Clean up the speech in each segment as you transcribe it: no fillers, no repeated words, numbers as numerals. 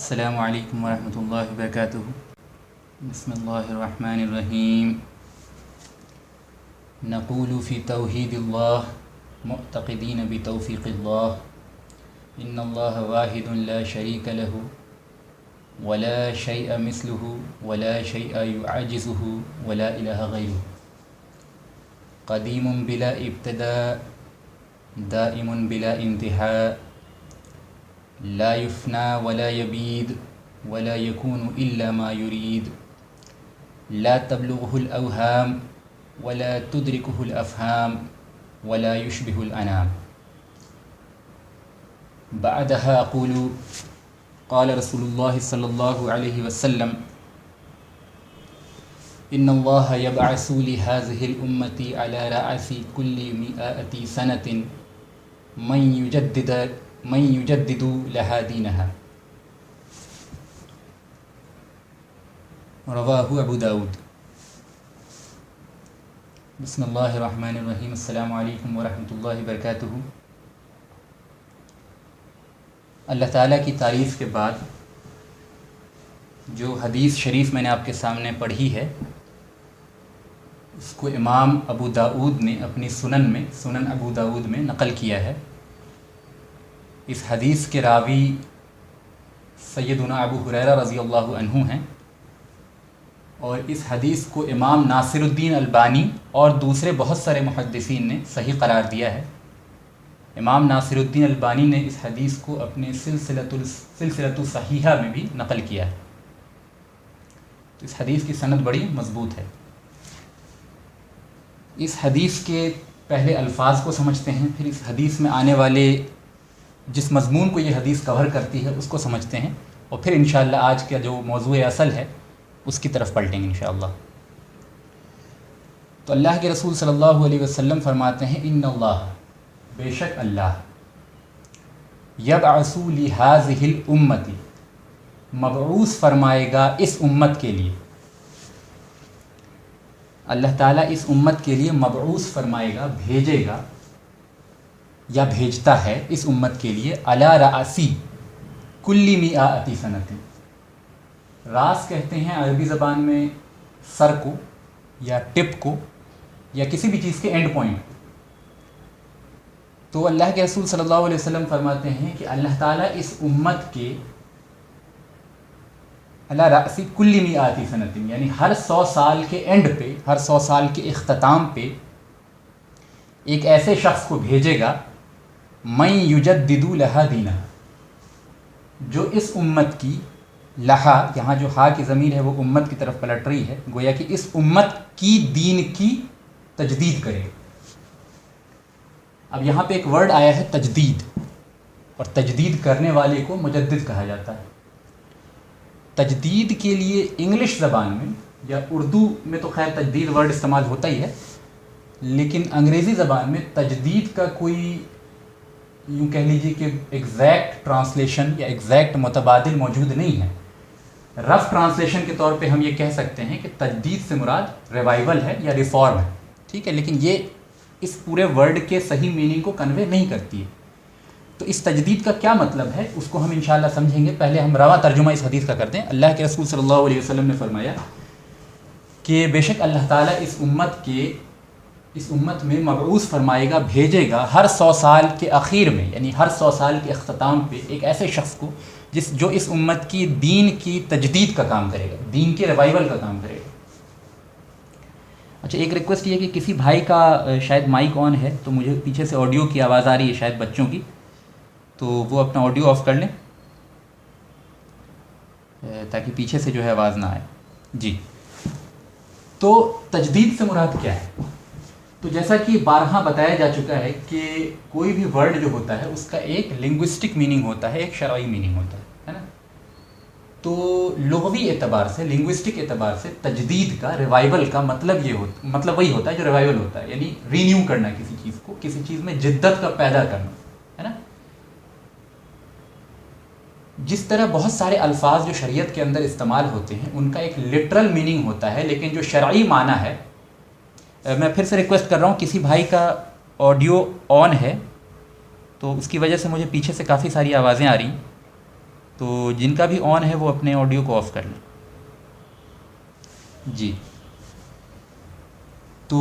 السلام علیکم ورحمۃ اللہ وبرکاتہ۔ بسم اللہ الرحمن الرحیم۔ نقول فی توحید اللہ معتقدین بتوفیق اللہ ان اللہ واحد لا شریک له ولا شیء مثله ولا شیء یعجزه ولا الہ غیرہ، قدیم بلا ابتداء دائم بلا انتہاء، لا يفنى ولا يبيد ولا يكون إلا ما يريد، لا تبلغه الأوهام ولا تدركه الأفهام ولا يشبه الأنام۔ بعدها أقول قال رسول الله صلى الله عليه وسلم إن الله يبعث لهذه الأمة على رأس كل 100 سنة من يجدد لها دينها۔ رواہ ابو داود۔ بسم اللہ الرحمن الرحیم۔ السلام علیکم ورحمۃ اللہ وبرکاتہ۔ اللہ تعالیٰ کی تعریف کے بعد جو حدیث شریف میں نے آپ کے سامنے پڑھی ہے، اس کو امام ابو داود نے اپنی سنن ابو داود میں نقل کیا ہے۔ اس حدیث کے راوی سیدنا ابو ہریرہ رضی اللہ عنہ ہیں، اور اس حدیث کو امام ناصر الدین البانی اور دوسرے بہت سارے محدثین نے صحیح قرار دیا ہے۔ امام ناصر الدین البانی نے اس حدیث کو اپنے سلسلۃ الصحیحہ میں بھی نقل کیا ہے۔ تو اس حدیث کی سند بڑی مضبوط ہے۔ اس حدیث کے پہلے الفاظ کو سمجھتے ہیں، پھر اس حدیث میں آنے والے جس مضمون کو یہ حدیث کور کرتی ہے اس کو سمجھتے ہیں، اور پھر انشاءاللہ آج کا جو موضوع اصل ہے اس کی طرف پلٹیں گے انشاءاللہ۔ تو اللہ کے رسول صلی اللہ علیہ وسلم فرماتے ہیں ان اللہ، بے شک اللہ، یبعث لہذہ الامۃ، مبعوث فرمائے گا اس امت کے لیے، اللہ تعالیٰ اس امت کے لیے مبعوث فرمائے گا، بھیجے گا یا بھیجتا ہے اس امت کے لیے، علی رأسی کل 100 سنۃ۔ راس کہتے ہیں عربی زبان میں سر کو یا ٹپ کو یا کسی بھی چیز کے اینڈ پوائنٹ۔ تو اللہ کے رسول صلی اللہ علیہ وسلم فرماتے ہیں کہ اللہ تعالیٰ اس امت کے علی رأسی کل 100 سنۃ، یعنی ہر 100 سال کے اینڈ پہ، ہر 100 سال کے اختتام پہ ایک ایسے شخص کو بھیجے گا، من یجدد لہا دینہا، جو اس امت کی، لہا یہاں جو ہا کی ضمیر ہے وہ امت کی طرف پلٹ رہی ہے، گویا کہ اس امت کی دین کی تجدید کرے۔ اب یہاں پہ ایک ورڈ آیا ہے تجدید، اور تجدید کرنے والے کو مجدد کہا جاتا ہے۔ تجدید کے لیے انگلش زبان میں یا اردو میں تو خیر تجدید ورڈ استعمال ہوتا ہی ہے، لیکن انگریزی زبان میں تجدید کا کوئی یوں کہہ لیجیے کہ ایگزیکٹ ٹرانسلیشن یا ایگزیکٹ متبادل موجود نہیں ہے۔ رف ٹرانسلیشن کے طور پہ ہم یہ کہہ سکتے ہیں کہ تجدید سے مراد ریوائول ہے یا ریفارم ہے، ٹھیک ہے، لیکن یہ اس پورے ورڈ کے صحیح میننگ کو کنوے نہیں کرتی ہے۔ تو اس تجدید کا کیا مطلب ہے اس کو ہم انشاءاللہ سمجھیں گے۔ پہلے ہم رواں ترجمہ اس حدیث کا کرتے ہیں۔ اللہ کے رسول صلی اللہ علیہ وسلم نے فرمایا کہ بے شک اللہ تعالیٰ اس امت میں مبعوث فرمائے گا، بھیجے گا ہر 100 سال کے اخیر میں، یعنی ہر 100 سال کے اختتام پہ ایک ایسے شخص کو جو اس امت کی دین کی تجدید کا کام کرے گا، دین کے ریوائول کا کام کرے گا۔ اچھا، ایک ریکویسٹ یہ ہے کہ کسی بھائی کا شاید مائک آن ہے، تو مجھے پیچھے سے آڈیو کی آواز آ رہی ہے شاید بچوں کی، تو وہ اپنا آڈیو آف کر لیں تاکہ پیچھے سے جو ہے آواز نہ آئے۔ جی، تو تجدید سے مراد کیا ہے؟ تو جیسا کہ بارہا بتایا جا چکا ہے کہ کوئی بھی ورڈ جو ہوتا ہے اس کا ایک لنگوسٹک میننگ ہوتا ہے، ایک شرعی میننگ ہوتا ہے نا۔ تو لغوی اعتبار سے، لنگوسٹک اعتبار سے تجدید کا، ریوائول کا مطلب وہی ہوتا ہے جو ریوائول ہوتا ہے، یعنی رینیو کرنا کسی چیز کو، کسی چیز میں جدت کا پیدا کرنا، ہے نا۔ جس طرح بہت سارے الفاظ جو شریعت کے اندر استعمال ہوتے ہیں ان کا ایک لٹرل میننگ ہوتا ہے، لیکن جو شرعی معنی ہے، میں پھر سے ریکویسٹ کر رہا ہوں، کسی بھائی کا آڈیو آن ہے تو اس کی وجہ سے مجھے پیچھے سے کافی ساری آوازیں آ رہی ہیں، تو جن کا بھی آن ہے وہ اپنے آڈیو کو آف کر لیں. جی تو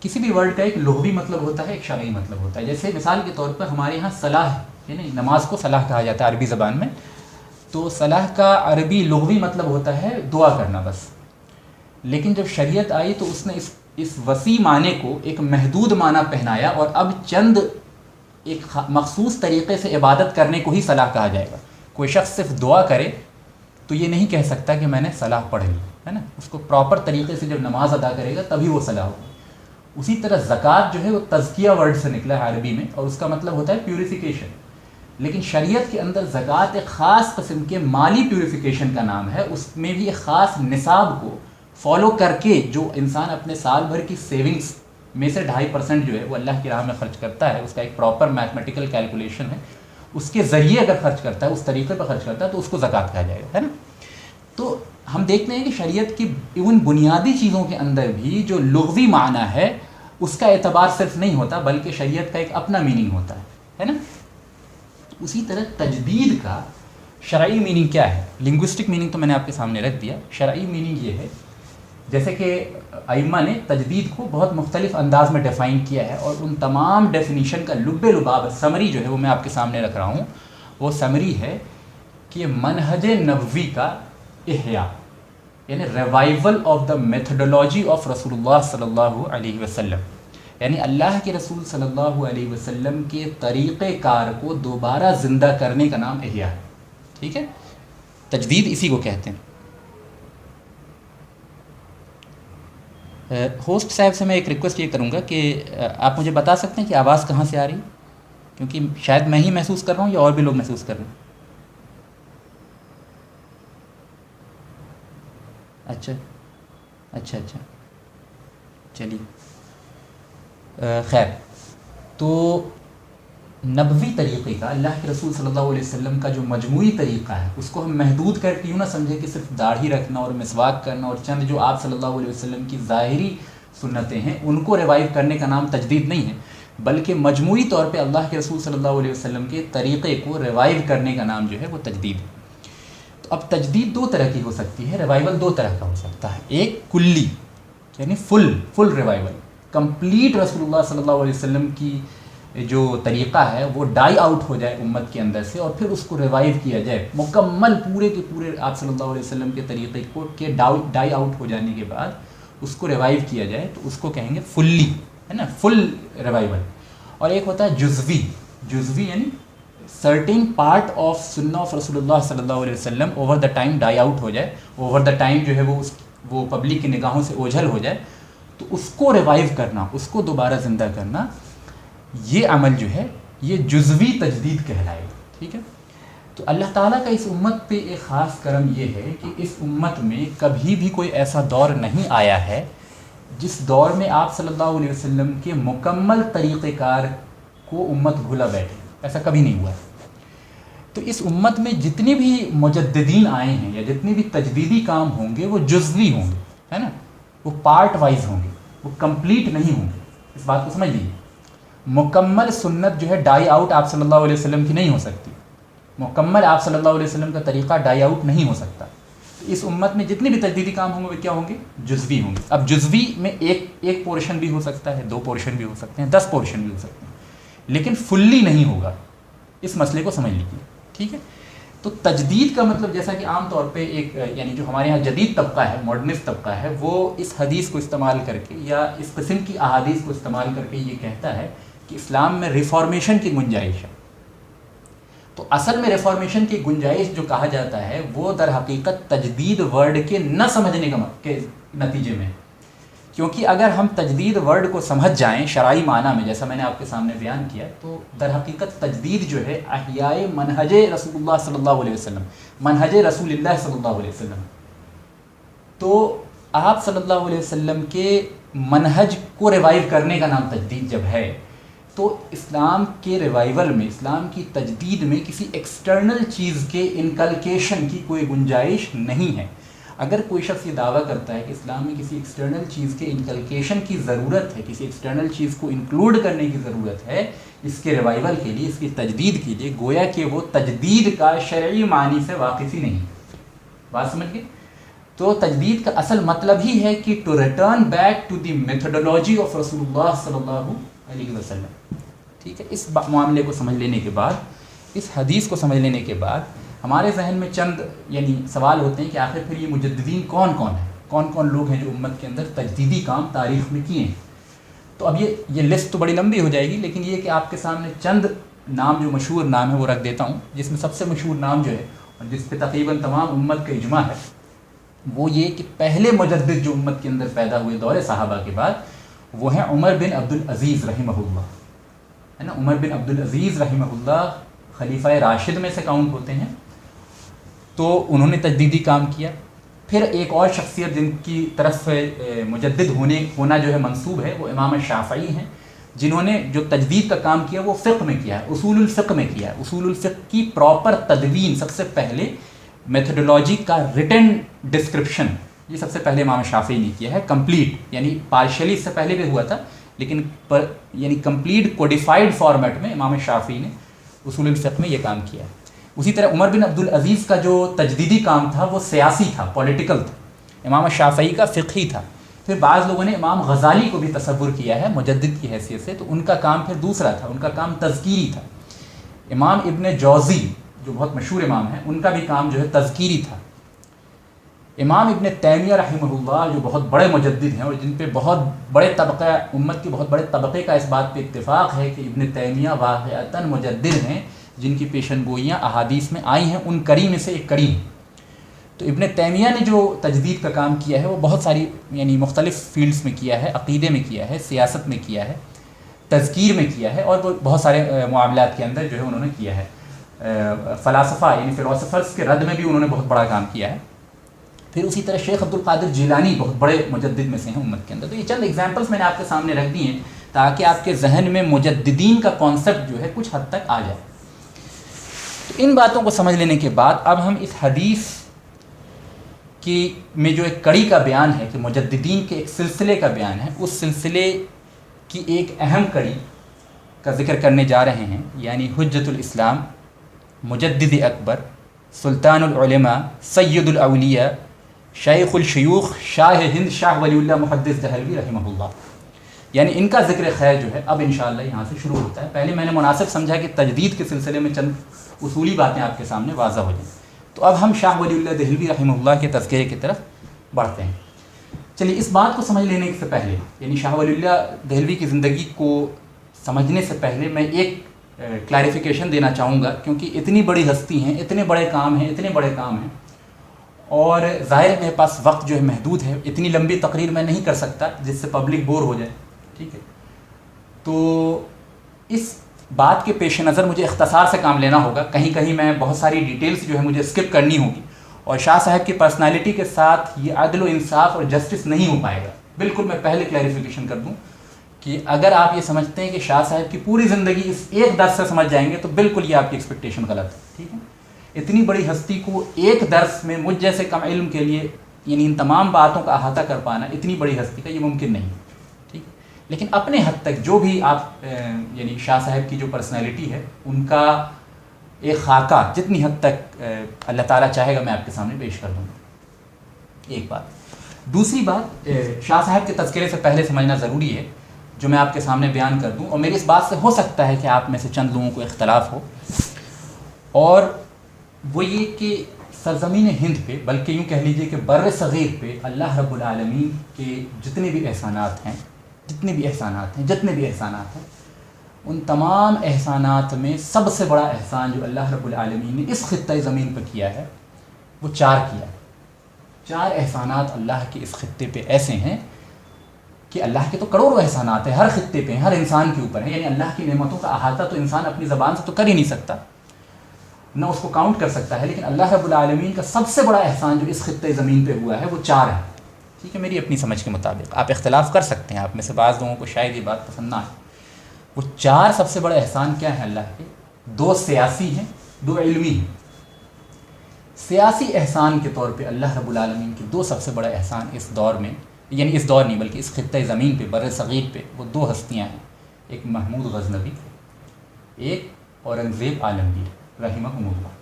کسی بھی ورڈ کا ایک لغوی مطلب ہوتا ہے، ایک شرعی مطلب ہوتا ہے. جیسے مثال کے طور پر ہمارے یہاں صلاح یعنی نماز کو صلاح کہا جاتا ہے عربی زبان میں. تو صلاح کا عربی لغوی مطلب ہوتا ہے دعا کرنا بس. لیکن جب شریعت آئی تو اس نے اس وسیع معنی کو ایک محدود معنی پہنایا، اور اب چند ایک مخصوص طریقے سے عبادت کرنے کو ہی صلاح کہا جائے گا. کوئی شخص صرف دعا کرے تو یہ نہیں کہہ سکتا کہ میں نے صلاح پڑھ لی ہے نا. اس کو پراپر طریقے سے جب نماز ادا کرے گا تبھی وہ صلاح ہوگی. اسی طرح زکوٰۃ جو ہے وہ تزکیہ ورڈ سے نکلا ہے عربی میں، اور اس کا مطلب ہوتا ہے پیوریفیکیشن. لیکن شریعت کے اندر زکوٰۃ ایک خاص قسم کے مالی پیوریفیکیشن کا نام ہے. اس میں بھی ایک خاص نصاب کو فالو کر کے جو انسان اپنے سال بھر کی سیونگز میں سے 2.5% جو ہے وہ اللہ کی راہ میں خرچ کرتا ہے، اس کا ایک پراپر میتھمیٹیکل کیلکولیشن ہے، اس کے ذریعے اگر خرچ کرتا ہے، اس طریقے پر خرچ کرتا ہے تو اس کو زکوٰۃ کہا جائے گا ہے نا. تو ہم دیکھتے ہیں کہ شریعت کی ان بنیادی چیزوں کے اندر بھی جو لغوی معنی ہے اس کا اعتبار صرف نہیں ہوتا، بلکہ شریعت کا ایک اپنا میننگ ہوتا ہے نا. اسی طرح تجدید کا شرعی میننگ کیا ہے؟ لنگوسٹک میننگ تو میں نے آپ کے سامنے رکھ دیا. شرعی میننگ یہ ہے، جیسے کہ ائمہ نے تجدید کو بہت مختلف انداز میں ڈیفائن کیا ہے، اور ان تمام ڈیفینیشن کا لب لباب سمری جو ہے وہ میں آپ کے سامنے رکھ رہا ہوں. وہ سمری ہے کہ منہج نبوی کا احیاء یعنی revival of the methodology of رسول اللہ صلی اللہ علیہ وسلم، یعنی اللہ کے رسول صلی اللہ علیہ وسلم کے طریقہ کار کو دوبارہ زندہ کرنے کا نام احیاء ہے. ٹھیک ہے، تجدید اسی کو کہتے ہیں. ہوسٹ صاحب سے میں ایک ریکویسٹ یہ کروں گا کہ آپ مجھے بتا سکتے ہیں کہ آواز کہاں سے آ رہی، کیونکہ شاید میں ہی محسوس کر رہا ہوں یا اور بھی لوگ محسوس کر رہے ہیں. اچھا اچھا اچھا چلیے خیر. تو نبوی طریقے کا، اللہ کے رسول صلی اللہ علیہ وسلم کا جو مجموعی طریقہ ہے، اس کو ہم محدود کر کے یوں نہ سمجھیں کہ صرف داڑھی رکھنا اور مسواک کرنا اور چند جو آپ صلی اللہ علیہ وسلم کی ظاہری سنتیں ہیں ان کو ریوائیو کرنے کا نام تجدید نہیں ہے، بلکہ مجموعی طور پہ اللہ کے رسول صلی اللہ علیہ وسلم کے طریقے کو ریوائیو کرنے کا نام جو ہے وہ تجدید ہے. تو اب تجدید دو طرح کی ہو سکتی ہے، ریوائیول دو طرح کا ہو سکتا ہے. ایک کلی یعنی فل ریوائیول، کمپلیٹ رسول اللہ صلی اللہ علیہ وسلم کی جو طریقہ ہے وہ ڈائی آؤٹ ہو جائے امت کے اندر سے، اور پھر اس کو ریوائیو کیا جائے مکمل پورے کے پورے آپ صلی اللہ علیہ وسلم کے طریقے کو کے ڈائی آؤٹ ہو جانے کے بعد اس کو ریوائیو کیا جائے، تو اس کو کہیں گے فلی ہے نا، فل ریوائیول. اور ایک ہوتا ہے جزوی یعنی سرٹین پارٹ آف سنہ آف رسول اللہ صلی اللہ علیہ وسلم over the time die out ہو جائے، اوور دا ٹائم جو ہے وہ پبلک کی نگاہوں سے اوجھل ہو جائے، تو اس کو ریوائیو کرنا، اس کو دوبارہ زندہ کرنا، یہ عمل جو ہے یہ جزوی تجدید کہلائے گا. ٹھیک ہے. تو اللہ تعالیٰ کا اس امت پہ ایک خاص کرم یہ ہے کہ اس امت میں کبھی بھی کوئی ایسا دور نہیں آیا ہے جس دور میں آپ صلی اللہ علیہ وسلم کے مکمل طریقہ کار کو امت بھولا بیٹھے. ایسا کبھی نہیں ہوا ہے. تو اس امت میں جتنے بھی مجددین آئے ہیں یا جتنے بھی تجدیدی کام ہوں گے وہ جزوی ہوں گے ہے نا، وہ پارٹ وائز ہوں گے، وہ کمپلیٹ نہیں ہوں گے. اس بات کو سمجھ لیجیے. مکمل سنت جو ہے ڈائی آؤٹ آپ صلی اللہ علیہ وسلم کی نہیں ہو سکتی، مکمل آپ صلی اللہ علیہ وسلم کا طریقہ ڈائی آؤٹ نہیں ہو سکتا. اس امت میں جتنے بھی تجدیدی کام ہوں گے وہ کیا ہوں گے؟ جزوی ہوں گے. اب جزوی میں ایک پورشن بھی ہو سکتا ہے، 2 پورشن بھی ہو سکتے ہیں، 10 پورشن بھی ہو سکتے ہیں، لیکن فلی نہیں ہوگا. اس مسئلے کو سمجھ لیجیے. ٹھیک ہے. تو تجدید کا مطلب جیسا کہ عام طور پہ ایک یعنی جو ہمارے یہاں جدید طبقہ ہے، ماڈرنسٹ طبقہ ہے، وہ اس حدیث کو استعمال کر کے یا اس قسم کی احادیث کو استعمال کر کے یہ کہتا ہے کہ اسلام میں ریفارمیشن کی گنجائش ہے. تو اصل میں ریفارمیشن کی گنجائش جو کہا جاتا ہے وہ در حقیقت تجدید ورڈ کے نہ سمجھنے کے نتیجے میں، کیونکہ اگر ہم تجدید ورڈ کو سمجھ جائیں شرعی معنی میں جیسا میں نے آپ کے سامنے بیان کیا، تو در حقیقت تجدید جو ہے احیاء منہج رسول اللہ صلی اللہ علیہ وسلم، منہج رسول اللہ صلی اللہ علیہ وسلم. تو آپ صلی اللہ علیہ وسلم کے منہج کو ریوائیو کرنے کا نام تجدید جب ہے، تو اسلام کے ریوائیول میں، اسلام کی تجدید میں کسی ایکسٹرنل چیز کے انکلکیشن کی کوئی گنجائش نہیں ہے. اگر کوئی شخص یہ دعویٰ کرتا ہے کہ اسلام میں کسی ایکسٹرنل چیز کے انکلکیشن کی ضرورت ہے، کسی ایکسٹرنل چیز کو انکلوڈ کرنے کی ضرورت ہے اس کے ریوائول کے لیے، اس کی تجدید کے لیے، گویا کہ وہ تجدید کا شرعی معنی سے واقف ہی نہیں۔ بات سمجھ گئے؟ تو تجدید کا اصل مطلب ہی ہے کہ to return back to the methodology of رسول اللہ صلی اللہ علیہ وسلم۔ ٹھیک ہے، اس معاملے کو سمجھ لینے کے بعد، اس حدیث کو سمجھ لینے کے بعد ہمارے ذہن میں چند سوال ہوتے ہیں کہ آخر پھر یہ مجددین کون کون ہیں، کون کون لوگ ہیں جو امت کے اندر تجدیدی کام تاریخ میں کیے ہیں۔ تو اب یہ لسٹ تو بڑی لمبی ہو جائے گی، لیکن یہ کہ آپ کے سامنے چند نام جو مشہور نام ہے وہ رکھ دیتا ہوں، جس میں سب سے مشہور نام جو ہے اور جس پہ تقریباً تمام امت کا اجماع ہے وہ یہ کہ پہلے مجدد جو امت کے اندر پیدا ہوئے دور صحابہ کے بعد وہ ہیں عمر بن عبدالعزیز رحمہ اللہ، ہے نا۔ عمر بن عبدالعزیز رحمہ اللہ خلیفہ راشد میں سے کاؤنٹ ہوتے ہیں، تو انہوں نے تجدیدی کام کیا۔ پھر ایک اور شخصیت جن کی طرف مجدد ہونا جو ہے منسوب ہے وہ امام شافعی ہیں، جنہوں نے جو تجدید کا کام کیا وہ فقہ میں کیا ہے، اصول الفقہ میں کیا ہے۔ اصول الفقہ کی پراپر تدوین، سب سے پہلے میتھڈولوجی کا ریٹن ڈسکرپشن، یہ سب سے پہلے امام شافعی نے کیا ہے، کمپلیٹ، یعنی پارشلی اس سے پہلے بھی ہوا تھا لیکن یعنی کمپلیٹ کوڈیفائڈ فارمیٹ میں امام شافعی نے اصول الفقہ میں یہ کام کیا ہے۔ اسی طرح عمر بن عبدالعزیز کا جو تجدیدی کام تھا وہ سیاسی تھا، پولیٹیکل تھا، امام شافعی کا فقہی تھا۔ پھر بعض لوگوں نے امام غزالی کو بھی تصور کیا ہے مجدد کی حیثیت سے، تو ان کا کام پھر دوسرا تھا، ان کا کام تذکیری تھا۔ امام ابن جوزی جو بہت مشہور امام ہیں، ان کا بھی کام جو ہے تذکیری تھا۔ امام ابن تیمیہ رحمہ اللہ جو بہت بڑے مجدد ہیں اور جن پہ بہت بڑے طبقہ امت کے بہت بڑے طبقے کا اس بات پہ اتفاق ہے کہ ابن تیمیہ واقعتاً مجدد ہیں، جن کی پیشن گوئیاں احادیث میں آئی ہیں، ان کڑی میں سے ایک کڑی۔ تو ابن تیمیہ نے جو تجدید کا کام کیا ہے وہ بہت ساری مختلف فیلڈز میں کیا ہے، عقیدے میں کیا ہے، سیاست میں کیا ہے، تذکیر میں کیا ہے، اور وہ بہت سارے معاملات کے اندر جو ہے انہوں نے کیا ہے۔ فلاسفہ فلاسفرز کے رد میں بھی انہوں نے بہت بڑا کام کیا ہے۔ پھر اسی طرح شیخ عبد القادر جیلانی بہت بڑے مجدد میں سے ہیں امت کے اندر۔ تو یہ چند ایگزامپلس میں نے آپ کے سامنے رکھ دی ہیں تاکہ آپ کے ذہن میں مجددین کا کانسیپٹ جو ہے کچھ حد تک آ جائے۔ تو ان باتوں کو سمجھ لینے کے بعد اب ہم اس حدیث کی میں جو ایک کڑی کا بیان ہے کہ مجددین کے ایک سلسلے کا بیان ہے، اس سلسلے کی ایک اہم کڑی کا ذکر کرنے جا رہے ہیں، یعنی حجت الاسلام، مجدد اکبر، سلطان العلماء، سید الاولیاء، شیخ الشیوخ، شاہ ہند شاہ ولی اللہ محدث دہلوی رحمہ اللہ، یعنی ان کا ذکر خیر جو ہے اب انشاءاللہ یہاں سے شروع ہوتا ہے۔ پہلے میں نے مناسب سمجھا کہ تجدید کے سلسلے میں چند اصولی باتیں آپ کے سامنے واضح ہو جائیں، تو اب ہم شاہ ولی اللہ دہلوی رحمہ اللہ کے تذکرے کی طرف بڑھتے ہیں۔ چلیے اس بات کو سمجھ لینے سے پہلے، یعنی شاہ ولی اللہ دہلوی کی زندگی کو سمجھنے سے پہلے میں ایک کلیریفیکیشن دینا چاہوں گا، کیونکہ اتنی بڑی ہستی ہیں، اتنے بڑے کام ہیں، اور ظاہر ہے میرے پاس وقت جو ہے محدود ہے، اتنی لمبی تقریر میں نہیں کر سکتا جس سے پبلک بور ہو جائے، ٹھیک ہے۔ تو اس بات کے پیش نظر مجھے اختصار سے کام لینا ہوگا، کہیں کہیں میں بہت ساری ڈیٹیلز جو ہے مجھے اسکپ کرنی ہوگی، اور شاہ صاحب کی پرسنالٹی کے ساتھ یہ عدل و انصاف اور جسٹس نہیں ہو پائے گا۔ بالکل میں پہلے کلیریفیکیشن کر دوں کہ اگر آپ یہ سمجھتے ہیں کہ شاہ صاحب کی پوری زندگی اس ایک درس سے سمجھ جائیں گے تو بالکل یہ آپ کی ایکسپیکٹیشن غلط ہے، ٹھیک ہے۔ اتنی بڑی ہستی کو ایک درس میں مجھ جیسے کم علم کے لیے یعنی ان تمام باتوں کا احاطہ کر پانا اتنی بڑی ہستی کا یہ ممکن نہیں، ٹھیک۔ لیکن اپنے حد تک جو بھی آپ یعنی شاہ صاحب کی جو پرسنالٹی ہے ان کا ایک خاکہ جتنی حد تک اللہ تعالیٰ چاہے گا میں آپ کے سامنے پیش کر دوں گا، ایک بات۔ دوسری بات، شاہ صاحب کے تذکرے سے پہلے سمجھنا ضروری ہے جو میں آپ کے سامنے بیان کر دوں، اور میری اس بات سے ہو سکتا ہے کہ آپ میں سے چند لوگوں کو اختلاف ہو، اور وہ یہ کہ سرزمین ہند پہ، بلکہ یوں کہہ لیجئے کہ بر صغیر پہ اللہ رب العالمین کے جتنے بھی احسانات ہیں ان تمام احسانات میں سب سے بڑا احسان جو اللہ رب العالمین نے اس خطۂ زمین پہ کیا ہے وہ چار احسانات اللہ کے اس خطے پہ ایسے ہیں کہ اللہ کے تو کروڑوں احسانات ہیں، ہر خطے پہ ہر انسان کے اوپر ہے، یعنی اللہ کی نعمتوں کا احاطہ تو انسان اپنی زبان سے تو کر ہی نہیں سکتا، نہ اس کو کاؤنٹ کر سکتا ہے، لیکن اللہ رب العالمین کا سب سے بڑا احسان جو اس خطۂ زمین پہ ہوا ہے وہ 4 ہے، ٹھیک ہے، میری اپنی سمجھ کے مطابق۔ آپ اختلاف کر سکتے ہیں، آپ میں سے بعض لوگوں کو شاید یہ بات پسند نہ آئے۔ وہ 4 سب سے بڑے احسان کیا ہیں اللہ کے؟ 2 سیاسی ہیں، 2 علمی ہیں۔ سیاسی احسان کے طور پہ اللہ رب العالمین کے دو سب سے بڑے احسان اس دور میں، یعنی اس دور نہیں بلکہ اس خطۂ زمین پہ بر صغیر پہ، وہ دو ہستیاں ہیں، ایک محمود غزنوی، ایک اورنگزیب عالمگیر رحمہم اللہ۔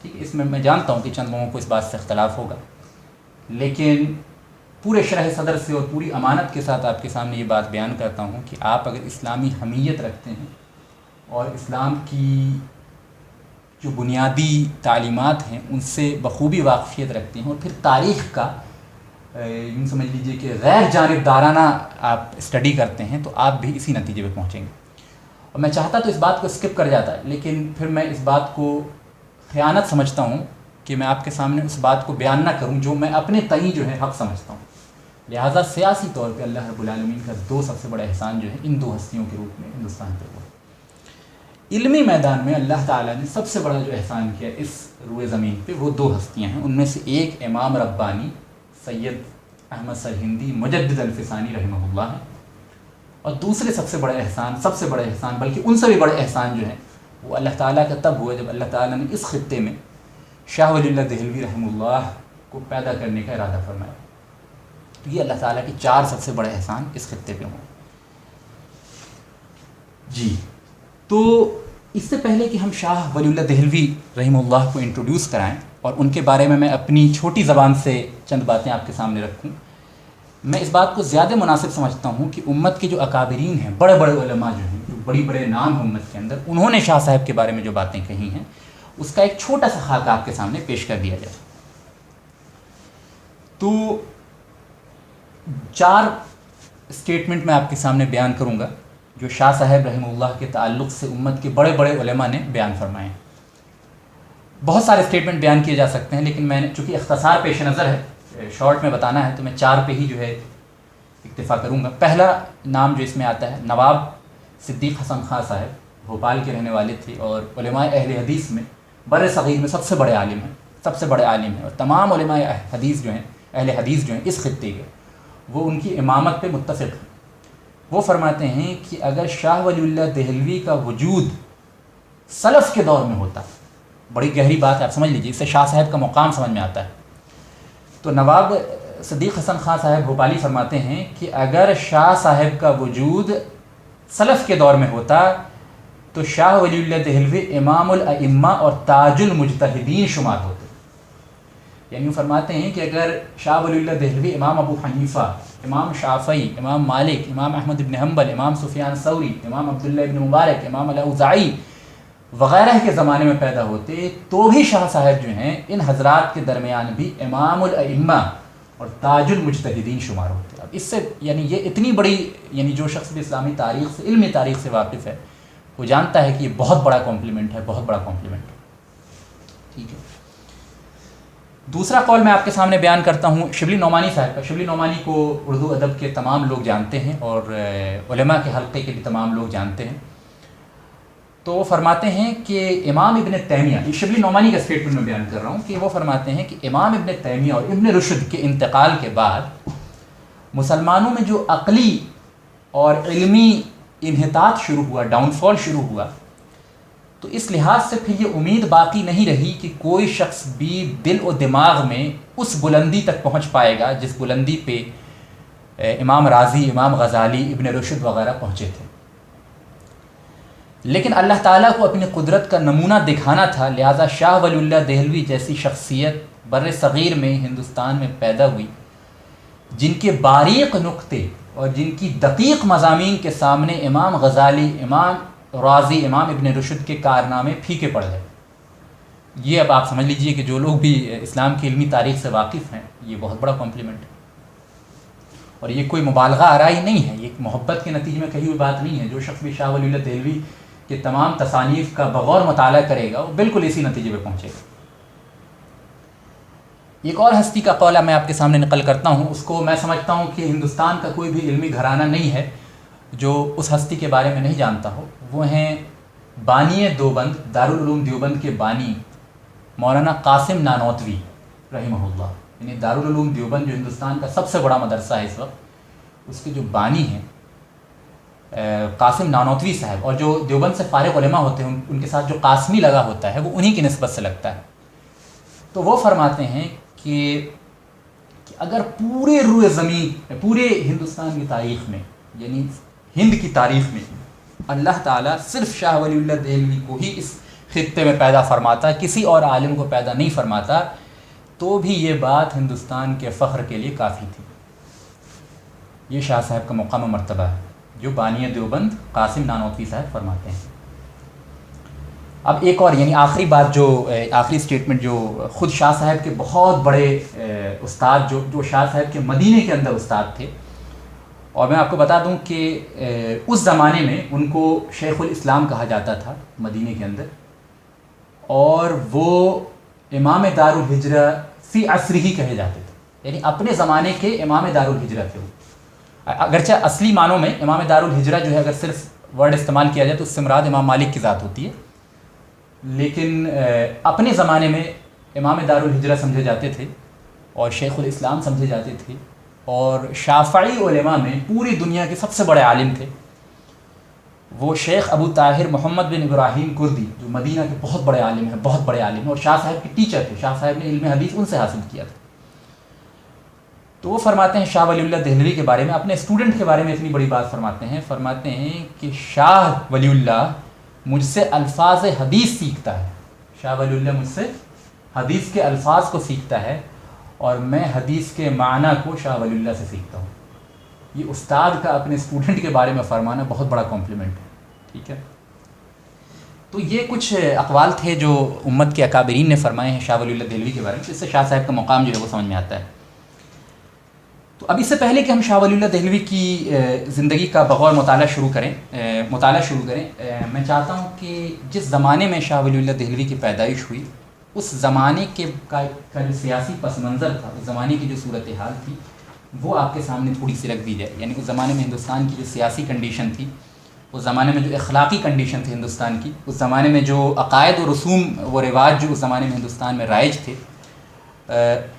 ٹھیک ہے، اس میں میں جانتا ہوں کہ چند لوگوں کو اس بات سے اختلاف ہوگا، لیکن پورے شرح صدر سے اور پوری امانت کے ساتھ آپ کے سامنے یہ بات بیان کرتا ہوں کہ آپ اگر اسلامی حمیت رکھتے ہیں اور اسلام کی جو بنیادی تعلیمات ہیں ان سے بخوبی واقفیت رکھتے ہیں، اور پھر تاریخ کا یوں سمجھ لیجئے کہ غیر جانبدارانہ آپ اسٹڈی کرتے ہیں، تو آپ بھی اسی نتیجے پہ پہنچیں گے۔ اور میں چاہتا تو اس بات کو اسکپ کر جاتا ہے، لیکن پھر میں اس بات کو خیانت سمجھتا ہوں کہ میں آپ کے سامنے اس بات کو بیان نہ کروں جو میں اپنے تئیں جو ہے حق سمجھتا ہوں۔ لہٰذا سیاسی طور پہ اللہ رب العالمین کا دو سب سے بڑا احسان جو ہے ان دو ہستیوں کے روپ میں ہندوستان پہ ہوا۔ علمی میدان میں اللہ تعالیٰ نے سب سے بڑا جو احسان کیا اس روئے زمین پہ وہ دو ہستیاں ہیں، ان میں سے ایک امام ربانی سید احمد سرہندی مجدد الفسانی رحمہ اللہ ہے، اور دوسرے سب سے بڑے احسان بلکہ ان سے بھی بڑے احسان جو ہیں وہ اللہ تعالیٰ کا تب ہوا جب اللہ تعالیٰ نے اس خطے میں شاہ ولی اللہ دہلوی رحمہ اللہ کو پیدا کرنے کا ارادہ فرمایا۔ تو یہ اللہ تعالیٰ کے چار سب سے بڑے احسان اس خطے پہ ہوں۔ جی، تو اس سے پہلے کہ ہم شاہ ولی اللہ دہلوی رحمہ اللہ کو انٹروڈیوس کرائیں اور ان کے بارے میں اپنی چھوٹی زبان سے چند باتیں آپ کے سامنے رکھوں، میں اس بات کو زیادہ مناسب سمجھتا ہوں کہ امت کے جو اکابرین ہیں، بڑے بڑے علماء جو ہیں، جو بڑی بڑے نام ہیں امت کے اندر، انہوں نے شاہ صاحب کے بارے میں جو باتیں کہی ہیں اس کا ایک چھوٹا سا خاکہ آپ کے سامنے پیش کر دیا جائے۔ تو چار اسٹیٹمنٹ میں آپ کے سامنے بیان کروں گا جو شاہ صاحب رحمہ اللہ کے تعلق سے امت کے بڑے بڑے علماء نے بیان فرمائے ہیں۔ بہت سارے اسٹیٹمنٹ بیان کیے جا سکتے ہیں، لیکن میں نے چونکہ اختصار پیش نظر ہے، شارٹ میں بتانا ہے، تو میں چار پہ ہی جو ہے اکتفا کروں گا۔ پہلا نام جو اس میں آتا ہے نواب صدیق حسن خان صاحب، بھوپال کے رہنے والے تھے اور علماء اہل حدیث میں بر صغیر میں سب سے بڑے عالم ہیں، اور تمام علماء حدیث جو ہیں، اہل حدیث جو ہیں اس خطے کے، وہ ان کی امامت پہ متفق ہیں۔ وہ فرماتے ہیں کہ اگر شاہ ولی اللہ دہلوی کا وجود سلف کے دور میں ہوتا، بڑی گہری بات ہے، آپ سمجھ لیجیے، اس سے شاہ صاحب کا مقام سمجھ میں آتا ہے۔ تو نواب صدیق حسن خان صاحب بھوپالی فرماتے ہیں کہ اگر شاہ صاحب کا وجود سلف کے دور میں ہوتا تو شاہ ولی اللہ دہلوی امام الائمہ اور تاج المجتہدین شمار ہوتے۔ یعنی فرماتے ہیں کہ اگر شاہ ولی اللہ دہلوی امام ابو حنیفہ، امام شافعی، امام مالک، امام احمد بن حنبل، امام سفیان ثوری، امام عبداللہ بن مبارک، امام الاوزاعی وغیرہ کے زمانے میں پیدا ہوتے تو بھی شاہ صاحب جو ہیں ان حضرات کے درمیان بھی امام الائمہ اور تاج المجتہدین شمار ہوتے۔ اب اس سے یعنی یہ اتنی بڑی، یعنی جو شخص بھی اسلامی تاریخ سے، علمی تاریخ سے واقف ہے، وہ جانتا ہے کہ یہ بہت بڑا کمپلیمنٹ ہے، بہت بڑا کمپلیمنٹ ہے۔ ٹھیک ہے، دوسرا قول میں آپ کے سامنے بیان کرتا ہوں شبلی نعمانی صاحب کا۔ شبلی نعمانی کو اردو ادب کے تمام لوگ جانتے ہیں اور علماء کے حلقے کے بھی تمام لوگ جانتے ہیں۔ تو وہ فرماتے ہیں کہ امام ابن تیمیہ، یہ شبلی نعمانی کا اسٹیٹمنٹ میں بیان کر رہا ہوں، کہ وہ فرماتے ہیں کہ امام ابن تیمیہ اور ابن رشد کے انتقال کے بعد مسلمانوں میں جو عقلی اور علمی انحطاط شروع ہوا، ڈاؤن فال شروع ہوا، تو اس لحاظ سے پھر یہ امید باقی نہیں رہی کہ کوئی شخص بھی دل و دماغ میں اس بلندی تک پہنچ پائے گا جس بلندی پہ امام رازی، امام غزالی، ابن رشد وغیرہ پہنچے تھے۔ لیکن اللہ تعالیٰ کو اپنی قدرت کا نمونہ دکھانا تھا، لہٰذا شاہ ولی اللہ دہلوی جیسی شخصیت بر صغیر میں، ہندوستان میں پیدا ہوئی، جن کے باریک نقطے اور جن کی دقیق مضامین کے سامنے امام غزالی، امام رازی، امام ابن رشد کے کارنامے پھیکے پڑ گئے۔ یہ اب آپ سمجھ لیجئے کہ جو لوگ بھی اسلام کی علمی تاریخ سے واقف ہیں، یہ بہت بڑا کمپلیمنٹ ہے، اور یہ کوئی مبالغہ آرائی نہیں ہے، یہ محبت کے نتیجے میں کہی ہوئی بات نہیں ہے۔ جو شخص بھی شاہ ولی اللہ دہلوی کے تمام تصانیف کا بغور مطالعہ کرے گا وہ بالکل اسی نتیجے پہ پہنچے گا۔ ایک اور ہستی کا قول میں آپ کے سامنے نقل کرتا ہوں، اس کو میں سمجھتا ہوں کہ ہندوستان کا کوئی بھی علمی گھرانہ نہیں ہے جو اس ہستی کے بارے میں نہیں جانتا ہو۔ وہ ہیں بانی دیوبند، دارالعلوم دیوبند کے بانی مولانا قاسم نانوتوی رحمہ اللہ۔ یعنی دارالعلوم دیوبند جو ہندوستان کا سب سے بڑا مدرسہ ہے اس وقت، اس کے جو بانی ہیں قاسم نانوتوی صاحب، اور جو دیوبند سے فارغ علماء ہوتے ہیں ان کے ساتھ جو قاسمی لگا ہوتا ہے وہ انہی کی نسبت سے لگتا ہے۔ تو وہ فرماتے ہیں کہ اگر پورے روئے زمین، پورے ہندوستان کی تاریخ میں، یعنی ہند کی تاریخ میں اللہ تعالیٰ صرف شاہ ولی اللہ دہلوی کو ہی اس خطے میں پیدا فرماتا، کسی اور عالم کو پیدا نہیں فرماتا، تو بھی یہ بات ہندوستان کے فخر کے لیے کافی تھی۔ یہ شاہ صاحب کا مقام و مرتبہ ہے جو بانی دیوبند قاسم نانوتوی صاحب فرماتے ہیں۔ اب ایک اور یعنی آخری بات، جو آخری سٹیٹمنٹ جو خود شاہ صاحب کے بہت بڑے استاد، جو شاہ صاحب کے مدینے کے اندر استاد تھے، اور میں آپ کو بتا دوں کہ اس زمانے میں ان کو شیخ الاسلام کہا جاتا تھا مدینے کے اندر، اور وہ امام دار الہجرہ فی عصرہ ہی کہے جاتے تھے، یعنی اپنے زمانے کے امام دار الہجرہ تھے وہ۔ اگرچہ اصلی معنوں میں امام دار الہجرہ جو ہے اگر صرف ورڈ استعمال کیا جائے تو اس سے مراد امام مالک کی ذات ہوتی ہے، لیکن اپنے زمانے میں امام دار الہجرہ سمجھے جاتے تھے اور شیخ الاسلام سمجھے جاتے تھے، اور شافعی علماء میں پوری دنیا کے سب سے بڑے عالم تھے وہ شیخ ابو طاہر محمد بن ابراہیم کردی، جو مدینہ کے بہت بڑے عالم ہیں، بہت بڑے عالم ہیں، اور شاہ صاحب کے ٹیچر تھے۔ شاہ صاحب نے علم حدیث ان سے حاصل کیا تھا۔ تو وہ فرماتے ہیں شاہ ولی اللہ دہلوی کے بارے میں، اپنے اسٹوڈنٹ کے بارے میں اتنی بڑی بات فرماتے ہیں کہ شاہ ولی اللہ مجھ سے الفاظ حدیث سیکھتا ہے، شاہ ولی اللہ مجھ سے حدیث کے الفاظ کو سیکھتا ہے، اور میں حدیث کے معنی کو شاہ ولی اللہ سے سیکھتا ہوں۔ یہ استاد کا اپنے اسٹوڈنٹ کے بارے میں فرمانا بہت بڑا کمپلیمنٹ ہے، ٹھیک ہے۔ تو یہ کچھ اقوال تھے جو امت کے اکابرین نے فرمائے ہیں شاہ ولی اللہ دہلوی کے بارے میں، اس سے شاہ صاحب کا مقام جو ہے وہ سمجھ میں آتا ہے۔ تو اب اس سے پہلے کہ ہم شاہ ولی اللہ دہلوی کی زندگی کا بغور مطالعہ شروع کریں، میں چاہتا ہوں کہ جس زمانے میں شاہ ولی اللہ دہلوی کی پیدائش ہوئی، اس زمانے کا جو سیاسی پس منظر تھا، اس زمانے کی جو صورتحال تھی، وہ آپ کے سامنے تھوڑی سی رکھ دی جائے۔ یعنی اس زمانے میں ہندوستان کی جو سیاسی کنڈیشن تھی، اس زمانے میں جو اخلاقی کنڈیشن تھی ہندوستان کی، اس زمانے میں جو عقائد و رسوم و رواج جو اس زمانے میں ہندوستان میں رائج تھے،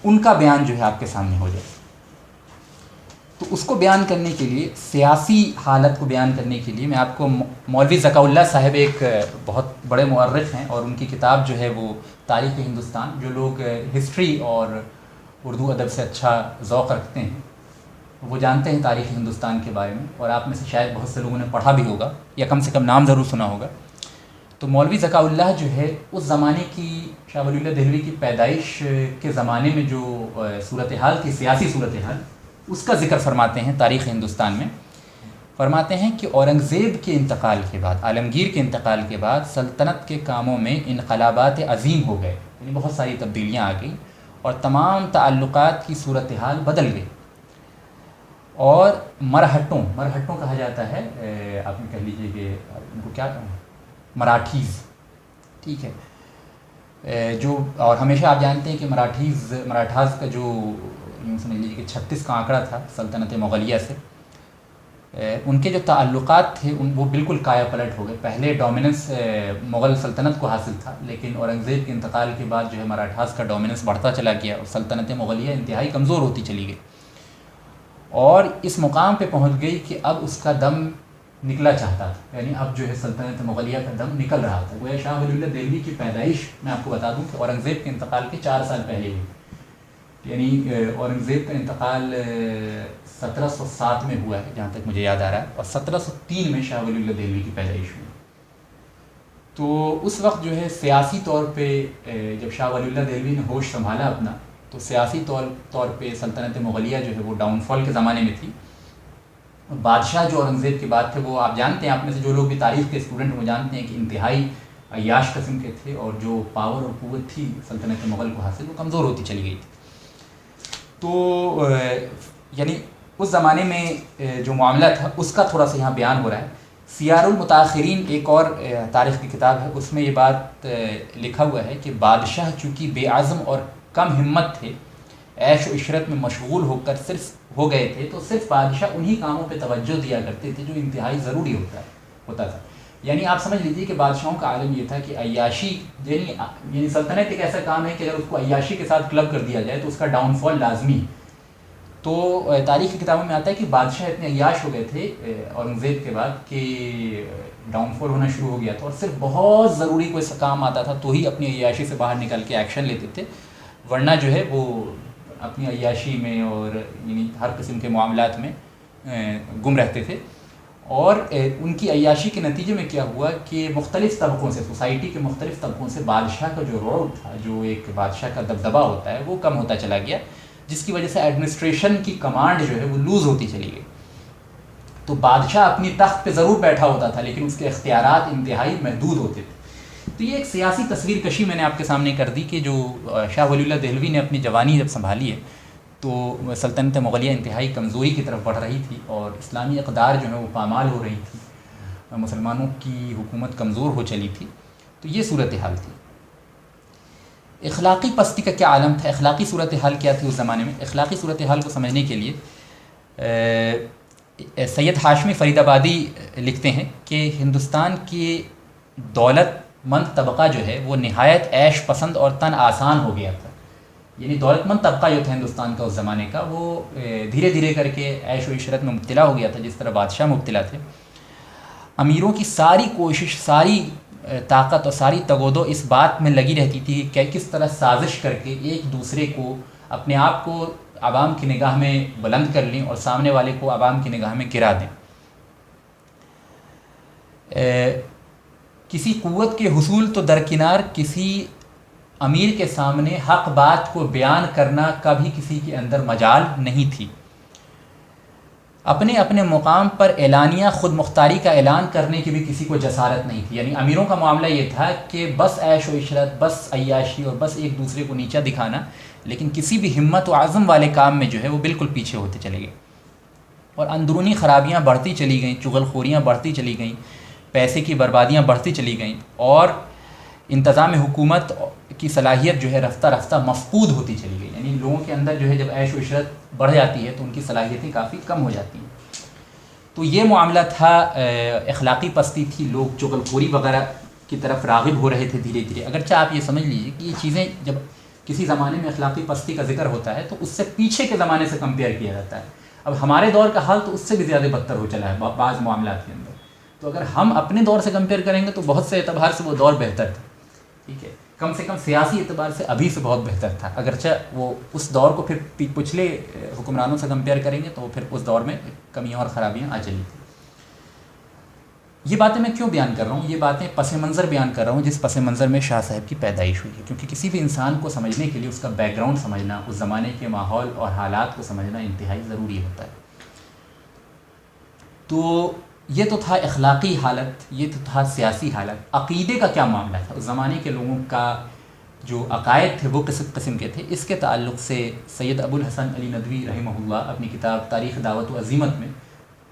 ان کا بیان جو ہے آپ کے سامنے ہو جائے۔ تو اس کو بیان کرنے کے لیے، سیاسی حالت کو بیان کرنے کے لیے، میں آپ کو مولوی ذکاء اللہ صاحب ایک بہت بڑے مورخ ہیں، اور ان کی کتاب جو ہے وہ تاریخ ہندوستان، جو لوگ ہسٹری اور اردو ادب سے اچھا ذوق رکھتے ہیں وہ جانتے ہیں تاریخ ہندوستان کے بارے میں، اور آپ میں سے شاید بہت سے لوگوں نے پڑھا بھی ہوگا یا کم سے کم نام ضرور سنا ہوگا۔ تو مولوی ذکاء اللہ جو ہے اس زمانے کی، شاہ ولی اللہ دہلوی کی پیدائش کے زمانے میں جو صورتحال تھی، سیاسی صورتحال، اس کا ذکر فرماتے ہیں تاریخ ہندوستان میں۔ فرماتے ہیں کہ اورنگزیب کے انتقال کے بعد، عالمگیر کے انتقال کے بعد، سلطنت کے کاموں میں انقلابات عظیم ہو گئے، یعنی بہت ساری تبدیلیاں آ گئیں، اور تمام تعلقات کی صورتحال بدل گئی، اور مرہٹوں کہا جاتا ہے، آپ نے کہہ لیجیے کہ ان کو کیا کہوں، مراٹھیز، ٹھیک ہے، جو، اور ہمیشہ آپ جانتے ہیں کہ مراٹھاز کا جو یوں سمجھ لیجیے کہ 36 کا آنکڑا تھا سلطنت مغلیہ سے، ان کے جو تعلقات تھے وہ بالکل کایا پلٹ ہو گئے۔ پہلے ڈومیننس مغل سلطنت کو حاصل تھا، لیکن اورنگزیب کے انتقال کے بعد جو ہے مراٹھاز کا ڈومیننس بڑھتا چلا گیا، اور سلطنت مغلیہ انتہائی کمزور ہوتی چلی گئی، اور اس مقام پہ پہنچ گئی کہ اب اس کا دم نکلا چاہتا تھا، یعنی اب جو ہے سلطنت مغلیہ کا دم نکل رہا تھا۔ گویا شاہ ولی اللہ دہلوی کی پیدائش، میں آپ کو بتا دوں کہ اورنگزیب کے انتقال کے 4 سال پہلے ہوئی، یعنی اورنگزیب کا انتقال 1707 میں ہوا ہے جہاں تک مجھے یاد آ رہا ہے، اور 1703 میں شاہ ولی اللہ دہلوی کی پیدائش ہوئی۔ تو اس وقت جو ہے سیاسی طور پہ جب شاہ ولی اللہ دہلوی نے ہوش سنبھالا اپنا، تو سیاسی طور پہ سلطنت مغلیہ جو ہے وہ ڈاؤن فال کے زمانے میں تھی۔ بادشاہ جو اورنگزیب کے بعد تھے، وہ آپ جانتے ہیں، آپ میں سے جو لوگ بھی تاریخ کے اسٹوڈنٹ وہ جانتے ہیں کہ انتہائی عیاش قسم کے تھے، اور جو پاور اور قوت تھی سلطنت مغل کو حاصل، وہ کمزور ہوتی چلی گئی تھی۔ تو یعنی اس زمانے میں جو معاملہ تھا اس کا تھوڑا سا یہاں بیان ہو رہا ہے۔ سیار المتاخرین ایک اور تاریخ کی کتاب ہے، اس میں یہ بات لکھا ہوا ہے کہ بادشاہ چونکہ بے عزم اور کم ہمت تھے، عیش و عشرت میں مشغول ہو گئے تھے، تو صرف بادشاہ انہی کاموں پہ توجہ دیا کرتے تھے جو انتہائی ضروری ہوتا تھا۔ یعنی آپ سمجھ لیجیے کہ بادشاہوں کا عالم یہ تھا کہ عیاشی، یعنی سلطنت ایک ایسا کام ہے کہ اگر اس کو عیاشی کے ساتھ کلب کر دیا جائے تو اس کا ڈاؤن فال لازمی ہے۔ تو تاریخ کی کتابوں میں آتا ہے کہ بادشاہ اتنے عیاش ہو گئے تھے اورنگزیب کے بعد کہ ڈاؤن فال ہونا شروع ہو گیا تھا، اور صرف بہت ضروری کوئی کام آتا تھا تو ہی اپنی عیاشی سے باہر نکل کے ایکشن لیتے تھے، ورنہ جو ہے وہ اپنی عیاشی میں اور یعنی ہر قسم کے معاملات میں گم رہتے تھے. اور ان کی عیاشی کے نتیجے میں کیا ہوا کہ مختلف طبقوں سے، سوسائٹی کے مختلف طبقوں سے بادشاہ کا جو رعب تھا، جو ایک بادشاہ کا دبدبا ہوتا ہے، وہ کم ہوتا چلا گیا، جس کی وجہ سے ایڈمنسٹریشن کی کمانڈ جو ہے وہ لوز ہوتی چلی گئی. تو بادشاہ اپنی تخت پہ ضرور بیٹھا ہوتا تھا، لیکن اس کے اختیارات انتہائی محدود ہوتے تھے. تو یہ ایک سیاسی تصویر کشی میں نے آپ کے سامنے کر دی کہ جو شاہ ولی اللہ دہلوی نے اپنی جوانی جب سنبھالی ہے تو سلطنت مغلیہ انتہائی کمزوری کی طرف بڑھ رہی تھی اور اسلامی اقدار جو ہے وہ پامال ہو رہی تھی، مسلمانوں کی حکومت کمزور ہو چلی تھی. تو یہ صورتحال تھی. اخلاقی پستی کا کیا عالم تھا، اخلاقی صورتحال کیا تھی اس زمانے میں؟ اخلاقی صورتحال کو سمجھنے کے لیے سید ہاشمی فرید آبادی لکھتے ہیں کہ ہندوستان کی دولت مند طبقہ جو ہے وہ نہایت عیش پسند اور تن آسان ہو گیا تھا. یعنی دولت مند طبقہ جو تھا ہندوستان کا اس زمانے کا، وہ دھیرے دھیرے کر کے عیش و عشرت میں مبتلا ہو گیا تھا، جس طرح بادشاہ مبتلا تھے. امیروں کی ساری کوشش، ساری طاقت اور ساری تگودو اس بات میں لگی رہتی تھی کہ کس طرح سازش کر کے ایک دوسرے کو، اپنے آپ کو عوام کی نگاہ میں بلند کر لیں اور سامنے والے کو عوام کی نگاہ میں گرا دیں. کسی قوت کے حصول تو درکنار، کسی امیر کے سامنے حق بات کو بیان کرنا کا بھی کسی کے اندر مجال نہیں تھی. اپنے اپنے مقام پر اعلانیہ خود مختاری کا اعلان کرنے کی بھی کسی کو جسارت نہیں تھی. یعنی امیروں کا معاملہ یہ تھا کہ بس عیش و عشرت، بس عیاشی اور بس ایک دوسرے کو نیچا دکھانا، لیکن کسی بھی ہمت و عزم والے کام میں جو ہے وہ بالکل پیچھے ہوتے چلے گئے. اور اندرونی خرابیاں بڑھتی چلی گئیں، چغل خوریاں بڑھتی چلی گئیں، پیسے کی بربادیاں بڑھتی چلی گئیں، اور انتظام حکومت کی صلاحیت جو ہے رفتہ رفتہ مفقود ہوتی چلی گئی. یعنی لوگوں کے اندر جو ہے جب عیش و عشرت بڑھ جاتی ہے تو ان کی صلاحیتیں کافی کم ہو جاتی ہیں. تو یہ معاملہ تھا، اخلاقی پستی تھی، لوگ چغل خوری وغیرہ کی طرف راغب ہو رہے تھے دھیرے دھیرے. اگرچہ آپ یہ سمجھ لیجیے کہ یہ چیزیں جب کسی زمانے میں اخلاقی پستی کا ذکر ہوتا ہے تو اس سے پیچھے کے زمانے سے کمپیئر کیا جاتا ہے. اب ہمارے دور کا حال تو اس سے بھی زیادہ بدتر ہو چلا ہے بعض معاملات کے اندر. تو اگر ہم اپنے دور سے کمپیئر کریں گے تو بہت سے اعتبار سے وہ دور بہتر تھا. ٹھیک ہے، کم سے کم سیاسی اعتبار سے ابھی سے بہت بہتر تھا. اگرچہ وہ اس دور کو پھر پچھلے حکمرانوں سے کمپیئر کریں گے تو پھر اس دور میں کمیاں اور خرابیاں آ چلی تھیں. یہ باتیں میں کیوں بیان کر رہا ہوں؟ یہ باتیں پس منظر بیان کر رہا ہوں جس پس منظر میں شاہ صاحب کی پیدائش ہوئی ہے. کیونکہ کسی بھی انسان کو سمجھنے کے لیے اس کا بیک گراؤنڈ سمجھنا، اس زمانے کے ماحول اور حالات کو سمجھنا انتہائی ضروری ہوتا ہے. تو یہ تو تھا اخلاقی حالت، یہ تو تھا سیاسی حالت. عقیدے کا کیا معاملہ تھا؟ اس زمانے کے لوگوں کا جو عقائد تھے وہ کس قسم کے تھے؟ اس کے تعلق سے سید ابو الحسن علی ندوی رحمہ اللہ اپنی کتاب تاریخ دعوت و عزیمت میں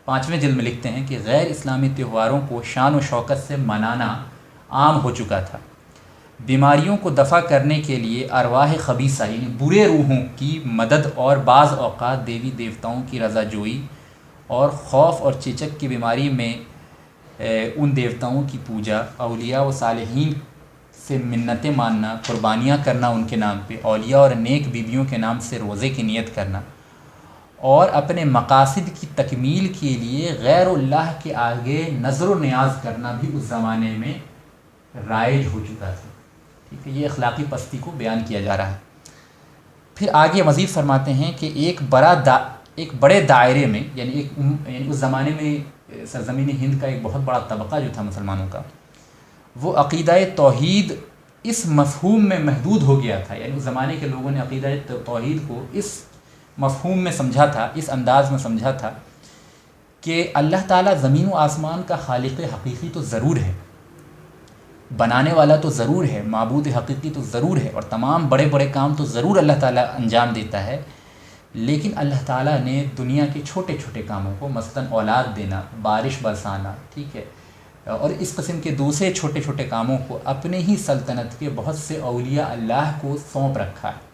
5ویں جلد میں لکھتے ہیں کہ غیر اسلامی تہواروں کو شان و شوکت سے منانا عام ہو چکا تھا. بیماریوں کو دفع کرنے کے لیے ارواح خبیثہ یعنی برے روحوں کی مدد اور بعض اوقات دیوی دیوتاؤں کی رضا جوئی اور خوف اور چچک کی بیماری میں ان دیوتاؤں کی پوجا، اولیاء و صالحین سے منتیں ماننا، قربانیاں کرنا ان کے نام پہ، اولیاء اور نیک بیویوں کے نام سے روزے کی نیت کرنا، اور اپنے مقاصد کی تکمیل کے لیے غیر اللہ کے آگے نظر و نیاز کرنا بھی اس زمانے میں رائج ہو چکا تھا. ٹھیک ہے، یہ اخلاقی پستی کو بیان کیا جا رہا ہے. پھر آگے مزید فرماتے ہیں کہ ایک بڑے دائرے میں یعنی اس زمانے میں سرزمین ہند کا ایک بہت بڑا طبقہ جو تھا مسلمانوں کا، وہ عقیدہ توحید اس مفہوم میں محدود ہو گیا تھا. یعنی اس زمانے کے لوگوں نے عقیدہ توحید کو اس مفہوم میں سمجھا تھا، اس انداز میں سمجھا تھا کہ اللہ تعالیٰ زمین و آسمان کا خالق حقیقی تو ضرور ہے، بنانے والا تو ضرور ہے، معبود حقیقی تو ضرور ہے، اور تمام بڑے بڑے کام تو ضرور اللہ تعالیٰ انجام دیتا ہے. لیکن اللہ تعالیٰ نے دنیا کے چھوٹے چھوٹے کاموں کو، مثلاً اولاد دینا، بارش برسانا، ٹھیک ہے، اور اس قسم کے دوسرے چھوٹے چھوٹے کاموں کو اپنے ہی سلطنت کے بہت سے اولیاء اللہ کو سونپ رکھا ہے.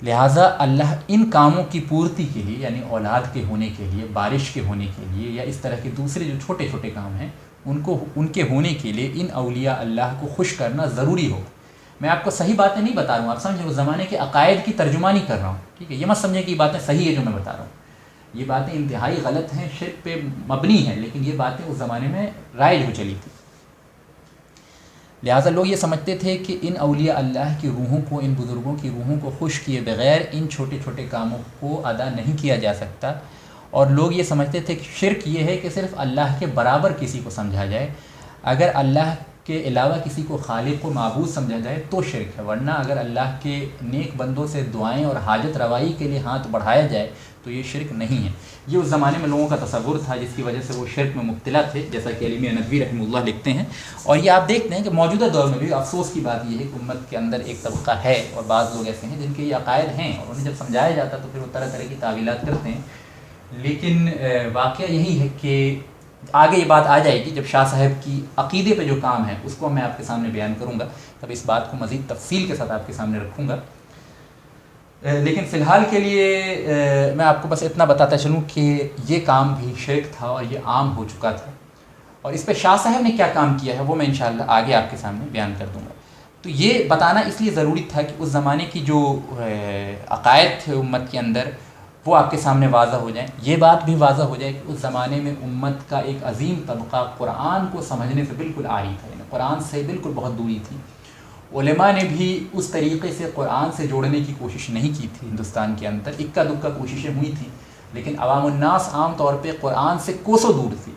لہٰذا اللہ ان کاموں کی پورتی کے لیے، یعنی اولاد کے ہونے کے لیے، بارش کے ہونے کے لیے، یا اس طرح کے دوسرے جو چھوٹے چھوٹے کام ہیں ان کے ہونے کے لیے ان اولیاء اللہ کو خوش کرنا ضروری ہو. میں آپ کو صحیح باتیں نہیں بتا رہا ہوں، آپ سمجھیں اس زمانے کے عقائد کی ترجمانی کر رہا ہوں. ٹھیک ہے، یہ مت سمجھیں کہ یہ باتیں صحیح ہے جو میں بتا رہا ہوں، یہ باتیں انتہائی غلط ہیں، شرک پہ مبنی ہیں، لیکن یہ باتیں اس زمانے میں رائج ہو چلی تھی. لہٰذا لوگ یہ سمجھتے تھے کہ ان اولیاء اللہ کی روحوں کو، ان بزرگوں کی روحوں کو خوش کیے بغیر ان چھوٹے چھوٹے کاموں کو ادا نہیں کیا جا سکتا، اور لوگ یہ سمجھتے تھے کہ شرک یہ ہے کہ صرف اللہ کے برابر کسی کو سمجھا جائے، اگر اللہ کے علاوہ کسی کو خالق و معبود سمجھا جائے تو شرک ہے، ورنہ اگر اللہ کے نیک بندوں سے دعائیں اور حاجت روائی کے لیے ہاتھ بڑھایا جائے تو یہ شرک نہیں ہے۔ یہ اس زمانے میں لوگوں کا تصور تھا، جس کی وجہ سے وہ شرک میں مبتلا تھے، جیسا کہ علی میاں ندوی رحمہ اللہ لکھتے ہیں۔ اور یہ آپ دیکھتے ہیں کہ موجودہ دور میں بھی افسوس کی بات یہ ہے کہ امت کے اندر ایک طبقہ ہے اور بعض لوگ ایسے ہیں جن کے یہ عقائد ہیں، اور انہیں جب سمجھایا جاتا تو پھر وہ طرح طرح کی تعویلات کرتے ہیں۔ لیکن واقعہ یہی ہے کہ آگے یہ بات آ جائے گی جب شاہ صاحب کی عقیدے پہ جو کام ہے اس کو میں آپ کے سامنے بیان کروں گا، تب اس بات کو مزید تفصیل کے ساتھ آپ کے سامنے رکھوں گا۔ لیکن فی الحال کے لیے میں آپ کو بس اتنا بتاتا چلوں کہ یہ کام بھی شرک تھا اور یہ عام ہو چکا تھا، اور اس پہ شاہ صاحب نے کیا کام کیا ہے وہ میں انشاءاللہ آگے آپ کے سامنے بیان کر دوں گا۔ تو یہ بتانا اس لیے ضروری تھا کہ اس زمانے کی جو عقائد تھے امت کے اندر وہ آپ کے سامنے واضح ہو جائیں، یہ بات بھی واضح ہو جائے کہ اس زمانے میں امت کا ایک عظیم طبقہ قرآن کو سمجھنے سے بالکل عاری تھا، یعنی قرآن سے بالکل بہت دوری تھی۔ علماء نے بھی اس طریقے سے قرآن سے جوڑنے کی کوشش نہیں کی تھی، ہندوستان کے اندر اکا دکا کوششیں ہوئی تھیں، لیکن عوام الناس عام طور پہ قرآن سے کوسوں دور تھی،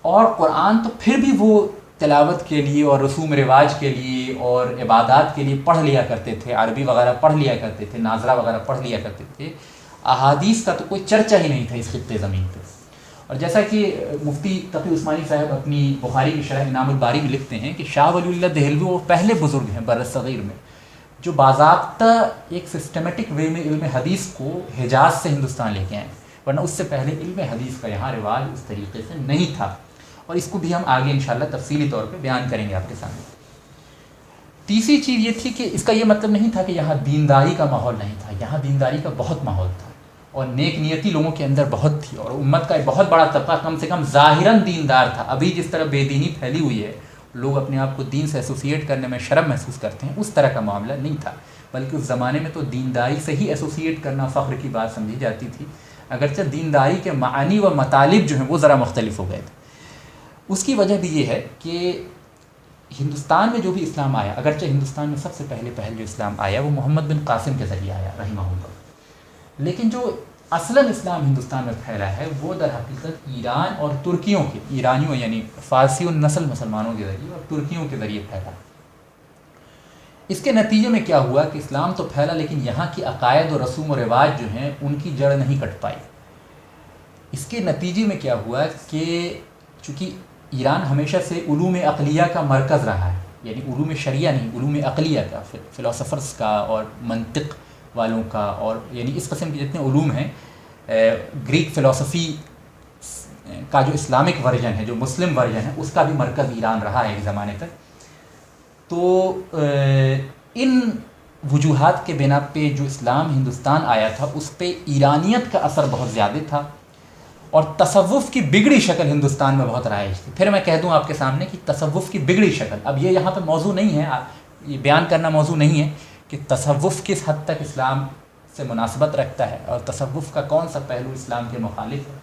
اور قرآن تو پھر بھی وہ تلاوت کے لیے اور رسوم رواج کے لیے اور عبادات کے لیے پڑھ لیا کرتے تھے، عربی وغیرہ پڑھ لیا کرتے تھے، ناظرہ وغیرہ پڑھ لیا کرتے تھے، احادیث کا تو کوئی چرچا ہی نہیں تھا اس خطے زمین پہ۔ اور جیسا کہ مفتی تقی عثمانی صاحب اپنی بخاری کی شرح انعام الباری میں لکھتے ہیں کہ شاہ ولی اللہ دہلوی وہ پہلے بزرگ ہیں برصغیر میں جو باضابطہ ایک سسٹمیٹک وے میں علم حدیث کو حجاز سے ہندوستان لے کے آئے، ورنہ اس سے پہلے علم حدیث کا یہاں رواج اس طریقے سے نہیں تھا، اور اس کو بھی ہم آگے انشاءاللہ تفصیلی طور پہ بیان کریں گے آپ کے سامنے۔ تیسری چیز یہ تھی کہ اس کا یہ مطلب نہیں تھا کہ یہاں دینداری کا ماحول نہیں تھا، یہاں دینداری کا بہت ماحول تھا اور نیک نیتی لوگوں کے اندر بہت تھی، اور امت کا ایک بہت بڑا طبقہ کم سے کم ظاہراً دیندار تھا۔ ابھی جس طرح بے دینی پھیلی ہوئی ہے، لوگ اپنے آپ کو دین سے ایسوسیٹ کرنے میں شرم محسوس کرتے ہیں، اس طرح کا معاملہ نہیں تھا، بلکہ اس زمانے میں تو دینداری سے ہی ایسوسیٹ کرنا فخر کی بات سمجھی جاتی تھی، اگرچہ دینداری کے معانی و مطالب جو ہیں وہ ذرا مختلف ہو گئے تھے۔ اس کی وجہ بھی یہ ہے کہ ہندوستان میں جو بھی اسلام آیا، اگرچہ ہندوستان میں سب سے پہلے جو اسلام آیا وہ محمد بن قاسم کے ذریعے آیا رحمہ اللہ، لیکن جو اصلاً اسلام ہندوستان میں پھیلا ہے وہ در حقیقت ایران اور ترکیوں کے، ایرانیوں یعنی فارسی النسل مسلمانوں کے ذریعے اور ترکیوں کے ذریعے پھیلا۔ اس کے نتیجے میں کیا ہوا کہ اسلام تو پھیلا لیکن یہاں کی عقائد اور رسوم و رواج جو ہیں ان کی جڑ نہیں کٹ پائی۔ اس کے نتیجے میں کیا ہوا کہ چونکہ ایران ہمیشہ سے علوم عقلیہ کا مرکز رہا ہے، یعنی علوم شریعہ نہیں، علوم عقلیہ کا، فلاسفرز کا اور منطق والوں کا، اور یعنی اس قسم کے جتنے علوم ہیں، گریک فلاسفی کا جو اسلامک ورژن ہے، جو مسلم ورژن ہے، اس کا بھی مرکز ایران رہا ہے ایک زمانے تک۔ تو ان وجوہات کے بنا پہ جو اسلام ہندوستان آیا تھا اس پہ ایرانیت کا اثر بہت زیادہ تھا، اور تصوف کی بگڑی شکل ہندوستان میں بہت رائج تھی۔ پھر میں کہہ دوں آپ کے سامنے کہ تصوف کی بگڑی شکل، اب یہ یہاں پہ موضوع نہیں ہے، یہ بیان کرنا موضوع نہیں ہے کہ تصوف کس حد تک اسلام سے مناسبت رکھتا ہے اور تصوف کا کون سا پہلو اسلام کے مخالف ہے،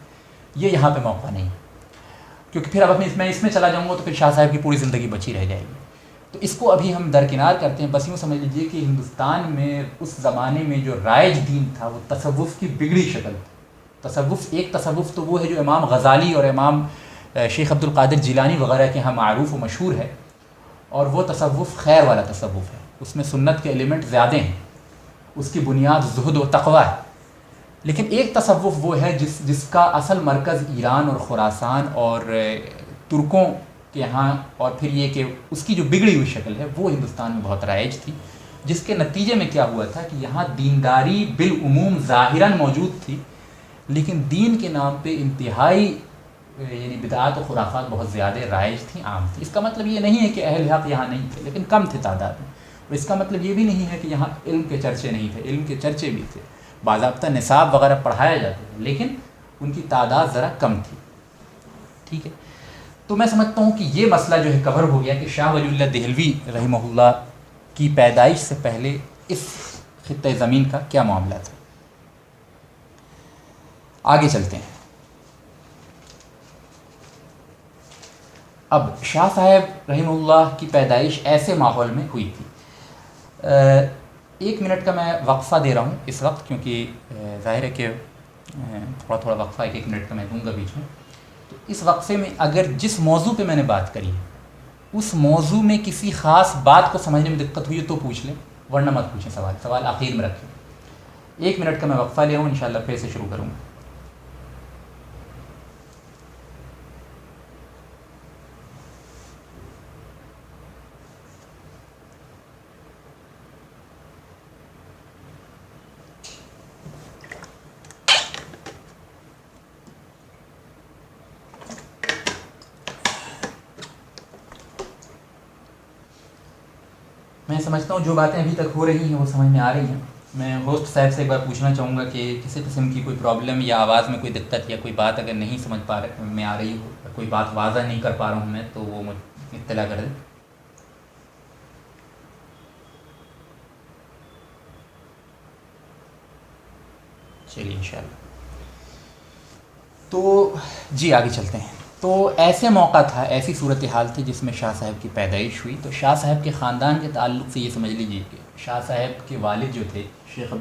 یہ یہاں پہ موقع نہیں ہے، کیونکہ پھر اب میں اس میں چلا جاؤں گا تو پھر شاہ صاحب کی پوری زندگی بچی رہ جائے گی۔ تو اس کو ابھی ہم درکنار کرتے ہیں، بس یوں سمجھ لیجیے کہ ہندوستان میں اس زمانے میں جو رائج دین تھا وہ تصوف کی بگڑی شکل تھی۔ تصوف، ایک تصوف تو وہ ہے جو امام غزالی اور امام شیخ عبد القادر جیلانی وغیرہ کے ہاں معروف و مشہور ہے، اور وہ تصوف خیر والا تصوف ہے، اس میں سنت کے ایلیمنٹ زیادہ ہیں، اس کی بنیاد زہد و تقوی ہے۔ لیکن ایک تصوف وہ ہے جس کا اصل مرکز ایران اور خراسان اور ترکوں کے ہاں، اور پھر یہ کہ اس کی جو بگڑی ہوئی شکل ہے وہ ہندوستان میں بہت رائج تھی، جس کے نتیجے میں کیا ہوا تھا کہ یہاں دینداری بالعموم ظاہراً موجود تھی، لیکن دین کے نام پہ انتہائی یعنی بدعات و خرافات بہت زیادہ رائج تھیں، عام تھی۔ اس کا مطلب یہ نہیں ہے کہ اہل حق یہاں نہیں تھے، لیکن کم تھے تعداد میں، اور اس کا مطلب یہ بھی نہیں ہے کہ یہاں علم کے چرچے نہیں تھے، علم کے چرچے بھی تھے، باضابطہ نصاب وغیرہ پڑھایا جاتا تھا، لیکن ان کی تعداد ذرا کم تھی۔ ٹھیک ہے، تو میں سمجھتا ہوں کہ یہ مسئلہ جو ہے کور ہو گیا کہ شاہ ولی اللہ دہلوی رحمہ اللہ کی پیدائش سے پہلے اس خطۂ زمین کا کیا معاملہ تھا۔ آگے چلتے ہیں۔ اب شاہ صاحب رحمہ اللہ کی پیدائش ایسے ماحول میں ہوئی تھی. 1 منٹ کا میں وقفہ دے رہا ہوں اس وقت، کیونکہ ظاہر ہے کہ تھوڑا تھوڑا وقفہ 1 منٹ کا میں دوں گا بیچ میں. تو اس وقفے میں اگر جس موضوع پہ میں نے بات کری اس موضوع میں کسی خاص بات کو سمجھنے میں دقت ہوئی تو پوچھ لیں، ورنہ مت پوچھیں. سوال آخر میں رکھیں. 1 منٹ کا میں وقفہ لے رہا ہوں، انشاءاللہ پھر سے شروع کروں گا. میں سمجھتا ہوں جو باتیں ابھی تک ہو رہی ہیں وہ سمجھ میں آ رہی ہیں. میں ہوسٹ صاحب سے ایک بار پوچھنا چاہوں گا کہ کسی قسم کی کوئی پرابلم یا آواز میں کوئی دقت یا کوئی بات اگر نہیں سمجھ میں آ رہی ہو، کوئی بات واضح نہیں کر پا رہا ہوں میں، تو وہ مجھے اطلاع کر دیں. چلیے انشاءاللہ. تو جی آگے چلتے ہیں. تو ایسے موقع تھا، ایسی صورتحال تھی جس میں شاہ صاحب کی پیدائش ہوئی. تو شاہ صاحب کے خاندان کے تعلق سے یہ سمجھ لیجیے کہ شاہ صاحب کے والد جو تھے شیخ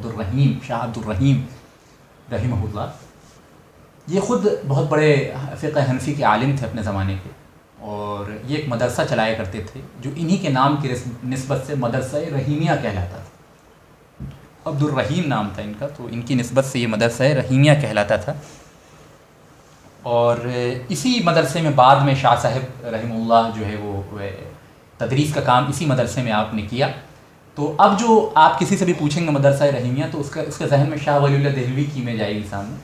شاہ عبد الرحیم رحمہ اللہ، یہ خود بہت بڑے فقہ حنفی کے عالم تھے اپنے زمانے کے، اور یہ ایک مدرسہ چلایا کرتے تھے جو انہی کے نام کی نسبت سے مدرسہ رحیمیہ کہلاتا تھا. عبد الرحیم نام تھا ان کا، تو ان کی نسبت سے یہ مدرسہ رحیمیہ کہلاتا تھا. اور اسی مدرسے میں بعد میں شاہ صاحب رحمہ اللہ جو ہے وہ تدریس کا کام اسی مدرسے میں آپ نے کیا. تو اب جو آپ کسی سے بھی پوچھیں گے مدرسہ رحیمیہ تو اس کے ذہن میں شاہ ولی اللہ دہلوی کی میں جائے گی سامنے،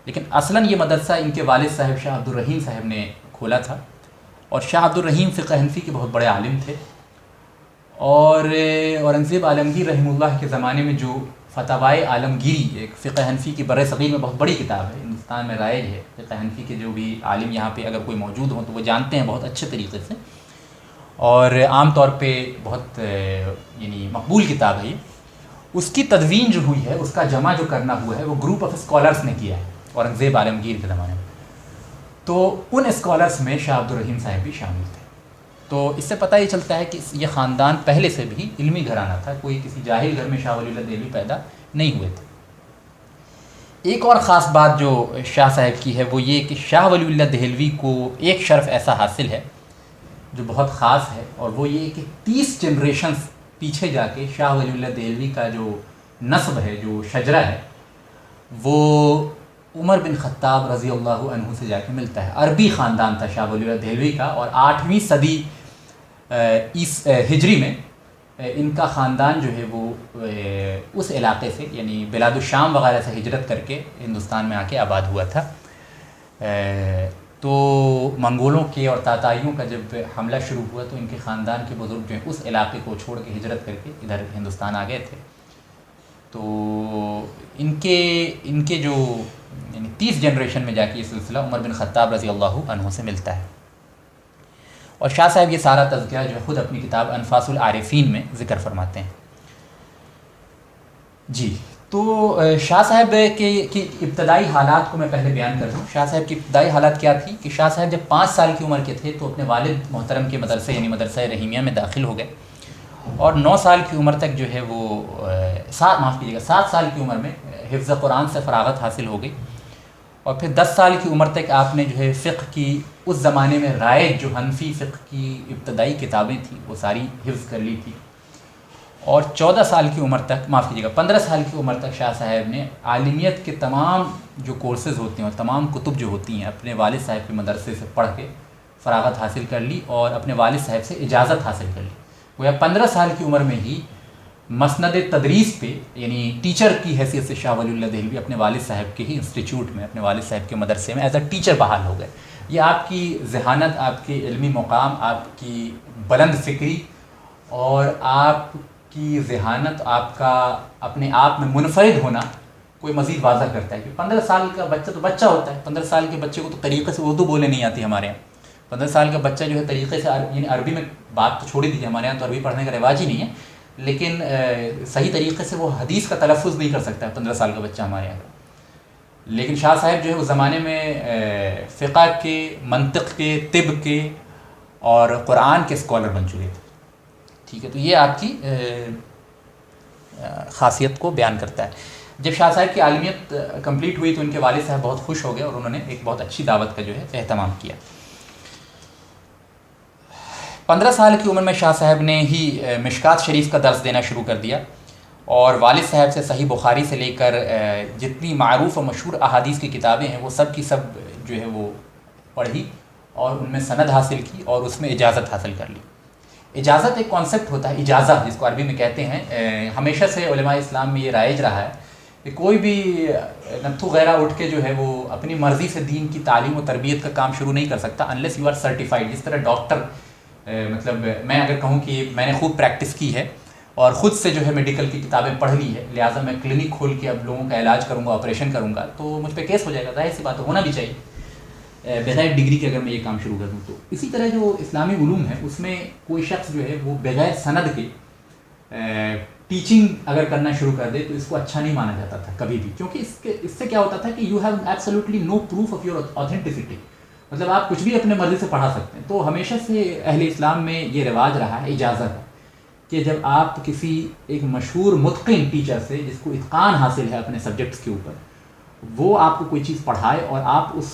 لیکن اصلاً یہ مدرسہ ان کے والد صاحب شاہ عبد الرحیم صاحب نے کھولا تھا. اور شاہ عبد الرحیم فقہ حنفی کے بہت بڑے عالم تھے. اور اورنگزیب عالمگیر رحمہ اللہ کے زمانے میں جو فتاوائے عالمگیری، ایک فقہ حنفی کی بر صغیر میں بہت بڑی کتاب ہے، ہندوستان میں رائج ہے. فقہ حنفی کے جو بھی عالم یہاں پہ اگر کوئی موجود ہوں تو وہ جانتے ہیں بہت اچھے طریقے سے، اور عام طور پہ بہت یعنی مقبول کتاب ہے یہ. اس کی تدوین جو ہوئی ہے، اس کا جمع جو کرنا ہوا ہے، وہ گروپ آف اسکالرس نے کیا ہے اورنگزیب عالمگیر کے زمانے میں. تو ان اسکالرس میں شاہ عبد الرحیم صاحب بھی شامل تھے. تو اس سے پتہ یہ چلتا ہے کہ یہ خاندان پہلے سے بھی علمی گھرانہ تھا، کوئی کسی جاہل گھر میں شاہ ولی اللہ دہلوی پیدا نہیں ہوئے تھے. ایک اور خاص بات جو شاہ صاحب کی ہے وہ یہ کہ شاہ ولی اللہ دہلوی کو ایک شرف ایسا حاصل ہے جو بہت خاص ہے، اور وہ یہ کہ 30 جنریشنز پیچھے جا کے شاہ ولی اللہ دہلوی کا جو نسب ہے، جو شجرہ ہے، وہ عمر بن خطاب رضی اللہ عنہ سے جا کے ملتا ہے. عربی خاندان تھا شاہ ولی اللہ دہلوی کا، اور 8ویں صدی ہجری میں ان کا خاندان جو ہے وہ اس علاقے سے یعنی بلاد الشام وغیرہ سے ہجرت کر کے ہندوستان میں آ کے آباد ہوا تھا. تو منگولوں کے اور تاتائیوں کا جب حملہ شروع ہوا تو ان کے خاندان کے بزرگ جو ہیں اس علاقے کو چھوڑ کے ہجرت کر کے ادھر ہندوستان آ گئے تھے. تو ان کے جو یعنی 30 جنریشن میں جا کے یہ سلسلہ عمر بن خطاب رضی اللہ عنہ سے ملتا ہے. اور شاہ صاحب یہ سارا تذکرہ جو ہے خود اپنی کتاب انفاس العارفین میں ذکر فرماتے ہیں. جی تو شاہ صاحب کی ابتدائی حالات کو میں پہلے بیان کر دوں. شاہ صاحب کی ابتدائی حالات کیا تھی کہ شاہ صاحب جب 5 سال کی عمر کے تھے تو اپنے والد محترم کے مدرسے یعنی مدرسہ رحیمیہ میں داخل ہو گئے، اور 9 سال کی عمر تک جو ہے وہ 7 سال کی عمر میں حفظ قرآن سے فراغت حاصل ہو گئی. اور پھر 10 سال کی عمر تک آپ نے جو ہے فقہ کی اس زمانے میں رائج جو حنفی فقہ کی ابتدائی کتابیں تھیں وہ ساری حفظ کر لی تھی. اور 14 سال کی عمر تک 15 سال کی عمر تک شاہ صاحب نے عالمیت کے تمام جو کورسز ہوتے ہیں اور تمام کتب جو ہوتی ہیں اپنے والد صاحب کے مدرسے سے پڑھ کے فراغت حاصل کر لی اور اپنے والد صاحب سے اجازت حاصل کر لی. گویا 15 سال کی عمر میں ہی مسند تدریس پہ یعنی ٹیچر کی حیثیت سے شاہ ولی اللہ دہلوی اپنے والد صاحب کے ہی انسٹیٹیوٹ میں اپنے والد صاحب کے مدرسے میں ایز اے ٹیچر بحال ہو گئے. یہ آپ کی ذہانت، آپ کے علمی مقام، آپ کی بلند فکری اور آپ کی ذہانت، آپ کا اپنے آپ میں منفرد ہونا کوئی مزید واضح کرتا ہے کہ 15 سال کا بچہ تو بچہ ہوتا ہے. 15 سال کے بچے کو تو طریقے سے اردو بولنے نہیں آتی ہمارے یہاں. 15 سال کا بچہ جو ہے طریقے سے یعنی عربی میں بات تو چھوڑی دیجیے، ہمارے یہاں تو عربی پڑھنے کا رواج ہی نہیں ہے، لیکن صحیح طریقے سے وہ حدیث کا تلفظ نہیں کر سکتا ہے 15 سال کا بچہ ہمارے یہاں. لیکن شاہ صاحب جو ہے اس زمانے میں فقہ کے، منطق کے، طب کے اور قرآن کے اسکالر بن چکے تھے. ٹھیک ہے, تو یہ آپ کی خاصیت کو بیان کرتا ہے. جب شاہ صاحب کی عالمیت کمپلیٹ ہوئی تو ان کے والد صاحب بہت خوش ہو گئے اور انہوں نے ایک بہت اچھی دعوت کا جو ہے اہتمام کیا. 15 سال کی عمر میں شاہ صاحب نے ہی مشکات شریف کا درس دینا شروع کر دیا اور والد صاحب سے صحیح بخاری سے لے کر جتنی معروف و مشہور احادیث کی کتابیں ہیں وہ سب کی سب جو ہے وہ پڑھی اور ان میں سند حاصل کی اور اس میں اجازت حاصل کر لی. اجازت ایک کانسیپٹ ہوتا ہے, اجازت جس کو عربی میں کہتے ہیں. ہمیشہ سے علماء اسلام میں یہ رائج رہا ہے کہ کوئی بھی نتھو غیرہ اٹھ کے جو ہے وہ اپنی مرضی سے دین کی تعلیم و تربیت کا کام شروع نہیں کر سکتا انلیس یو آر سرٹیفائڈ. جس طرح ڈاکٹر مطلب میں اگر کہوں کہ میں نے خوب پریکٹس کی ہے اور خود سے جو ہے میڈیکل کی کتابیں پڑھ لی ہے, لہٰذا میں کلینک کھول کے اب لوگوں کا علاج کروں گا, آپریشن کروں گا, تو مجھ پہ کیس ہو جائے گا. ظاہر سی بات ہونا بھی چاہیے بغیر ڈگری کے اگر میں یہ کام شروع کر دوں. تو اسی طرح جو اسلامی علوم ہے اس میں کوئی شخص جو ہے وہ بغیر سند کے ٹیچنگ اگر کرنا شروع کر دے تو اس کو اچھا نہیں مانا جاتا تھا کبھی بھی, کیونکہ اس سے کیا ہوتا تھا کہ you have absolutely no proof of your authenticity, مطلب آپ کچھ بھی اپنے مرضی سے پڑھا سکتے ہیں. تو ہمیشہ سے اہل اسلام میں یہ رواج رہا ہے اجازت کہ جب آپ کسی ایک مشہور متقن ٹیچر سے جس کو اتقان حاصل ہے اپنے سبجیکٹس کے اوپر, وہ آپ کو کوئی چیز پڑھائے اور آپ اس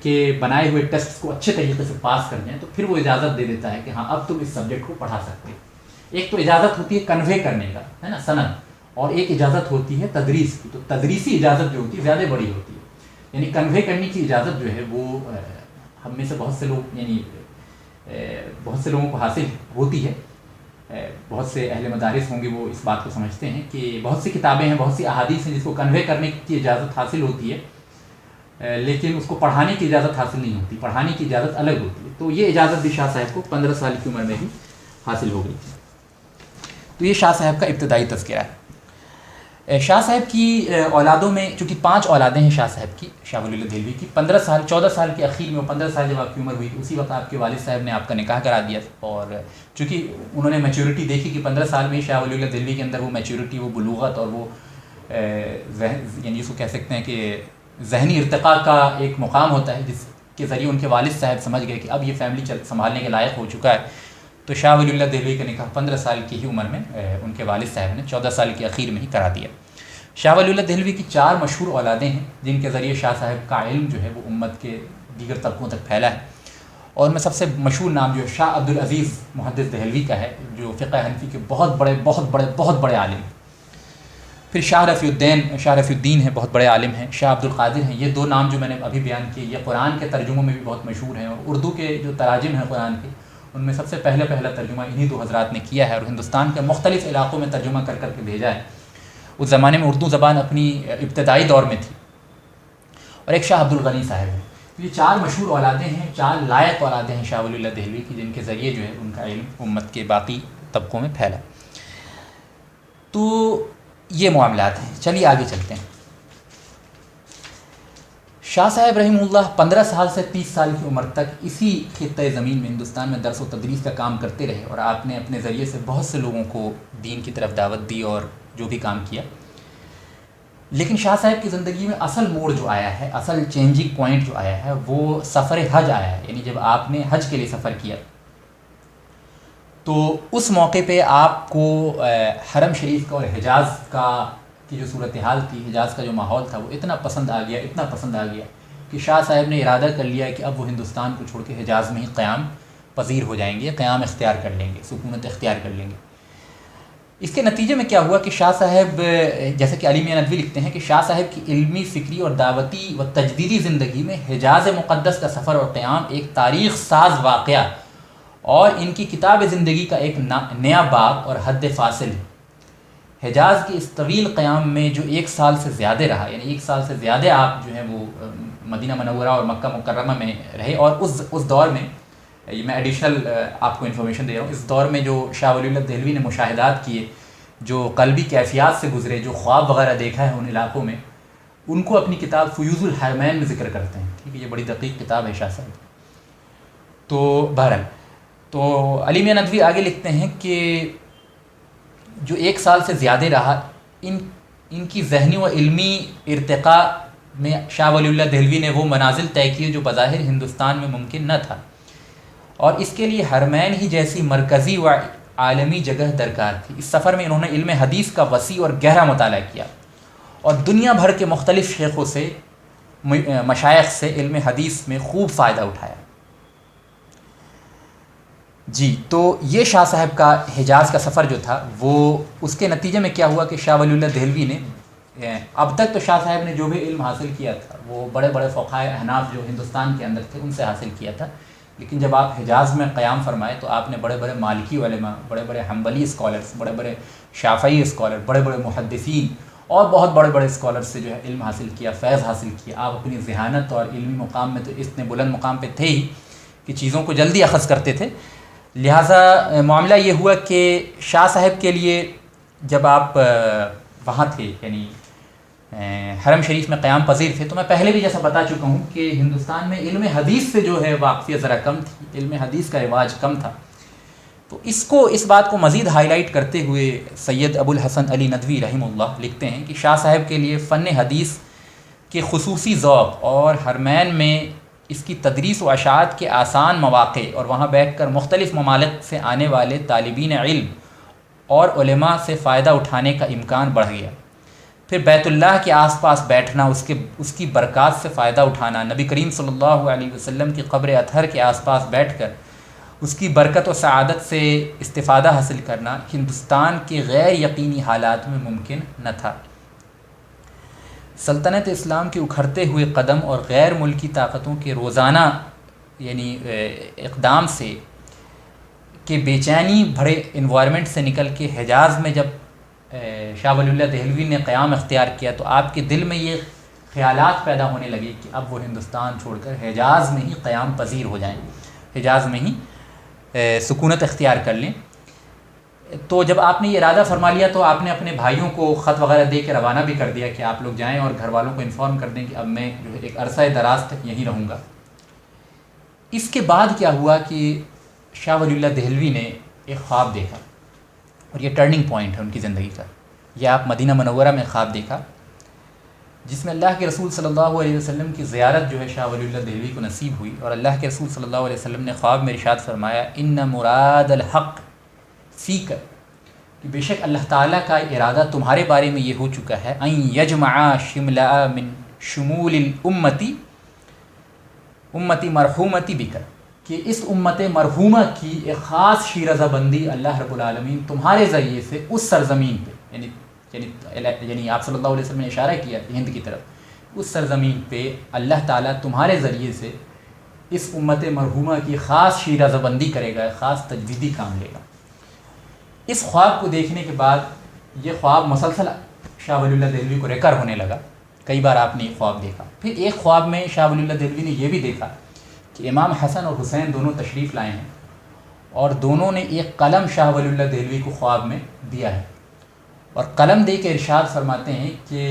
کے بنائے ہوئے ٹیسٹ کو اچھے طریقے سے پاس کر جائیں تو پھر وہ اجازت دے دیتا ہے کہ ہاں اب تم اس سبجیکٹ کو پڑھا سکتے ہیں. ایک تو اجازت ہوتی ہے کنوے کرنے کا, ہے نا, سند, اور ایک اجازت ہوتی ہے تدریس کی. تو تدریسی اجازت جو ہوتی ہے زیادہ بڑی ہوتی ہے, یعنی کنوے کرنے کی اجازت جو ہے وہ ہم میں سے بہت سے لوگ یعنی بہت سے لوگوں کو حاصل ہوتی ہے. بہت سے اہل مدارس ہوں گے وہ اس بات کو سمجھتے ہیں کہ بہت سی کتابیں ہیں, بہت سی احادیث ہیں جس کو کنوے کرنے کی اجازت حاصل ہوتی ہے لیکن اس کو پڑھانے کی اجازت حاصل نہیں ہوتی, پڑھانے کی اجازت الگ ہوتی ہے. تو یہ اجازت بھی شاہ صاحب کو 15 سال کی عمر میں ہی حاصل ہو گئی تھی. تو یہ شاہ صاحب کا ابتدائی تذکرہ ہے. شاہ صاحب کی اولادوں میں چونکہ 5 اولادیں ہیں شاہ صاحب کی, شاہ ولی اللہ دہلوی کی, 14 سال کے اخیر میں, 15 سال جب آپ کی عمر ہوئی اسی وقت آپ کے والد صاحب نے آپ کا نکاح کرا دیا. اور چونکہ انہوں نے میچورٹی دیکھی کہ 15 سال میں شاہ ولی اللہ دہلوی کے اندر وہ میچورٹی, وہ بلوغت اور وہ یعنی اس کو کہہ سکتے ہیں کہ ذہنی ارتقاء کا ایک مقام ہوتا ہے جس کے ذریعے ان کے والد صاحب سمجھ گئے کہ اب یہ فیملی سنبھالنے کے لائق ہو چکا ہے. تو شاہ ولی اللہ دہلوی کا نکاح 15 سال کی ہی عمر میں ان کے والد صاحب نے 14 سال کے اخیر میں ہی کرا دیا. شاہ ولی اللہ دہلوی کی 4 مشہور اولادیں ہیں جن کے ذریعے شاہ صاحب کا علم جو ہے وہ امت کے دیگر طبقوں تک پھیلا ہے. اور ان میں سب سے مشہور نام جو ہے شاہ عبدالعزیز محدث دہلوی کا ہے, جو فقہ حنفی کے بہت بڑے عالم ہیں. پھر شاہ رفیع الدین ہیں, بہت بڑے عالم ہیں. شاہ عبد القادر ہیں. یہ 2 نام جو میں نے ابھی بیان کیے یہ قرآن کے ترجموں میں بھی بہت مشہور ہیں, اور اردو کے جو تراجم ہیں قرآن کے ان میں سب سے پہلا ترجمہ انہی 2 حضرات نے کیا ہے اور ہندوستان کے مختلف علاقوں میں ترجمہ کر کے بھیجا ہے. اس زمانے میں اردو زبان اپنی ابتدائی دور میں تھی. اور ایک شاہ عبد الغنی صاحب ہیں. یہ 4 مشہور اولادیں ہیں, 4 لائق اولادیں ہیں شاہ ولی اللہ دہلوی کی, جن کے ذریعے جو ہے ان کا علم امت کے باقی طبقوں میں پھیلا. تو یہ معاملات ہیں. چلیے آگے چلتے ہیں. شاہ صاحب رحمہ اللہ 15 سال سے 30 سال کی عمر تک اسی خطۂ زمین میں ہندوستان میں درس و تدریس کا کام کرتے رہے, اور آپ نے اپنے ذریعے سے بہت سے لوگوں کو دین کی طرف دعوت دی اور جو بھی کام کیا. لیکن شاہ صاحب کی زندگی میں اصل موڑ جو آیا ہے, اصل چینجنگ پوائنٹ جو آیا ہے وہ سفر حج آیا ہے. یعنی جب آپ نے حج کے لیے سفر کیا تو اس موقع پہ آپ کو حرم شریف کا اور حجاز کی جو صورتحال تھی, حجاز کا جو ماحول تھا وہ اتنا پسند آ گیا کہ شاہ صاحب نے ارادہ کر لیا کہ اب وہ ہندوستان کو چھوڑ کے حجاز میں ہی قیام پذیر ہو جائیں گے, قیام اختیار کر لیں گے, سکونت اختیار کر لیں گے. اس کے نتیجے میں کیا ہوا کہ شاہ صاحب, جیسے کہ علی میاں ندوی لکھتے ہیں کہ شاہ صاحب کی علمی, فکری اور دعوتی و تجدیدی زندگی میں حجاز مقدس کا سفر اور قیام ایک تاریخ ساز واقعہ اور ان کی کتاب زندگی کا ایک نیا باب اور حد فاصل ہے. حجاز کے اس طویل قیام میں جو 1 سال سے زیادہ رہا, یعنی 1 سال سے زیادہ آپ جو ہیں وہ مدینہ منورہ اور مکہ مکرمہ میں رہے, اور اس دور میں یہ میں ایڈیشنل آپ کو انفارمیشن دے رہا ہوں, اس دور میں جو شاہ ولی اللہ دہلوی نے مشاہدات کیے, جو قلبی کیفیات سے گزرے, جو خواب وغیرہ دیکھا ہے ان علاقوں میں, ان کو اپنی کتاب فیوض الحرمین میں ذکر کرتے ہیں. ٹھیک ہے, یہ بڑی دقیق کتاب ہے شاہ صاحب. تو بہرحال تو علی میاں ندوی آگے لکھتے ہیں کہ جو 1 سال سے زیادہ رہا, ان کی ذہنی و علمی ارتقاء میں شاہ ولی اللہ دہلوی نے وہ منازل طے کیے جو بظاہر ہندوستان میں ممکن نہ تھا, اور اس کے لیے حرمین ہی جیسی مرکزی و عالمی جگہ درکار تھی۔ اس سفر میں انہوں نے علم حدیث کا وسیع اور گہرا مطالعہ کیا اور دنیا بھر کے مختلف شیخوں سے مشائخ سے علم حدیث میں خوب فائدہ اٹھایا۔ جی، تو یہ شاہ صاحب کا حجاز کا سفر جو تھا وہ اس کے نتیجے میں کیا ہوا کہ شاہ ولی اللہ دہلوی نے اب تک تو شاہ صاحب نے جو بھی علم حاصل کیا تھا وہ بڑے بڑے فقہائے احناف جو ہندوستان کے اندر تھے ان سے حاصل کیا تھا، لیکن جب آپ حجاز میں قیام فرمائے تو آپ نے بڑے بڑے مالکی علماء، بڑے بڑے حنبلی اسکالرس، بڑے بڑے شافعی اسکالر، بڑے بڑے محدثین اور بہت بڑے بڑے اسکالر سے جو ہے علم حاصل کیا، فیض حاصل کیا۔ آپ اپنی ذہانت اور علمی مقام میں تو اتنے بلند مقام پہ تھے ہی کہ چیزوں کو جلدی اخذ کرتے تھے۔ لہٰذا معاملہ یہ ہوا کہ شاہ صاحب کے لیے جب آپ وہاں تھے، یعنی حرم شریف میں قیام پذیر تھے، تو میں پہلے بھی جیسا بتا چکا ہوں کہ ہندوستان میں علم حدیث سے جو ہے واقفیت ذرا کم تھی، علم حدیث کا رواج کم تھا۔ تو اس بات کو مزید ہائی لائٹ کرتے ہوئے سید ابو الحسن علی ندوی رحمہ اللہ لکھتے ہیں کہ شاہ صاحب کے لیے فن حدیث کے خصوصی ذوق اور حرمین میں اس کی تدریس و اشاعت کے آسان مواقع اور وہاں بیٹھ کر مختلف ممالک سے آنے والے طالبین علم اور علماء سے فائدہ اٹھانے کا امکان بڑھ گیا۔ پھر بیت اللہ کے آس پاس بیٹھنا، اس کی برکات سے فائدہ اٹھانا، نبی کریم صلی اللہ علیہ وسلم کی قبر اطہر کے آس پاس بیٹھ کر اس کی برکت و سعادت سے استفادہ حاصل کرنا ہندوستان کے غیر یقینی حالات میں ممکن نہ تھا۔ سلطنت اسلام کے اکھڑتے ہوئے قدم اور غیر ملکی طاقتوں کے روزانہ یعنی اقدام سے کہ بے چینی بھرے انوائرمنٹ سے نکل کے حجاز میں جب شاہ ولی اللہ دہلوی نے قیام اختیار کیا تو آپ کے دل میں یہ خیالات پیدا ہونے لگے کہ اب وہ ہندوستان چھوڑ کر حجاز میں ہی قیام پذیر ہو جائیں، حجاز میں ہی سکونت اختیار کر لیں۔ تو جب آپ نے یہ ارادہ فرما لیا تو آپ نے اپنے بھائیوں کو خط وغیرہ دے کے روانہ بھی کر دیا کہ آپ لوگ جائیں اور گھر والوں کو انفارم کر دیں کہ اب میں جو ہے ایک عرصہ دراز تک یہیں رہوں گا۔ اس کے بعد کیا ہوا کہ شاہ ولی اللہ دہلوی نے ایک خواب دیکھا، اور یہ ٹرننگ پوائنٹ ہے ان کی زندگی کا۔ یہ آپ مدینہ منورہ میں خواب دیکھا جس میں اللہ کے رسول صلی اللہ علیہ وسلم کی زیارت جو ہے شاہ ولی اللہ دہلوی کو نصیب ہوئی، اور اللہ کے رسول صلی اللہ علیہ وسلم نے خواب میں ارشاد فرمایا ان مراد الحق فیک، کہ بے شک اللہ تعالیٰ کا ارادہ تمہارے بارے میں یہ ہو چکا ہے ان یجمع شملا من شمول الامتی امتی مرحومتی بکر، کہ اس امت مرحومہ کی ایک خاص شیرازہ بندی اللہ رب العالمین تمہارے ذریعے سے اس سرزمین پہ یعنی آپ صلی اللہ علیہ وسلم نے اشارہ کیا ہند کی طرف، اس سرزمین پہ اللہ تعالیٰ تمہارے ذریعے سے اس امت مرحومہ کی خاص شیرازہ بندی کرے گا، خاص تجدیدی کام لے گا۔ اس خواب کو دیکھنے کے بعد یہ خواب مسلسل شاہ ولی اللہ دہلوی کو ریکر ہونے لگا، کئی بار آپ نے یہ خواب دیکھا۔ پھر ایک خواب میں شاہ ولی اللہ دہلوی نے یہ بھی دیکھا کہ امام حسن اور حسین دونوں تشریف لائے ہیں، اور دونوں نے ایک قلم شاہ ولی اللہ دہلوی کو خواب میں دیا ہے، اور قلم دے کے ارشاد فرماتے ہیں کہ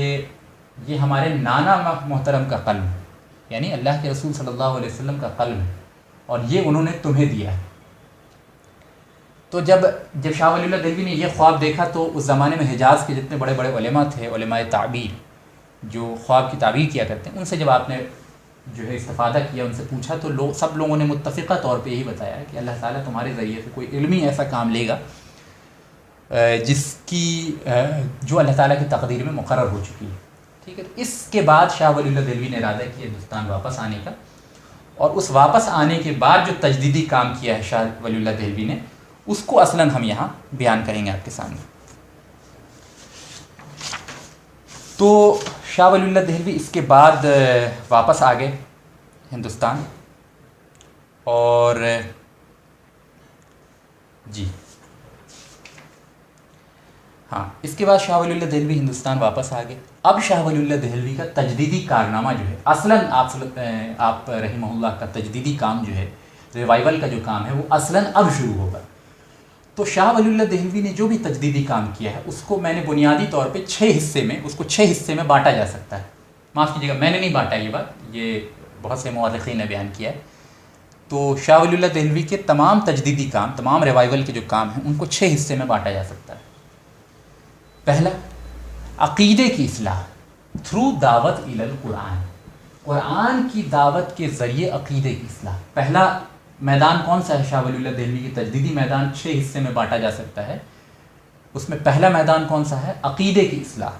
یہ ہمارے نانا محترم کا قلم ہے، یعنی اللہ کے رسول صلی اللہ علیہ وسلم کا قلم ہے، اور یہ انہوں نے تمہیں دیا ہے۔ تو جب شاہ ولی اللہ دہلوی نے یہ خواب دیکھا تو اس زمانے میں حجاز کے جتنے بڑے بڑے علماء تھے، علماء تعبیر جو خواب کی تعبیر کیا کرتے ہیں، ان سے جب آپ نے جو ہے استفادہ کیا، ان سے پوچھا، تو سب لوگوں نے متفقہ طور پہ یہی بتایا کہ اللہ تعالیٰ تمہارے ذریعے سے کوئی علمی ایسا کام لے گا جو اللہ تعالیٰ کی تقدیر میں مقرر ہو چکی ہے۔ ٹھیک ہے، اس کے بعد شاہ ولی اللہ دہلوی نے ارادہ کیا ہندوستان واپس آنے کا، اور اس واپس آنے کے بعد جو تجدیدی کام کیا ہے شاہ ولی اللہ دہلوی نے، اس کو اصلاً ہم یہاں بیان کریں گے آپ کے سامنے۔ تو شاہ ولی اللہ دہلوی اس کے بعد واپس آ گئے ہندوستان، اور اس کے بعد شاہ ولی اللہ دہلوی ہندوستان واپس آ گئے۔ اب شاہ ولی اللہ دہلوی کا تجدیدی کارنامہ جو ہے، اصلاً آپ رحمہ اللہ کا تجدیدی کام جو ہے، ریوائول کا جو کام ہے، وہ اصلاً اب شروع ہوگا۔ تو شاہ ولی اللہ دہلوی نے جو بھی تجدیدی کام کیا ہے اس کو میں نے بنیادی طور پہ 6 حصے میں بانٹا جا سکتا ہے۔ معاف کیجیے گا، میں نے نہیں بانٹا یہ بات، یہ بہت سے مورخین نے بیان کیا ہے۔ تو شاہ ولی اللہ دہلوی کے تمام تجدیدی کام، تمام ریوائول کے جو کام ہیں، ان کو 6 حصے میں بانٹا جا سکتا ہے۔ پہلا، عقیدے کی اصلاح تھرو دعوت الی القرآن، قرآن کی دعوت کے ذریعے عقیدے کی اصلاح۔ پہلا میدان کون سا ہے شاہ ولی اللہ دہلوی کی تجدیدی میدان 6 حصے میں بانٹا جا سکتا ہے. اس میں پہلا میدان کون سا ہے؟ عقیدے کی اصلاح،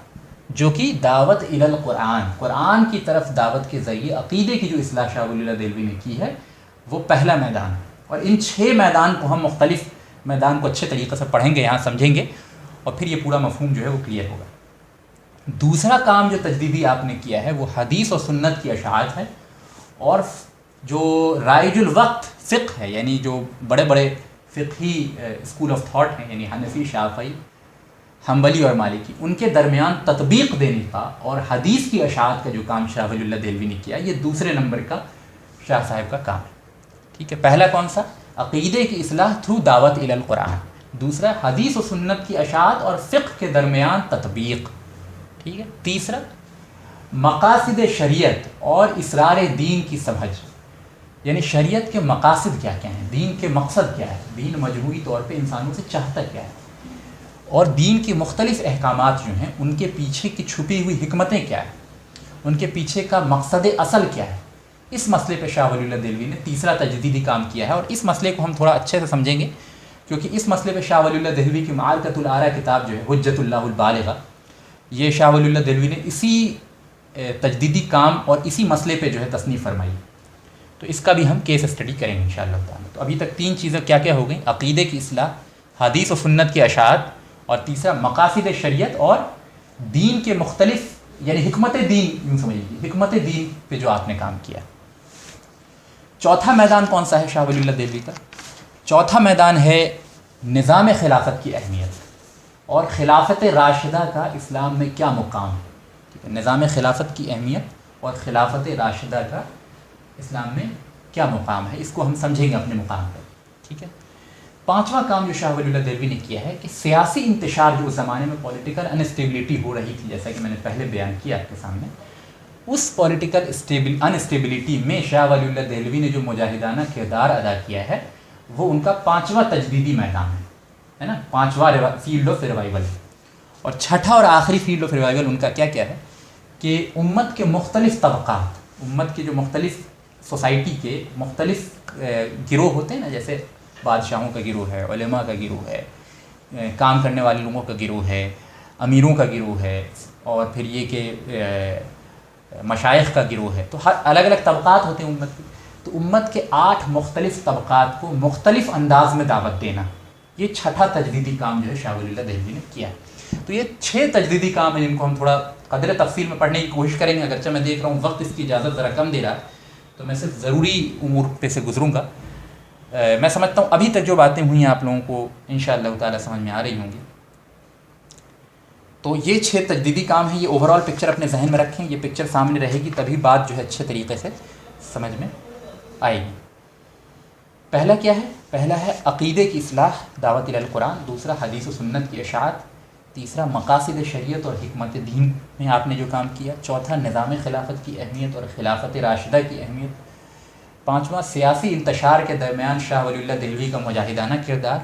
جو کہ دعوت الی القرآن، قرآن کی طرف دعوت کے ذریعے عقیدے کی جو اصلاح شاہ ولی اللہ دہلوی نے کی ہے وہ پہلا میدان ہے. اور ان 6 میدان کو ہم مختلف میدان کو اچھے طریقے سے پڑھیں گے، یہاں سمجھیں گے، اور پھر یہ پورا مفہوم جو ہے وہ کلیئر ہوگا. دوسرا کام جو تجدیدی آپ نے کیا ہے وہ حدیث و سنت کی اشاعت ہے، اور جو رائج الوقت فقہ ہے، یعنی جو بڑے بڑے فقہی اسکول آف تھاٹ ہیں، یعنی حنفی، شافعی، حنبلی اور مالکی، ان کے درمیان تطبیق دینے کا اور حدیث کی اشاعت کا جو کام شاہ ولی اللہ دہلوی نے کیا، یہ دوسرے نمبر کا شاہ صاحب کا کام ہے. ٹھیک ہے، پہلا کون سا؟ عقیدے کی اصلاح تھرو دعوت الی القرآن. دوسرا حدیث و سنت کی اشاعت اور فقہ کے درمیان تطبیق. ٹھیک ہے. تیسرا مقاصد شریعت اور اسرار دین کی سمجھ، یعنی شریعت کے مقاصد کیا کیا ہیں، دین کے مقصد کیا ہے، دین مجموعی طور پہ انسانوں سے چاہتا کیا ہے، اور دین کے مختلف احکامات جو ہیں ان کے پیچھے کی چھپی ہوئی حکمتیں کیا ہیں، ان کے پیچھے کا مقصد اصل کیا ہے. اس مسئلے پہ شاہ ولی اللہ دہلوی نے تیسرا تجدیدی کام کیا ہے، اور اس مسئلے کو ہم تھوڑا اچھے سے سمجھیں گے کیونکہ اس مسئلے پہ شاہ ولی اللہ دہلوی کی معارکۃ الآراء کتاب جو ہے حجت اللہ البالغہ، یہ شاہ ولی اللہ دہلوی نے اسی تجدیدی کام اور اسی مسئلے پہ جو ہے تصنیف فرمائی. تو اس کا بھی ہم کیس اسٹڈی کریں گے انشاءاللہ تعالیٰ. تو ابھی تک 3 چیزیں کیا کیا ہو گئیں؟ عقیدے کی اصلاح، حدیث و سنت کی اشاعت، اور تیسرا مقاصد شریعت اور دین کے مختلف، یعنی حکمت دین، یوں سمجھیے حکمت دین پہ جو آپ نے کام کیا. چوتھا میدان کون سا ہے شاہ ولی اللہ دہلوی کا؟ چوتھا میدان ہے نظام خلافت کی اہمیت اور خلافت راشدہ کا اسلام میں کیا مقام ہے. ٹھیک ہے، نظام خلافت کی اہمیت اور خلافت راشدہ کا اسلام میں کیا مقام ہے، اس کو ہم سمجھیں گے اپنے مقام پر. ٹھیک ہے. پانچواں کام جو شاہ ولی اللہ دہلوی نے کیا ہے کہ سیاسی انتشار جو اس زمانے میں پولیٹیکل انسٹیبلٹی ہو رہی تھی، جیسا کہ میں نے پہلے بیان کیا آپ کے سامنے، اس پولیٹیکل انسٹیبلٹی میں شاہ ولی اللہ دہلوی نے جو مجاہدانہ کردار ادا کیا ہے وہ ان کا 5واں تجدیدی میدان ہے نا، 5واں فیلڈ آف ریوائول. اور چھٹا اور آخری فیلڈ آف ریوائول ان کا کیا کیا ہے کہ امت کے مختلف طبقات، امت کے جو مختلف سوسائٹی کے مختلف گروہ ہوتے ہیں نا، جیسے بادشاہوں کا گروہ ہے، علماء کا گروہ ہے، کام کرنے والے لوگوں کا گروہ ہے، امیروں کا گروہ ہے، اور پھر یہ کہ مشائخ کا گروہ ہے. تو ہر الگ الگ طبقات ہوتے ہیں امت کے. تو امت کے 8 مختلف طبقات کو مختلف انداز میں دعوت دینا، یہ چھٹا تجدیدی کام جو ہے شاہ ولی اللہ دہلوی نے کیا. تو یہ 6 تجدیدی کام ہیں جن کو ہم تھوڑا قدر تفصیل میں پڑھنے کی کوشش کریں گے. اگرچہ میں دیکھ رہا ہوں وقت اس کی اجازت ذرا کم دے رہا ہے، تو میں صرف ضروری امور پہ سے گزروں گا. میں سمجھتا ہوں ابھی تک جو باتیں ہوئی ہیں آپ لوگوں کو انشاءاللہ تعالیٰ سمجھ میں آ رہی ہوں گی. تو یہ 6 تجدیدی کام ہیں. یہ اوور آل پکچر اپنے ذہن میں رکھیں، یہ پکچر سامنے رہے گی تبھی بات جو ہے اچھے طریقے سے سمجھ میں آئے گی. پہلا کیا ہے؟ پہلا ہے عقیدے کی اصلاح، دعوت الی القرآن. دوسرا حدیث و سنت کی اشاعت. تیسرا مقاصد شریعت اور حکمت دین میں آپ نے جو کام کیا. چوتھا نظام خلافت کی اہمیت اور خلافت راشدہ کی اہمیت. پانچواں سیاسی انتشار کے درمیان شاہ ولی اللہ دہلوی کا مجاہدانہ کردار.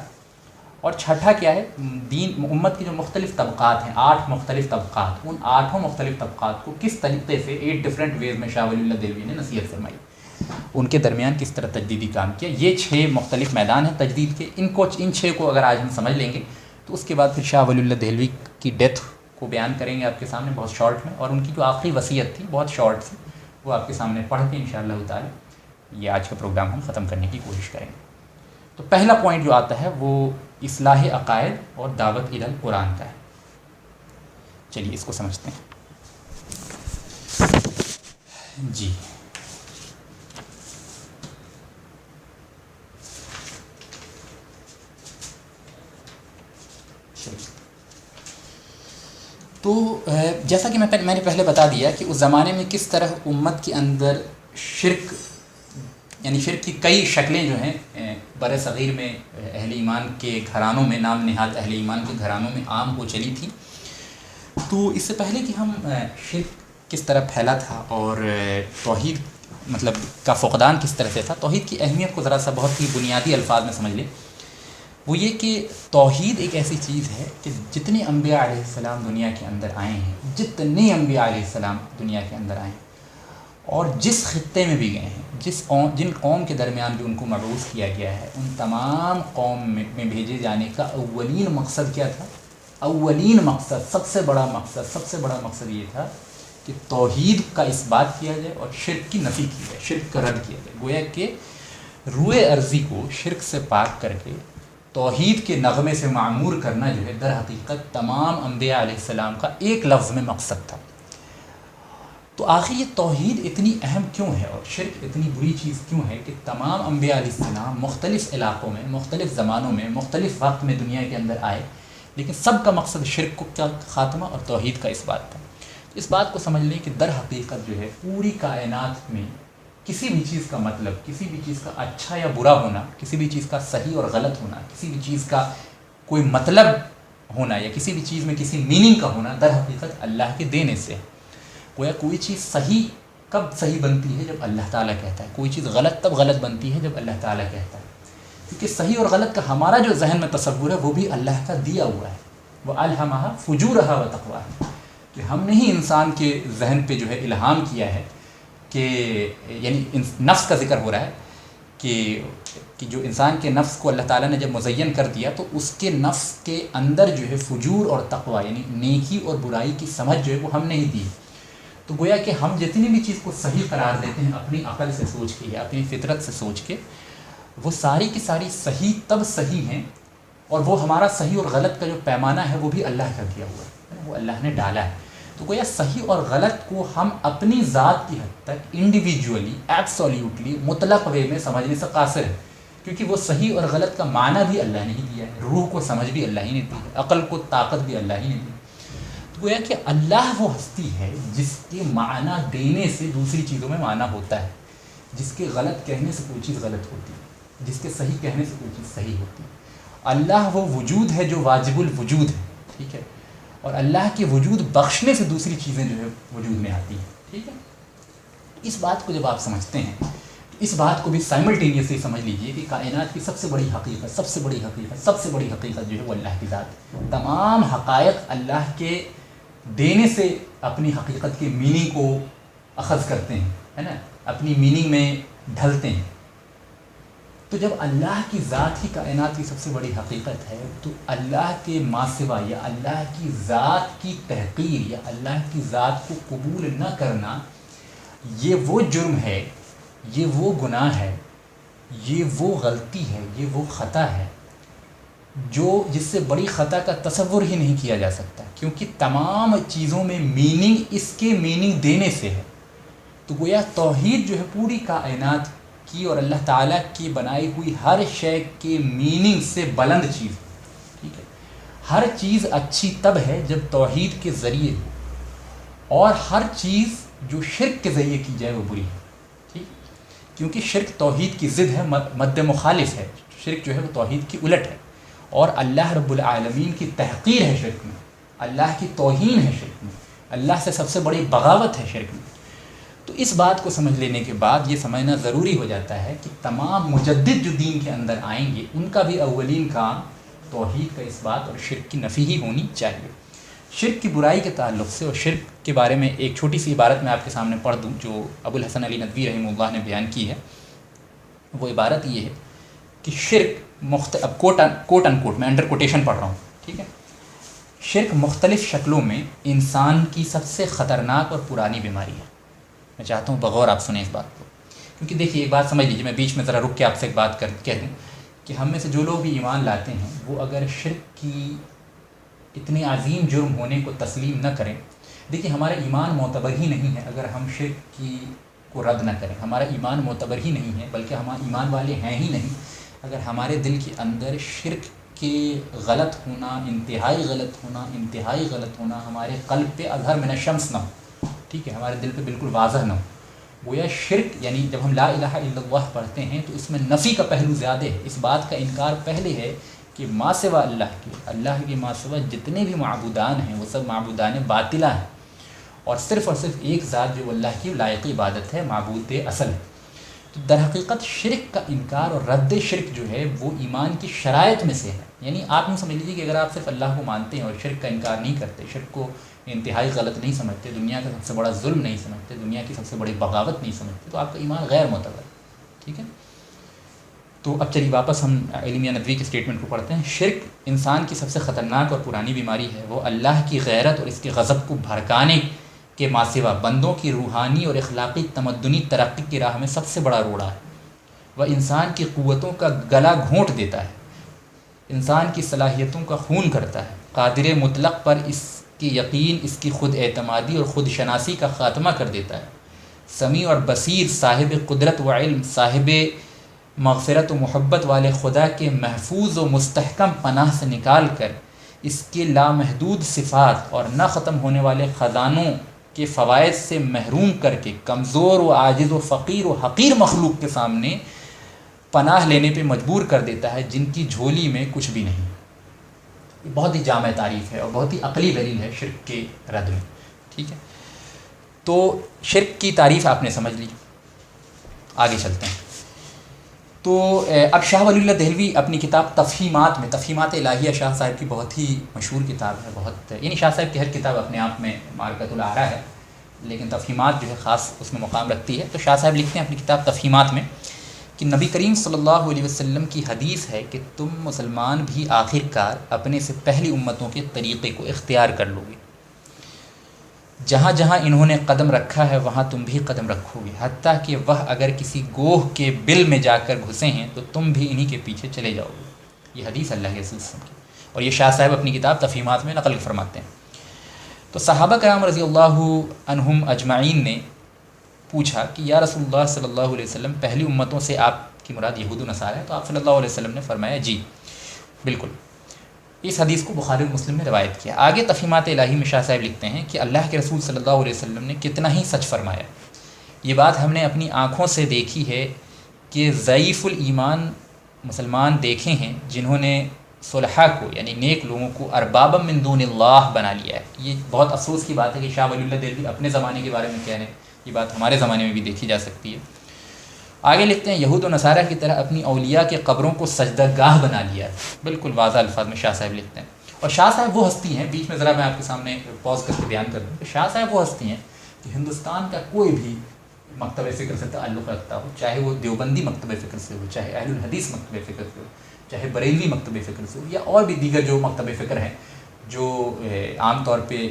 اور چھٹا کیا ہے؟ دین امت کی جو مختلف طبقات ہیں، 8 مختلف طبقات، ان 8 مختلف طبقات کو کس طریقے سے 8 ڈفرینٹ ویز میں شاہ ولی اللہ دہلوی نے نصیحت فرمائی، ان کے درمیان کس طرح تجدیدی کام کیا. یہ 6 مختلف میدان ہیں تجدید کے. ان 6 کو اگر آج ہم سمجھ لیں گے تو اس کے بعد پھر شاہ ولی اللہ دہلوی کی ڈیتھ کو بیان کریں گے آپ کے سامنے بہت شارٹ میں، اور ان کی جو آخری وصیت تھی بہت شارٹ تھی، وہ آپ کے سامنے پڑھ کے انشاءاللہ تعالی یہ آج کا پروگرام ہم ختم کرنے کی کوشش کریں گے. تو پہلا پوائنٹ جو آتا ہے وہ اصلاح عقائد اور دعوت الی القرآن کا ہے. چلیے اس کو سمجھتے ہیں. جی تو جیسا کہ میں نے پہلے بتا دیا کہ اس زمانے میں کس طرح امت کے اندر شرک، یعنی شرک کی کئی شکلیں جو ہیں بر صغیر میں اہل ایمان کے گھرانوں میں، نام نہاد اہل ایمان کے گھرانوں میں عام ہو چلی تھی. تو اس سے پہلے کہ ہم شرک کس طرح پھیلا تھا اور توحید مطلب کا فقدان کس طرح سے تھا، توحید کی اہمیت کو ذرا سا بہت ہی بنیادی الفاظ میں سمجھ لیں. وہ یہ کہ توحید ایک ایسی چیز ہے کہ جتنے انبیاء علیہ السلام دنیا کے اندر آئے ہیں، جتنے انبیاء علیہ السلام دنیا کے اندر آئے ہیں، اور جس خطے میں بھی گئے ہیں، جن قوم کے درمیان بھی ان کو مبعوث کیا گیا ہے، ان تمام قوم میں بھیجے جانے کا اولین مقصد کیا تھا؟ اولین مقصد، سب سے بڑا مقصد یہ تھا کہ توحید کا اثبات کیا جائے اور شرک کی نفی کی جائے، شرک کا رد کیا جائے۔ گویا کہ روئے ارضی کو شرک سے پاک کر کے توحید کے نغمے سے معمور کرنا جو ہے در حقیقت تمام انبیاء علیہ السلام کا ایک لفظ میں مقصد تھا۔ تو آخر یہ توحید اتنی اہم کیوں ہے اور شرک اتنی بری چیز کیوں ہے کہ تمام انبیاء علیہ السلام مختلف علاقوں میں، مختلف زمانوں میں، مختلف وقت میں دنیا کے اندر آئے، لیکن سب کا مقصد شرک کو کیا خاتمہ اور توحید کا اثبات تھا۔ اس بات کو سمجھ لیں کہ در حقیقت جو ہے پوری کائنات میں کسی بھی چیز کا مطلب، کسی بھی چیز کا اچھا یا برا ہونا، کسی بھی چیز کا صحیح اور غلط ہونا، کسی بھی چیز کا کوئی مطلب ہونا یا کسی بھی چیز میں کسی میننگ کا ہونا در حقیقت اللہ کے دینے سے ہے۔ گویا کوئی چیز صحیح کب صحیح بنتی ہے؟ جب اللہ تعالیٰ کہتا ہے، کوئی چیز غلط تب غلط بنتی ہے جب اللہ تعالیٰ کہتا ہے، کیونکہ صحیح اور غلط کا ہمارا جو ذہن میں تصور ہے وہ بھی اللہ کا دیا ہوا ہے۔ وَأَلْهَمَهَا فُجُورَهَا وَتَقْوَاهَا، کہ ہم نے ہی انسان کے ذہن پہ جو ہے الہام کیا ہے کہ یعنی نفس کا ذکر ہو رہا ہے کہ جو انسان کے نفس کو اللہ تعالیٰ نے جب مزین کر دیا تو اس کے نفس کے اندر جو ہے فجور اور تقوی یعنی نیکی اور برائی کی سمجھ جو ہے وہ ہم نے ہی دی۔ تو گویا کہ ہم جتنی بھی چیز کو صحیح قرار دیتے ہیں اپنی عقل سے سوچ کے یا اپنی فطرت سے سوچ کے، وہ ساری کی ساری صحیح تب صحیح ہیں، اور وہ ہمارا صحیح اور غلط کا جو پیمانہ ہے وہ بھی اللہ کا دیا ہوا ہے، وہ اللہ نے ڈالا ہے۔ تو گویا صحیح اور غلط کو ہم اپنی ذات کی حد تک انڈیویجولی، ایبسولیوٹلی، مطلق وے میں سمجھنے سے قاصر ہے، کیونکہ وہ صحیح اور غلط کا معنی بھی اللہ نے ہی دیا ہے، روح کو سمجھ بھی اللہ ہی نے دی ہے، عقل کو طاقت بھی اللہ ہی نے دی۔ تو گویا کہ اللہ وہ ہستی ہے جس کے معنی دینے سے دوسری چیزوں میں معنی ہوتا ہے، جس کے غلط کہنے سے کوئی چیز غلط ہوتی ہے، جس کے صحیح کہنے سے کوئی چیز صحیح ہوتی ہے۔ اللہ وہ وجود ہے جو واجب الوجود ہے، ٹھیک ہے، اور اللہ کے وجود بخشنے سے دوسری چیزیں جو ہے وجود میں آتی ہیں، ٹھیک ہے۔ اس بات کو جب آپ سمجھتے ہیں تو اس بات کو بھی سائملٹینیسلی سمجھ لیجئے کہ کائنات کی سب سے بڑی حقیقت جو ہے وہ اللہ کی ذات ہے۔ تمام حقائق اللہ کے دینے سے اپنی حقیقت کے میننگ کو اخذ کرتے ہیں، ہے نا، اپنی میننگ میں ڈھلتے ہیں۔ تو جب اللہ کی ذات ہی کائنات کی سب سے بڑی حقیقت ہے تو اللہ کے ما سوا یا اللہ کی ذات کی تحقیر یا اللہ کی ذات کو قبول نہ کرنا، یہ وہ جرم ہے، یہ وہ گناہ ہے، یہ وہ غلطی ہے، یہ وہ خطا ہے جو جس سے بڑی خطا کا تصور ہی نہیں کیا جا سکتا، کیونکہ تمام چیزوں میں میننگ اس کے میننگ دینے سے ہے۔ تو گویا توحید جو ہے پوری کائنات کی اور اللہ تعالیٰ کی بنائی ہوئی ہر شے کے میننگ سے بلند چیز، ٹھیک ہے۔ ہر چیز اچھی تب ہے جب توحید کے ذریعے ہو، اور ہر چیز جو شرک کے ذریعے کی جائے وہ بری ہے، ٹھیک، کیونکہ شرک توحید کی ضد ہے، مد مخالف ہے، شرک جو ہے وہ توحید کی الٹ ہے، اور اللہ رب العالمین کی تحقیر ہے شرک میں، اللہ کی توہین ہے شرک میں، اللہ سے سب سے بڑی بغاوت ہے شرک میں۔ تو اس بات کو سمجھ لینے کے بعد یہ سمجھنا ضروری ہو جاتا ہے کہ تمام مجدد جو دین کے اندر آئیں گے ان کا بھی اولین کام توحید کا اثبات اور شرک کی نفی ہی ہونی چاہیے۔ شرک کی برائی کے تعلق سے اور شرک کے بارے میں ایک چھوٹی سی عبارت میں آپ کے سامنے پڑھ دوں جو ابو الحسن علی ندوی رحمہ اللہ نے بیان کی ہے۔ وہ عبارت یہ ہے کہ شرک اب کوٹ ان کوٹ میں انڈر کوٹیشن پڑھ رہا ہوں، ٹھیک ہے، شرک مختلف شکلوں میں انسان کی سب سے خطرناک اور پرانی بیماری ہے۔ میں چاہتا ہوں بغور آپ سنیں اس بات کو، کیونکہ دیکھیے ایک بات سمجھ لیجیے، میں بیچ میں ذرا رک کے آپ سے ایک بات کہہ دوں کہ ہم میں سے جو لوگ بھی ایمان لاتے ہیں وہ اگر شرک کی اتنے عظیم جرم ہونے کو تسلیم نہ کریں، دیکھیے ہمارا ایمان معتبر ہی نہیں ہے اگر ہم شرک کو رد نہ کریں، ہمارا ایمان معتبر ہی نہیں ہے، بلکہ ہم ایمان والے ہیں ہی نہیں اگر ہمارے دل کے اندر شرک کے غلط ہونا، انتہائی غلط ہونا ہمارے قلب پہ اظہر من الشمس نہ ہو، ٹھیک ہے، ہمارے دل پہ بالکل واضح نہ ہو۔ گویا شرک یعنی جب ہم لا الہ الا اللہ پڑھتے ہیں تو اس میں نفی کا پہلو زیادہ ہے، اس بات کا انکار پہلے ہے کہ ما سوا اللہ کے ما سوا جتنے بھی معبودان ہیں وہ سب معبودان باطلہ ہیں، اور صرف ایک ذات جو اللہ کی لائق عبادت ہے، معبود اصل ہے۔ تو در حقیقت شرک کا انکار اور رد شرک جو ہے وہ ایمان کی شرائط میں سے ہے، یعنی آپ یوں سمجھ لیجیے کہ اگر آپ صرف اللہ کو مانتے ہیں اور شرک کا انکار نہیں کرتے، شرک کو انتہائی غلط نہیں سمجھتے، دنیا کا سب سے بڑا ظلم نہیں سمجھتے، دنیا کی سب سے بڑی بغاوت نہیں سمجھتے، تو آپ کا ایمان غیر معتبر ہے. ٹھیک ہے. تو اب چلیے واپس ہم علمیہ ندوی کے اسٹیٹمنٹ کو پڑھتے ہیں. شرک انسان کی سب سے خطرناک اور پرانی بیماری ہے. وہ اللہ کی غیرت اور اس کے غضب کو بھڑکانے کے ماں سوا بندوں کی روحانی اور اخلاقی تمدنی ترقی کی راہ میں سب سے بڑا روڑا ہے. وہ انسان کی قوتوں کا گلا گھونٹ دیتا ہے، انسان کی صلاحیتوں کا خون کرتا ہے، قادر مطلق پر اس کی یقین، اس کی خود اعتمادی اور خود شناسی کا خاتمہ کر دیتا ہے. سمیع اور بصیر، صاحب قدرت و علم، صاحب مغفرت و محبت والے خدا کے محفوظ و مستحکم پناہ سے نکال کر اس کے لامحدود صفات اور نہ ختم ہونے والے خزانوں کے فوائد سے محروم کر کے کمزور و عاجز و فقیر و حقیر مخلوق کے سامنے پناہ لینے پہ مجبور کر دیتا ہے جن کی جھولی میں کچھ بھی نہیں. یہ بہت ہی جامع تعریف ہے اور بہت ہی عقلی دلیل ہے شرک کے رد میں. ٹھیک ہے. تو شرک کی تعریف آپ نے سمجھ لی. آگے چلتے ہیں. تو اب شاہ ولی اللہ دہلوی اپنی کتاب تفہیمات میں، تفہیمات الہیہ شاہ صاحب کی بہت ہی مشہور کتاب ہے، بہت یعنی شاہ صاحب کی ہر کتاب اپنے آپ میں معرکۃ الآراء ہے، لیکن تفہیمات جو ہے خاص اس میں مقام رکھتی ہے. تو شاہ صاحب لکھتے ہیں اپنی کتاب تفہیمات میں کہ نبی کریم صلی اللہ علیہ وسلم کی حدیث ہے کہ تم مسلمان بھی آخر کار اپنے سے پہلی امتوں کے طریقے کو اختیار کر لو گے. جہاں جہاں انہوں نے قدم رکھا ہے وہاں تم بھی قدم رکھو گے، حتیٰ کہ وہ اگر کسی گوہ کے بل میں جا کر گھسے ہیں تو تم بھی انہی کے پیچھے چلے جاؤ گے. یہ حدیث اللہ کے رسول صلی اللہ علیہ وسلم کی، اور یہ شاہ صاحب اپنی کتاب تفہیمات میں نقل فرماتے ہیں. تو صحابہ کرام رضی اللہ عنہم اجمعین نے پوچھا کہ یا رسول اللہ صلی اللہ علیہ وسلم، پہلی امتوں سے آپ کی مراد یہود و نصارہ ہے؟ تو آپ صلی اللہ علیہ وسلم نے فرمایا جی بالکل. اس حدیث کو بخاری و مسلم نے روایت کیا. آگے تفہیمات الہی میں شاہ صاحب لکھتے ہیں کہ اللہ کے رسول صلی اللہ علیہ وسلم نے کتنا ہی سچ فرمایا. یہ بات ہم نے اپنی آنکھوں سے دیکھی ہے کہ ضعیف الایمان مسلمان دیکھے ہیں جنہوں نے صلحاء کو یعنی نیک لوگوں کو اربابا من دون اللہ بنا لیا ہے. یہ بہت افسوس کی بات ہے کہ شاہ ولی اللہ دہلوی اپنے زمانے کے بارے میں کہہ رہے ہیں. یہ بات ہمارے زمانے میں بھی دیکھی جا سکتی ہے. آگے لکھتے ہیں یہود و نصارہ کی طرح اپنی اولیاء کے قبروں کو سجدہ گاہ بنا لیا ہے. بالکل واضح الفاظ میں شاہ صاحب لکھتے ہیں. اور شاہ صاحب وہ ہستی ہیں، بیچ میں ذرا میں آپ کے سامنے پاز کر کے بیان کر دوں کہ شاہ صاحب وہ ہستی ہیں کہ ہندوستان کا کوئی بھی مکتب فکر سے تعلق رکھتا ہو، چاہے وہ دیوبندی مکتب فکر سے ہو، چاہے اہل الحدیث مکتب فکر سے ہو، چاہے بریلوی مکتب فکر سے ہو، یا اور بھی دیگر جو مکتب فکر ہیں جو عام طور پہ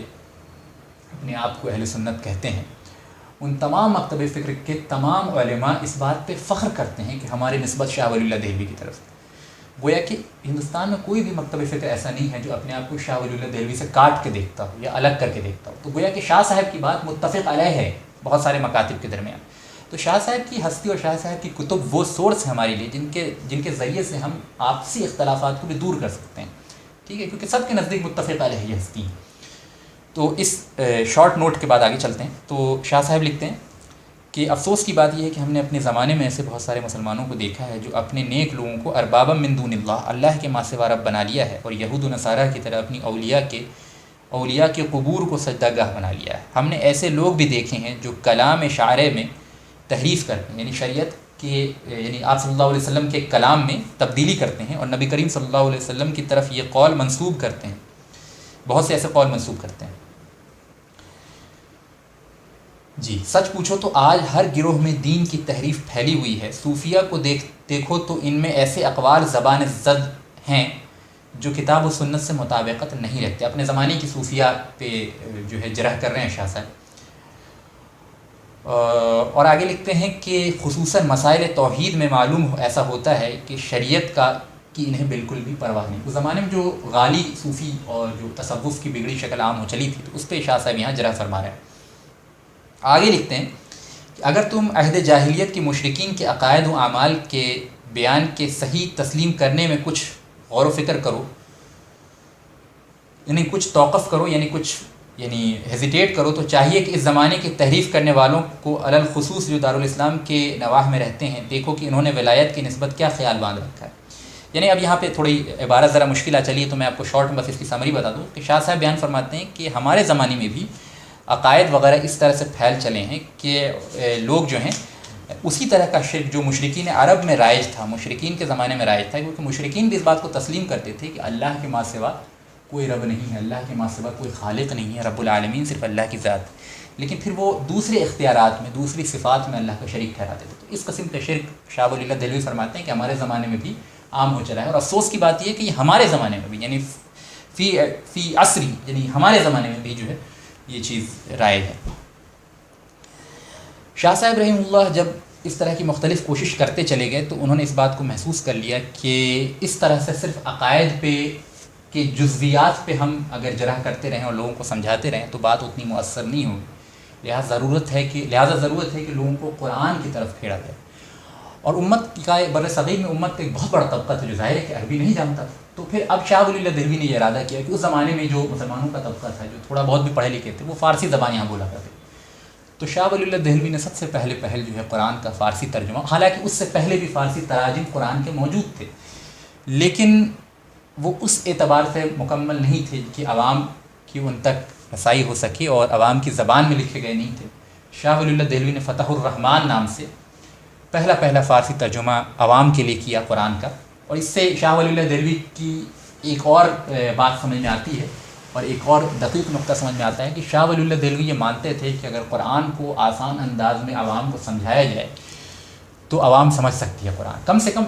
اپنے آپ کو اہل سنت کہتے ہیں، ان تمام مکتب فکر کے تمام علماء اس بات پہ فخر کرتے ہیں کہ ہماری نسبت شاہ ولی اللہ دہلوی کی طرف سے. گویا کہ ہندوستان میں کوئی بھی مکتب فکر ایسا نہیں ہے جو اپنے آپ کو شاہ ولی اللہ دہلوی سے کاٹ کے دیکھتا ہو یا الگ کر کے دیکھتا ہو. تو گویا کہ شاہ صاحب کی بات متفق علیہ ہے بہت سارے مکاتب کے درمیان. تو شاہ صاحب کی ہستی اور شاہ صاحب کی کتب وہ سورس ہیں ہمارے لیے جن کے ذریعے سے ہم آپسی اختلافات کو بھی دور کر سکتے ہیں. ٹھیک ہے، کیونکہ سب کے نزدیک متفق علیہ یہ ہستی ہیں. تو اس شارٹ نوٹ کے بعد آگے چلتے ہیں. تو شاہ صاحب لکھتے ہیں کہ افسوس کی بات یہ ہے کہ ہم نے اپنے زمانے میں ایسے بہت سارے مسلمانوں کو دیکھا ہے جو اپنے نیک لوگوں کو اربابا من دون اللہ کے ماں سوا رب بنا لیا ہے، اور یہود و نصارہ کی طرح اپنی اولیاء کے قبور کو سجدہ گاہ بنا لیا ہے. ہم نے ایسے لوگ بھی دیکھے ہیں جو کلام شاعرے میں تحریف کرتے ہیں، یعنی شریعت کے یعنی آپ صلی اللہ علیہ وسلم کے کلام میں تبدیلی کرتے ہیں اور نبی کریم صلی اللہ علیہ وسلم کی طرف یہ قول منسوب کرتے ہیں. بہت سے ایسے قول منسوب کرتے ہیں. جی سچ پوچھو تو آج ہر گروہ میں دین کی تحریف پھیلی ہوئی ہے. صوفیہ کو دیکھو تو ان میں ایسے اقوال زبان زد ہیں جو کتاب و سنت سے مطابقت نہیں رکھتے. اپنے زمانے کی صوفیہ پہ جو ہے جرح کر رہے ہیں شاہ صاحب. اور آگے لکھتے ہیں کہ خصوصاً مسائل توحید میں معلوم ایسا ہوتا ہے کہ شریعت کی انہیں بالکل بھی پرواہ نہیں. اس زمانے میں جو غالی صوفی اور جو تصوف کی بگڑی شکل عام ہو چلی تھی تو اس پہ شاہ صاحب یہاں جرح فرما رہے ہیں. آگے لکھتے ہیں کہ اگر تم عہد جاہلیت کے مشرکین کے عقائد و اعمال کے بیان کے صحیح تسلیم کرنے میں کچھ غور و فکر کرو، یعنی کچھ توقف کرو، یعنی ہیزیٹیٹ کرو، تو چاہیے کہ اس زمانے کے تحریف کرنے والوں کو علل خصوص جو دارالاسلام کے نواح میں رہتے ہیں دیکھو کہ انہوں نے ولایت کی نسبت کیا خیال باندھ رکھا ہے. یعنی اب یہاں پہ تھوڑی عبارت ذرا مشکل آ چلی ہے تو میں آپ کو شارٹ میں بس اس کی سمری بتا دوں کہ شاہ صاحب بیان فرماتے ہیں کہ ہمارے زمانے میں بھی عقائد وغیرہ اس طرح سے پھیل چلے ہیں کہ لوگ جو ہیں اسی طرح کا شرک جو مشرکین عرب میں رائج تھا، مشرکین کے زمانے میں رائج تھا، کیونکہ مشرکین بھی اس بات کو تسلیم کرتے تھے کہ اللہ کے ماں سوا کوئی رب نہیں ہے، اللہ کے ماں سوا کوئی خالق نہیں ہے، رب العالمین صرف اللہ کی ذات، لیکن پھر وہ دوسرے اختیارات میں، دوسری صفات میں اللہ کا شریک ٹھہراتے تھے. تو اس قسم کا شرک شاہ ولی اللہ دہلوی فرماتے ہیں کہ ہمارے زمانے میں بھی عام ہو چلا ہے. اور افسوس کی بات یہ ہے کہ یہ ہمارے زمانے میں بھی، یعنی فی عصری، یعنی ہمارے زمانے میں بھی جو ہے یہ چیز رائج ہے. شاہ صاحب رحمہ اللہ جب اس طرح کی مختلف کوشش کرتے چلے گئے تو انہوں نے اس بات کو محسوس کر لیا کہ اس طرح سے صرف عقائد پہ کہ جزویات پہ ہم اگر جرح کرتے رہیں اور لوگوں کو سمجھاتے رہیں تو بات اتنی مؤثر نہیں ہوگی. لہٰذا ضرورت ہے کہ لوگوں کو قرآن کی طرف پھیرا جائے. اور امت کا بر صغیر میں امت کا ایک بہت بڑا طبقہ تھا جو ظاہر ہے کہ عربی نہیں جانتا تھا. تو پھر اب شاہ ولی اللہ دہلوی نے یہ ارادہ کیا کہ اس زمانے میں جو مسلمانوں کا طبقہ تھا جو تھوڑا بہت بھی پڑھے لکھے تھے وہ فارسی زبان یہاں بولا کرتے. تو شاہ ولی اللہ دہلوی نے سب سے پہل جو ہے قرآن کا فارسی ترجمہ، حالانکہ اس سے پہلے بھی فارسی تراجم قرآن کے موجود تھے لیکن وہ اس اعتبار سے مکمل نہیں تھے کہ عوام کی ان تک رسائی ہو سکے اور عوام کی زبان میں لکھے گئے نہیں تھے. شاہ ولی اللہ دہلوی نے فتح الرحمن نام سے پہلا فارسی ترجمہ عوام کے لیے کیا قرآن کا. اور اس سے شاہ ولی اللہ دہلوی کی ایک اور بات سمجھ میں آتی ہے اور ایک اور دقیق نقطہ سمجھ میں آتا ہے کہ شاہ ولی اللہ دہلوی یہ مانتے تھے کہ اگر قرآن کو آسان انداز میں عوام کو سمجھایا جائے تو عوام سمجھ سکتی ہے قرآن. کم سے کم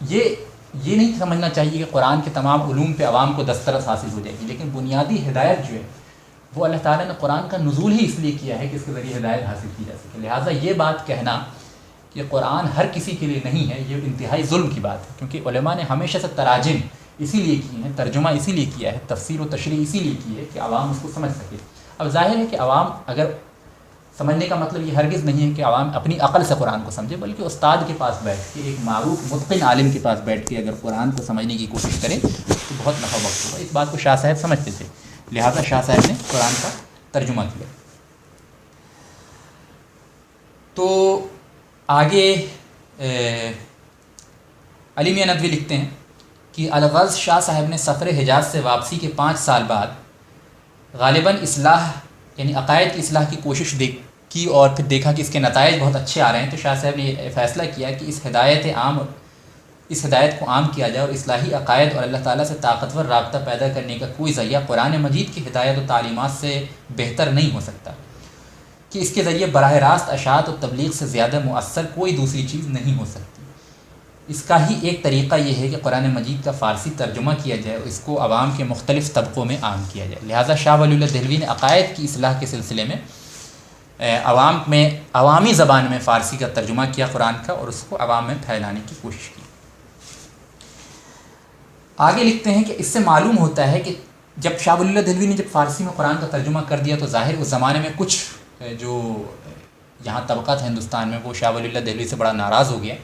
یہ نہیں سمجھنا چاہیے کہ قرآن کے تمام علوم پہ عوام کو دسترس حاصل ہو جائے گی، لیکن بنیادی ہدایت جو ہے وہ اللہ تعالیٰ نے قرآن کا نزول ہی اس لیے کیا ہے کہ اس کے ذریعے ہدایت حاصل کی جا سکے. لہٰذا یہ بات کہنا کہ قرآن ہر کسی کے لیے نہیں ہے یہ انتہائی ظلم کی بات ہے، کیونکہ علماء نے ہمیشہ سے تراجم اسی لیے کی ہیں، ترجمہ اسی لیے کیا ہے، تفسیر و تشریح اسی لیے کی ہے کہ عوام اس کو سمجھ سکے. اب ظاہر ہے کہ عوام اگر سمجھنے کا مطلب یہ ہرگز نہیں ہے کہ عوام اپنی عقل سے قرآن کو سمجھے، بلکہ استاد کے پاس بیٹھ کے، ایک معروف متقن عالم کے پاس بیٹھ کے اگر قرآن کو سمجھنے کی کوشش کرے تو بہت نفع بخش ہوگا. اس بات کو شاہ صاحب سمجھتے تھے، لہٰذا شاہ صاحب نے قرآن کا ترجمہ کیا. تو آگے علی میاں ندوی لکھتے ہیں کہ الغرض شاہ صاحب نے سفر حجاز سے واپسی کے 5 سال بعد غالباً اصلاح یعنی عقائد کی اصلاح کی کوشش کی اور پھر دیکھا کہ اس کے نتائج بہت اچھے آ رہے ہیں. تو شاہ صاحب نے یہ فیصلہ کیا کہ اس ہدایت کو عام کیا جائے اور اصلاحی عقائد اور اللہ تعالیٰ سے طاقتور رابطہ پیدا کرنے کا کوئی ذریعہ قرآن مجید کی ہدایت و تعلیمات سے بہتر نہیں ہو سکتا، کہ اس کے ذریعے براہ راست اشاعت و تبلیغ سے زیادہ مؤثر کوئی دوسری چیز نہیں ہو سکتی. اس کا ہی ایک طریقہ یہ ہے کہ قرآن مجید کا فارسی ترجمہ کیا جائے اور اس کو عوام کے مختلف طبقوں میں عام کیا جائے. لہٰذا شاہ ولی اللہ دہلوی نے عقائد کی اصلاح کے سلسلے میں عوامی زبان میں فارسی کا ترجمہ کیا قرآن کا اور اس کو عوام میں پھیلانے کی کوشش کی. آگے لکھتے ہیں کہ اس سے معلوم ہوتا ہے کہ جب شاہ ولی اللہ دہلوی نے جب فارسی میں قرآن کا ترجمہ کر دیا تو ظاہر اس زمانے میں کچھ جو یہاں طبقہ تھا ہندوستان میں وہ شاہ ولی اللہ دہلوی سے بڑا ناراض ہو گیا.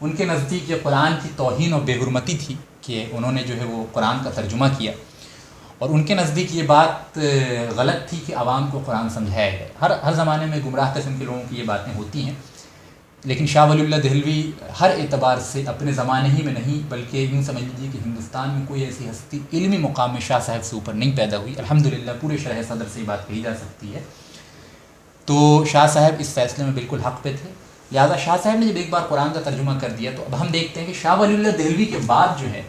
ان کے نزدیک یہ قرآن کی توہین اور بے حرمتی تھی کہ انہوں نے جو ہے وہ قرآن کا ترجمہ کیا، اور ان کے نزدیک یہ بات غلط تھی کہ عوام کو قرآن سمجھایا جائے. ہر زمانے میں گمراہ قسم کے لوگوں کی یہ باتیں ہوتی ہیں، لیکن شاہ ولی اللہ دہلوی ہر اعتبار سے اپنے زمانے ہی میں نہیں بلکہ یوں سمجھ لیجیے کہ ہندوستان میں کوئی ایسی ہستی علمی مقام میں شاہ صاحب سے اوپر نہیں پیدا ہوئی. الحمدللہ پورے شرح صدر سے یہ بات کہی جا سکتی ہے. تو شاہ صاحب اس فیصلے میں بالکل حق پہ تھے. لہٰذا شاہ صاحب نے جب ایک بار قرآن کا ترجمہ کر دیا تو اب ہم دیکھتے ہیں کہ شاہ ولی اللہ دہلوی کے بعد جو ہے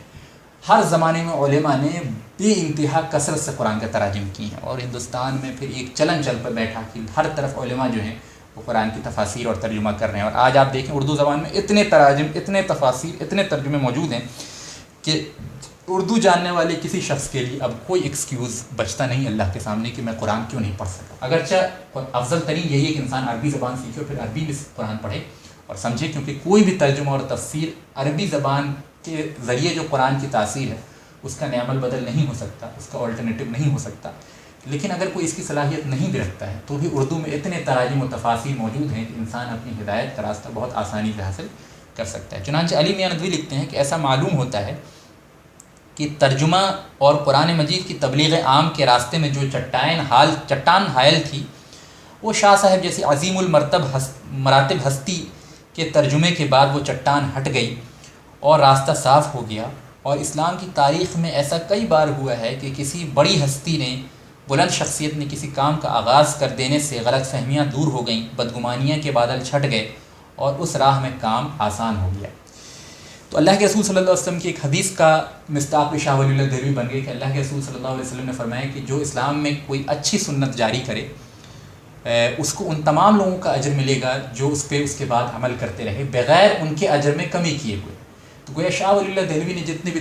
ہر زمانے میں علماء نے بے انتہا کثرت سے قرآن کا تراجم کی ہیں، اور ہندوستان میں پھر ایک چلن چل پر بیٹھا کہ ہر طرف علماء جو ہیں وہ قرآن کی تفاسیر اور ترجمہ کر رہے ہیں. اور آج آپ دیکھیں اردو زبان میں اتنے تراجم، اتنے تفاسیر، اتنے ترجمے موجود ہیں کہ اردو جاننے والے کسی شخص کے لیے اب کوئی ایکسکیوز بچتا نہیں اللہ کے سامنے کہ میں قرآن کیوں نہیں پڑھ سکا. اگرچہ افضل ترین یہی ہے کہ انسان عربی زبان سیکھے اور پھر عربی میں قرآن پڑھے اور سمجھے، کیونکہ کوئی بھی ترجمہ اور تفسیر عربی زبان کے ذریعے جو قرآن کی تاثیر ہے اس کا نعم البدل نہیں ہو سکتا، اس کا آلٹرنیٹو نہیں ہو سکتا. لیکن اگر کوئی اس کی صلاحیت نہیں بھی رکھتا ہے تو بھی اردو میں اتنے تراجم و تفاسیر موجود ہیں کہ انسان اپنی ہدایت کا راستہ بہت آسانی سے حاصل کر سکتا ہے. چنانچہ علی میاں ندوی لکھتے ہیں کہ ایسا معلوم ہوتا ہے کہ ترجمہ اور قرآن مجید کی تبلیغ عام کے راستے میں جو چٹان حائل تھی وہ شاہ صاحب جیسی عظیم مراتب ہستی کے ترجمے کے بعد وہ چٹان ہٹ گئی اور راستہ صاف ہو گیا. اور اسلام کی تاریخ میں ایسا کئی بار ہوا ہے کہ کسی بڑی ہستی نے، بلند شخصیت نے کسی کام کا آغاز کر دینے سے غلط فہمیاں دور ہو گئیں، بدگمانیاں کے بادل چھٹ گئے اور اس راہ میں کام آسان ہو گیا. تو اللہ کے رسول صلی اللہ علیہ وسلم کی ایک حدیث کا مصداق شاہ ولی اللہ دہلوی بن گئی کہ اللہ کے رسول صلی اللہ علیہ وسلم نے فرمایا کہ جو اسلام میں کوئی اچھی سنت جاری کرے اس کو ان تمام لوگوں کا اجر ملے گا جو اس پہ اس کے بعد عمل کرتے رہے بغیر ان کے اجر میں کمی کیے ہوئے. تو گویا شاہ ولی اللہ دہلوی نے جتنے بھی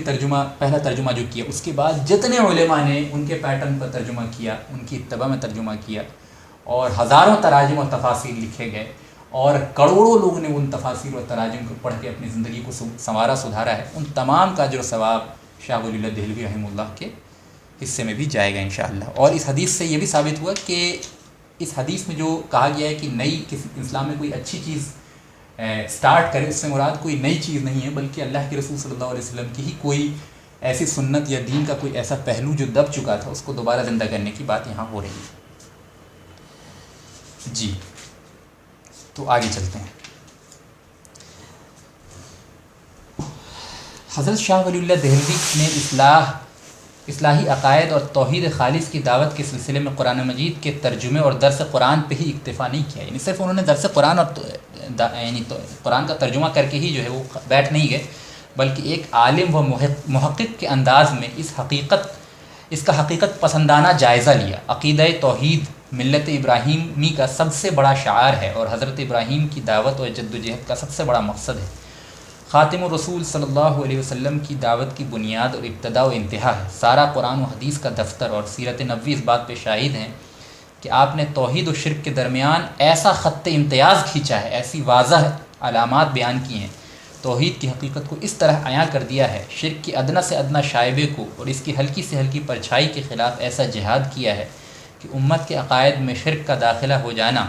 پہلا ترجمہ جو کیا اس کے بعد جتنے علماء نے ان کے پیٹرن پر ترجمہ کیا, ان کی اتباع میں ترجمہ کیا, اور ہزاروں تراجم اور تفاسیر لکھے گئے, اور کروڑوں لوگوں نے ان تفاسیر اور تراجم کو پڑھ کے اپنی زندگی کو سنوارا سدھارا ہے, ان تمام کا اجر و ثواب شاہ ولی اللہ دہلوی رحمہ اللہ کے حصے میں بھی جائے گا انشاءاللہ. اور اس حدیث سے یہ بھی ثابت ہوا کہ اس حدیث میں جو کہا گیا ہے کہ نئی کسی اسلام میں کوئی اچھی چیز سٹارٹ کرے, اس سے مراد کوئی نئی چیز نہیں ہے بلکہ اللہ کے رسول صلی اللہ علیہ وسلم کی ہی کوئی ایسی سنت یا دین کا کوئی ایسا پہلو جو دب چکا تھا اس کو دوبارہ زندہ کرنے کی بات یہاں ہو رہی ہے. جی تو آگے چلتے ہیں. حضرت شاہ ولی اللہ دہلوی نے اصلاحی عقائد اور توحید خالص کی دعوت کے سلسلے میں قرآن مجید کے ترجمے اور درس قرآن پہ ہی اکتفا نہیں کیا, یعنی صرف انہوں نے درس قرآن اور یعنی قرآن کا ترجمہ کر کے ہی جو ہے وہ بیٹھ نہیں گئے, بلکہ ایک عالم و محقق کے انداز میں اس کا حقیقت پسندانہ جائزہ لیا. عقیدہ توحید ملت ابراہیمی کا سب سے بڑا شعار ہے اور حضرت ابراہیم کی دعوت و جدوجہد کا سب سے بڑا مقصد ہے. خاتم الرسول صلی اللہ علیہ وسلم کی دعوت کی بنیاد اور ابتدا و انتہا ہے. سارا قرآن و حدیث کا دفتر اور سیرت نبوی اس بات پہ شاہد ہیں کہ آپ نے توحید و شرک کے درمیان ایسا خط امتیاز کھینچا ہے, ایسی واضح علامات بیان کی ہیں, توحید کی حقیقت کو اس طرح عیاں کر دیا ہے, شرک کی ادنا سے ادنا شائبے کو اور اس کی ہلکی سے ہلکی پرچھائی کے خلاف ایسا جہاد کیا ہے کہ امت کے عقائد میں شرک کا داخلہ ہو جانا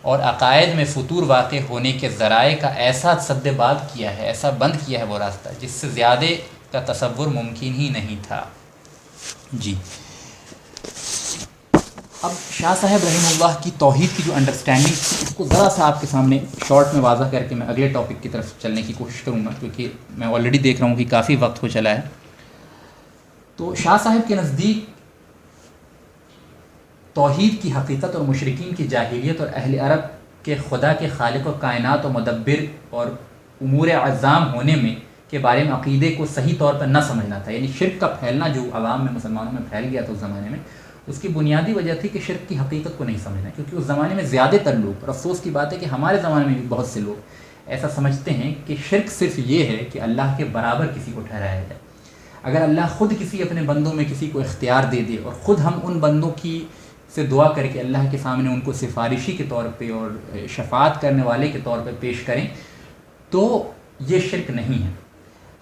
اور عقائد میں فطور واقع ہونے کے ذرائع کا ایسا سد باد کیا ہے, ایسا بند کیا ہے وہ راستہ جس سے زیادہ کا تصور ممکن ہی نہیں تھا. جی اب شاہ صاحب رحمہ اللہ کی توحید کی جو انڈرسٹینڈنگ تھی اس کو ذرا سا آپ کے سامنے شارٹ میں واضح کر کے میں اگلے ٹاپک کی طرف چلنے کی کوشش کروں گا, کیونکہ میں آلریڈی دیکھ رہا ہوں کہ کافی وقت ہو چلا ہے. تو شاہ صاحب کے نزدیک توحید کی حقیقت اور مشرکین کی جاہلیت اور اہل عرب کے خدا کے خالق و کائنات و مدبر اور امور اعظام ہونے میں کے بارے میں عقیدے کو صحیح طور پر نہ سمجھنا تھا. یعنی شرک کا پھیلنا جو عوام میں مسلمانوں میں پھیل گیا تھا اس زمانے میں, اس کی بنیادی وجہ تھی کہ شرک کی حقیقت کو نہیں سمجھنا, کیونکہ اس زمانے میں زیادہ تر لوگ, اور افسوس کی بات ہے کہ ہمارے زمانے میں بھی بہت سے لوگ ایسا سمجھتے ہیں کہ شرک صرف یہ ہے کہ اللہ کے برابر کسی کو ٹھہرایا جائے. اگر اللہ خود کسی اپنے بندوں میں کسی کو اختیار دے دے اور خود ہم ان بندوں کی سے دعا کر کے اللہ کے سامنے ان کو سفارشی کے طور پہ اور شفاعت کرنے والے کے طور پہ پیش کریں تو یہ شرک نہیں ہے.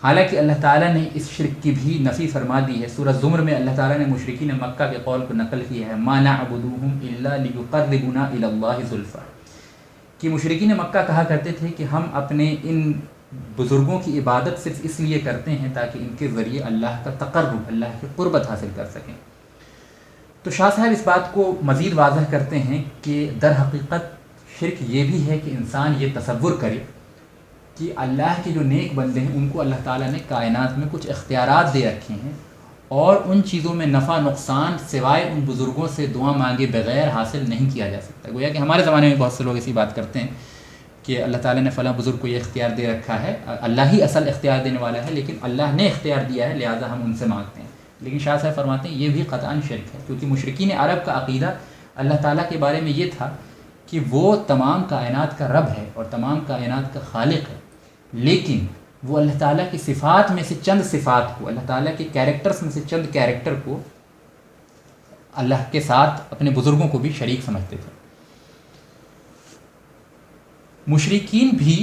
حالانکہ اللہ تعالیٰ نے اس شرک کی بھی نفی فرما دی ہے. سورہ زمر میں اللہ تعالیٰ نے مشرکین مکہ کے قول کو نقل کیا ہے, ما نعبدوہم الا لیقربونا الی اللہ زلفی, کہ مشرکین مکہ کہا کرتے تھے کہ ہم اپنے ان بزرگوں کی عبادت صرف اس لیے کرتے ہیں تاکہ ان کے ذریعے اللہ کا تقرب, اللہ کی قربت حاصل کر سکیں. تو شاہ صاحب اس بات کو مزید واضح کرتے ہیں کہ در حقیقت شرک یہ بھی ہے کہ انسان یہ تصور کرے کہ اللہ کے جو نیک بندے ہیں ان کو اللہ تعالیٰ نے کائنات میں کچھ اختیارات دے رکھے ہیں اور ان چیزوں میں نفع نقصان سوائے ان بزرگوں سے دعا مانگے بغیر حاصل نہیں کیا جا سکتا. گویا کہ ہمارے زمانے میں بہت سے لوگ ایسی بات کرتے ہیں کہ اللہ تعالیٰ نے فلاں بزرگ کو یہ اختیار دے رکھا ہے, اللہ ہی اصل اختیار دینے والا ہے, لیکن اللہ نے اختیار دیا ہے لہٰذا ہم ان سے مانگتے ہیں. لیکن شاہ صاحب فرماتے ہیں یہ بھی قطعاً شرک ہے, کیونکہ مشرکین عرب کا عقیدہ اللہ تعالیٰ کے بارے میں یہ تھا کہ وہ تمام کائنات کا رب ہے اور تمام کائنات کا خالق ہے, لیکن وہ اللہ تعالیٰ کی صفات میں سے چند صفات کو, اللہ تعالیٰ کے کیریکٹرز میں سے چند کیریکٹر کو اللہ کے ساتھ اپنے بزرگوں کو بھی شریک سمجھتے تھے. مشرکین بھی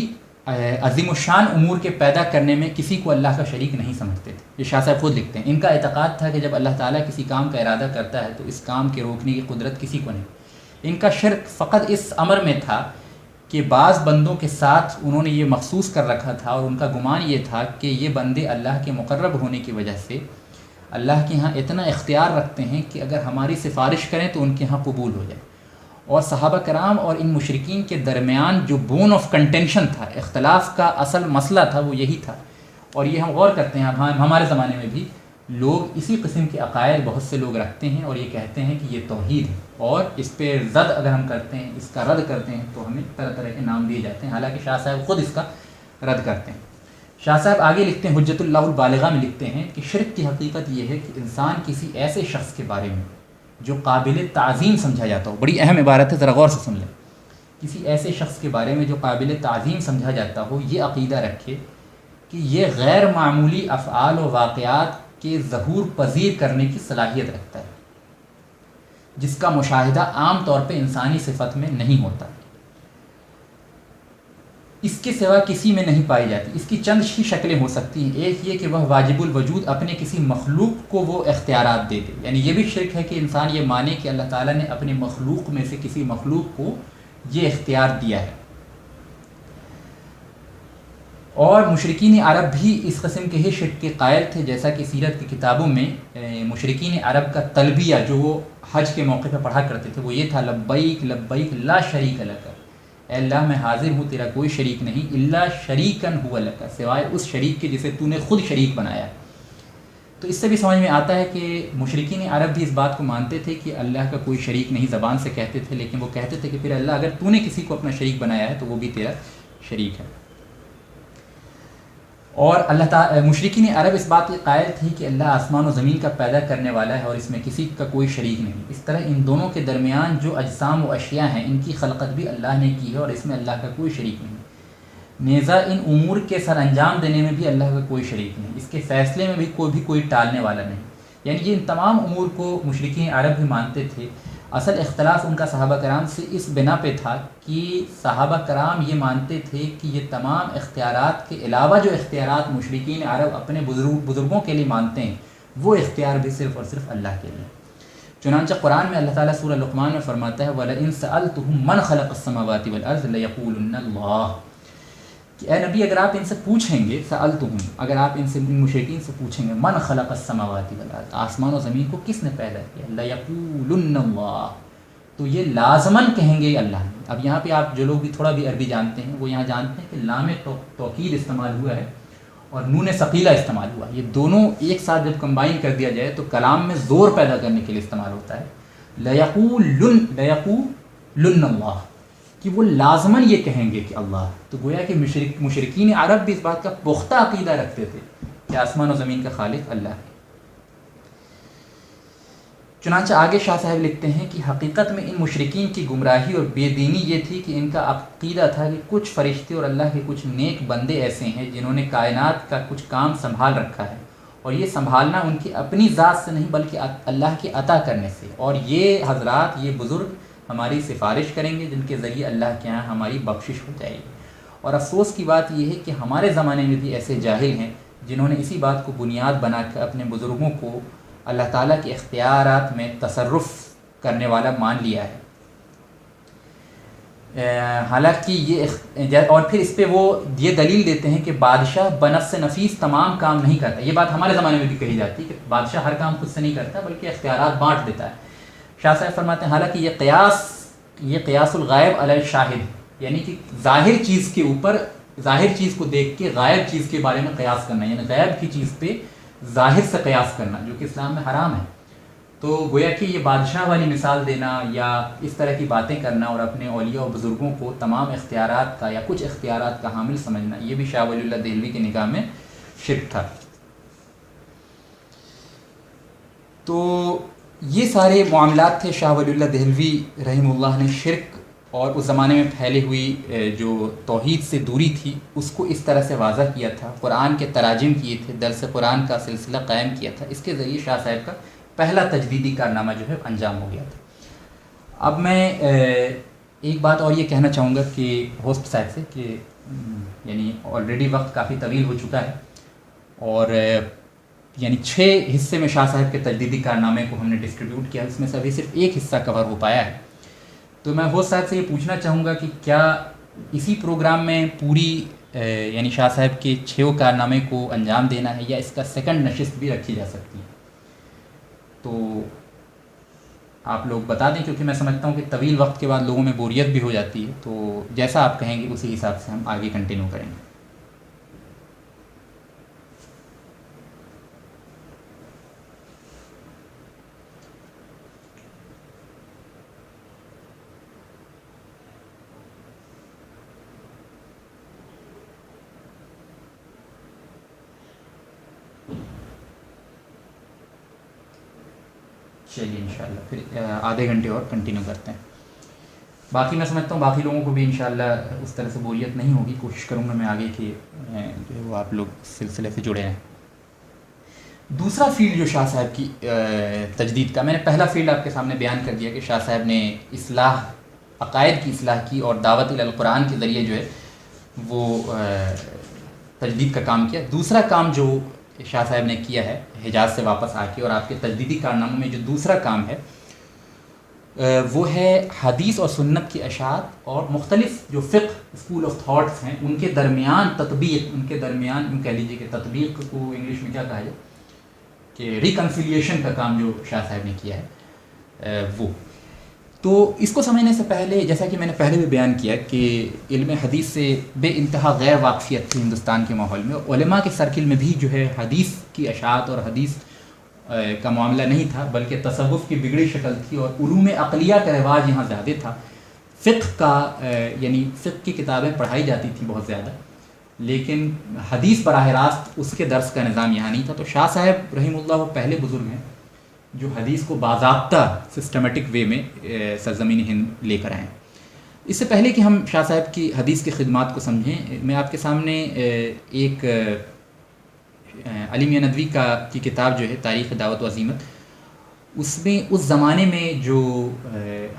عظیم الشان امور کے پیدا کرنے میں کسی کو اللہ کا شریک نہیں سمجھتے تھے. یہ شاہ صاحب خود لکھتے ہیں, ان کا اعتقاد تھا کہ جب اللہ تعالیٰ کسی کام کا ارادہ کرتا ہے تو اس کام کے روکنے کی قدرت کسی کو نہیں. ان کا شرک فقط اس امر میں تھا کہ بعض بندوں کے ساتھ انہوں نے یہ مخصوص کر رکھا تھا اور ان کا گمان یہ تھا کہ یہ بندے اللہ کے مقرب ہونے کی وجہ سے اللہ کے ہاں اتنا اختیار رکھتے ہیں کہ اگر ہماری سفارش کریں تو ان کے ہاں قبول ہو جائے. اور صحابہ کرام اور ان مشرکین کے درمیان جو بون آف کنٹینشن تھا, اختلاف کا اصل مسئلہ تھا, وہ یہی تھا. اور یہ ہم غور کرتے ہیں ہمارے زمانے میں بھی لوگ اسی قسم کے عقائد بہت سے لوگ رکھتے ہیں اور یہ کہتے ہیں کہ یہ توحید ہے, اور اس پہ رد اگر ہم کرتے ہیں, اس کا رد کرتے ہیں تو ہمیں طرح طرح کے نام دیے جاتے ہیں, حالانکہ شاہ صاحب خود اس کا رد کرتے ہیں. شاہ صاحب آگے لکھتے ہیں، حجت اللہ البالغہ میں لکھتے ہیں کہ شرک کی حقیقت یہ ہے کہ انسان کسی ایسے شخص کے بارے میں جو قابل تعظیم سمجھا جاتا ہو، بڑی اہم عبارت ہے، ذرا غور سے سن لیں، کسی ایسے شخص کے بارے میں جو قابل تعظیم سمجھا جاتا ہو، یہ عقیدہ رکھے کہ یہ غیر معمولی افعال و واقعات کے ظہور پذیر کرنے کی صلاحیت رکھتا ہے، جس کا مشاہدہ عام طور پہ انسانی صفت میں نہیں ہوتا، اس کے سوا کسی میں نہیں پائی جاتی۔ اس کی چند ہی شکلیں ہو سکتی ہیں، ایک یہ کہ وہ واجب الوجود اپنے کسی مخلوق کو وہ اختیارات دے دے، یعنی یہ بھی شرک ہے کہ انسان یہ مانے کہ اللہ تعالیٰ نے اپنے مخلوق میں سے کسی مخلوق کو یہ اختیار دیا ہے۔ اور مشرکین عرب بھی اس قسم کے ہی شرک کے قائل تھے، جیسا کہ سیرت کی کتابوں میں مشرکین عرب کا تلبیہ جو وہ حج کے موقع پہ پڑھا کرتے تھے وہ یہ تھا، لبیک لبیک لا شریک لک، اے اللہ میں حاضر ہوں تیرا کوئی شریک نہیں، الا شریکن ہوا لک، سوائے اس شریک کے جسے تو نے خود شریک بنایا۔ تو اس سے بھی سمجھ میں آتا ہے کہ مشرکین عرب بھی اس بات کو مانتے تھے کہ اللہ کا کوئی شریک نہیں، زبان سے کہتے تھے، لیکن وہ کہتے تھے کہ پھر اللہ اگر تو نے کسی کو اپنا شریک بنایا ہے تو وہ بھی تیرا شریک ہے۔ اور اللہ تعالیٰ مشرکین عرب اس بات کے قائل تھے کہ اللہ آسمان و زمین کا پیدا کرنے والا ہے اور اس میں کسی کا کوئی شریک نہیں، اس طرح ان دونوں کے درمیان جو اجسام و اشیاء ہیں ان کی خلقت بھی اللہ نے کی ہے اور اس میں اللہ کا کوئی شریک نہیں، نیزہ ان امور کے سر انجام دینے میں بھی اللہ کا کوئی شریک نہیں، اس کے فیصلے میں بھی کوئی ٹالنے والا نہیں، یعنی یہ ان تمام امور کو مشرکین عرب بھی مانتے تھے۔ اصل اختلاف ان کا صحابہ کرام سے اس بنا پہ تھا کہ صحابہ کرام یہ مانتے تھے کہ یہ تمام اختیارات کے علاوہ جو اختیارات مشرکین عرب اپنے بزرگوں کے لیے مانتے ہیں وہ اختیار بھی صرف اور صرف اللہ کے لیے۔ چنانچہ قرآن میں اللہ تعالیٰ سورہ لقمان میں فرماتا ہے وَلَئِن سَأَلْتُهُم مَّنْ خَلَقَ السَّمَاوَاتِ وَالْأَرْضِ لَيَقُولُنَّ اللَّهُ، کہ اے نبی اگر آپ ان سے پوچھیں گے، سألتہم، اگر آپ ان سے ان مشرکین سے پوچھیں گے، من خلق السماوات والارض، آسمان و زمین کو کس نے پیدا کیا، لیقولن اللہ، تو یہ لازماً کہیں گے اللہ نے۔ اب یہاں پہ آپ جو لوگ بھی تھوڑا بھی عربی جانتے ہیں وہ یہاں جانتے ہیں کہ لام توکید استعمال ہوا ہے اور نون ثقیلہ استعمال ہوا، یہ دونوں ایک ساتھ جب کمبائن کر دیا جائے تو کلام میں زور پیدا کرنے کے لیے استعمال ہوتا ہے۔ لیقولن اللہ، کہ وہ لازماً یہ کہیں گے کہ اللہ، تو گویا کہ مشرکین عرب بھی اس بات کا پختہ عقیدہ رکھتے تھے کہ آسمان و زمین کا خالق اللہ ہے۔ چنانچہ آگے شاہ صاحب لکھتے ہیں کہ حقیقت میں ان مشرکین کی گمراہی اور بے دینی یہ تھی کہ ان کا عقیدہ تھا کہ کچھ فرشتے اور اللہ کے کچھ نیک بندے ایسے ہیں جنہوں نے کائنات کا کچھ کام سنبھال رکھا ہے، اور یہ سنبھالنا ان کی اپنی ذات سے نہیں بلکہ اللہ کے عطا کرنے سے، اور یہ حضرات، یہ بزرگ ہماری سفارش کریں گے جن کے ذریعے اللہ کے یہاں ہماری بخشش ہو جائے گی۔ اور افسوس کی بات یہ ہے کہ ہمارے زمانے میں بھی ایسے جاہل ہیں جنہوں نے اسی بات کو بنیاد بنا کر اپنے بزرگوں کو اللہ تعالیٰ کے اختیارات میں تصرف کرنے والا مان لیا ہے۔ حالانکہ یہ اور پھر اس پہ وہ یہ دلیل دیتے ہیں کہ بادشاہ بنفس نفیس تمام کام نہیں کرتا، یہ بات ہمارے زمانے میں بھی کہی جاتی ہے کہ بادشاہ ہر کام خود سے نہیں کرتا بلکہ اختیارات بانٹ دیتا ہے۔ شاہ صاحب فرماتے ہیں حالانکہ یہ قیاس الغائب علی الشاہد، یعنی کہ ظاہر چیز کے اوپر، ظاہر چیز کو دیکھ کے غائب چیز کے بارے میں قیاس کرنا، یعنی غائب کی چیز پہ ظاہر سے قیاس کرنا، جو کہ اسلام میں حرام ہے۔ تو گویا کہ یہ بادشاہ والی مثال دینا یا اس طرح کی باتیں کرنا اور اپنے اولیاء و بزرگوں کو تمام اختیارات کا یا کچھ اختیارات کا حامل سمجھنا، یہ بھی شاہ ولی اللہ دہلوی کی نگاہ میں شرک تھا۔ تو یہ سارے معاملات تھے شاہ ولی اللہ دہلوی رحمہ اللہ نے شرک اور اس زمانے میں پھیلی ہوئی جو توحید سے دوری تھی اس کو اس طرح سے واضح کیا تھا، قرآن کے تراجم کیے تھے، درس قرآن کا سلسلہ قائم کیا تھا، اس کے ذریعے شاہ صاحب کا پہلا تجدیدی کارنامہ جو ہے انجام ہو گیا تھا۔ اب میں ایک بات اور یہ کہنا چاہوں گا کہ ہوسٹ صاحب سے کہ یعنی آلریڈی وقت کافی طویل ہو چکا ہے اور یعنی 6 حصے میں شاہ صاحب کے تجدیدی کارنامے کو ہم نے ڈسٹریبیوٹ کیا، اس میں سے ابھی صرف ایک حصہ کور ہو پایا ہے۔ تو میں ہوسٹ صاحب سے یہ پوچھنا چاہوں گا کہ کیا اسی پروگرام میں پوری یعنی شاہ صاحب کے 6 کارنامے کو انجام دینا ہے یا اس کا سیکنڈ نشست بھی رکھی جا سکتی ہے؟ تو آپ لوگ بتا دیں، کیونکہ میں سمجھتا ہوں کہ طویل وقت کے بعد لوگوں میں بوریت بھی ہو جاتی ہے، تو جیسا آپ کہیں گے اسی حساب سے ہم آگے کنٹینیو کریں گے۔ چلیے انشاءاللہ پھر آدھے گھنٹے اور کنٹینیو کرتے ہیں. باقی میں سمجھتا ہوں باقی لوگوں کو بھی انشاءاللہ اس طرح سے بوریت نہیں ہوگی. کوشش کروں گا میں آگے کہ جو ہے وہ آپ لوگ سلسلے سے جڑے ہیں. دوسرا فیلڈ جو شاہ صاحب کی تجدید کا، میں نے پہلا فیلڈ آپ کے سامنے بیان کر دیا کہ شاہ صاحب نے اصلاح، عقائد کی اصلاح کی اور دعوت الی القرآن کے ذریعے جو ہے وہ تجدید کا کام کیا. دوسرا کام جو شاہ صاحب نے کیا ہے حجاز سے واپس آ کے، اور آپ کے تجدیدی کارناموں میں جو دوسرا کام ہے وہ ہے حدیث اور سنت کی اشاعت اور مختلف جو فقہ اسکول آف تھاٹس ہیں ان کے درمیان تطبیق، ان کے درمیان کہہ لیجیے کہ تطبیق کو انگلش میں کیا کہا جائے کہ ریکنسیلیشن کا کام جو شاہ صاحب نے کیا ہے وہ. تو اس کو سمجھنے سے پہلے، جیسا کہ میں نے پہلے بھی بیان کیا کہ علم حدیث سے بے انتہا غیر واقفیت تھی ہندوستان کے ماحول میں. علماء کے سرکل میں بھی جو ہے حدیث کی اشاعت اور حدیث کا معاملہ نہیں تھا، بلکہ تصوف کی بگڑی شکل تھی اور علوم عقلیہ کا رواج یہاں زیادہ تھا. فقہ کا یعنی فقہ کی کتابیں پڑھائی جاتی تھیں بہت زیادہ، لیکن حدیث براہ راست اس کے درس کا نظام یہاں نہیں تھا. تو شاہ صاحب رحمہ اللہ وہ پہلے بزرگ ہیں جو حدیث کو باضابطہ سسٹمیٹک وے میں سرزمین ہند لے کر آئیں. اس سے پہلے کہ ہم شاہ صاحب کی حدیث کی خدمات کو سمجھیں، میں آپ کے سامنے ایک علی میاں ندوی کی کتاب جو ہے تاریخ دعوت و عزیمت، اس میں اس زمانے میں جو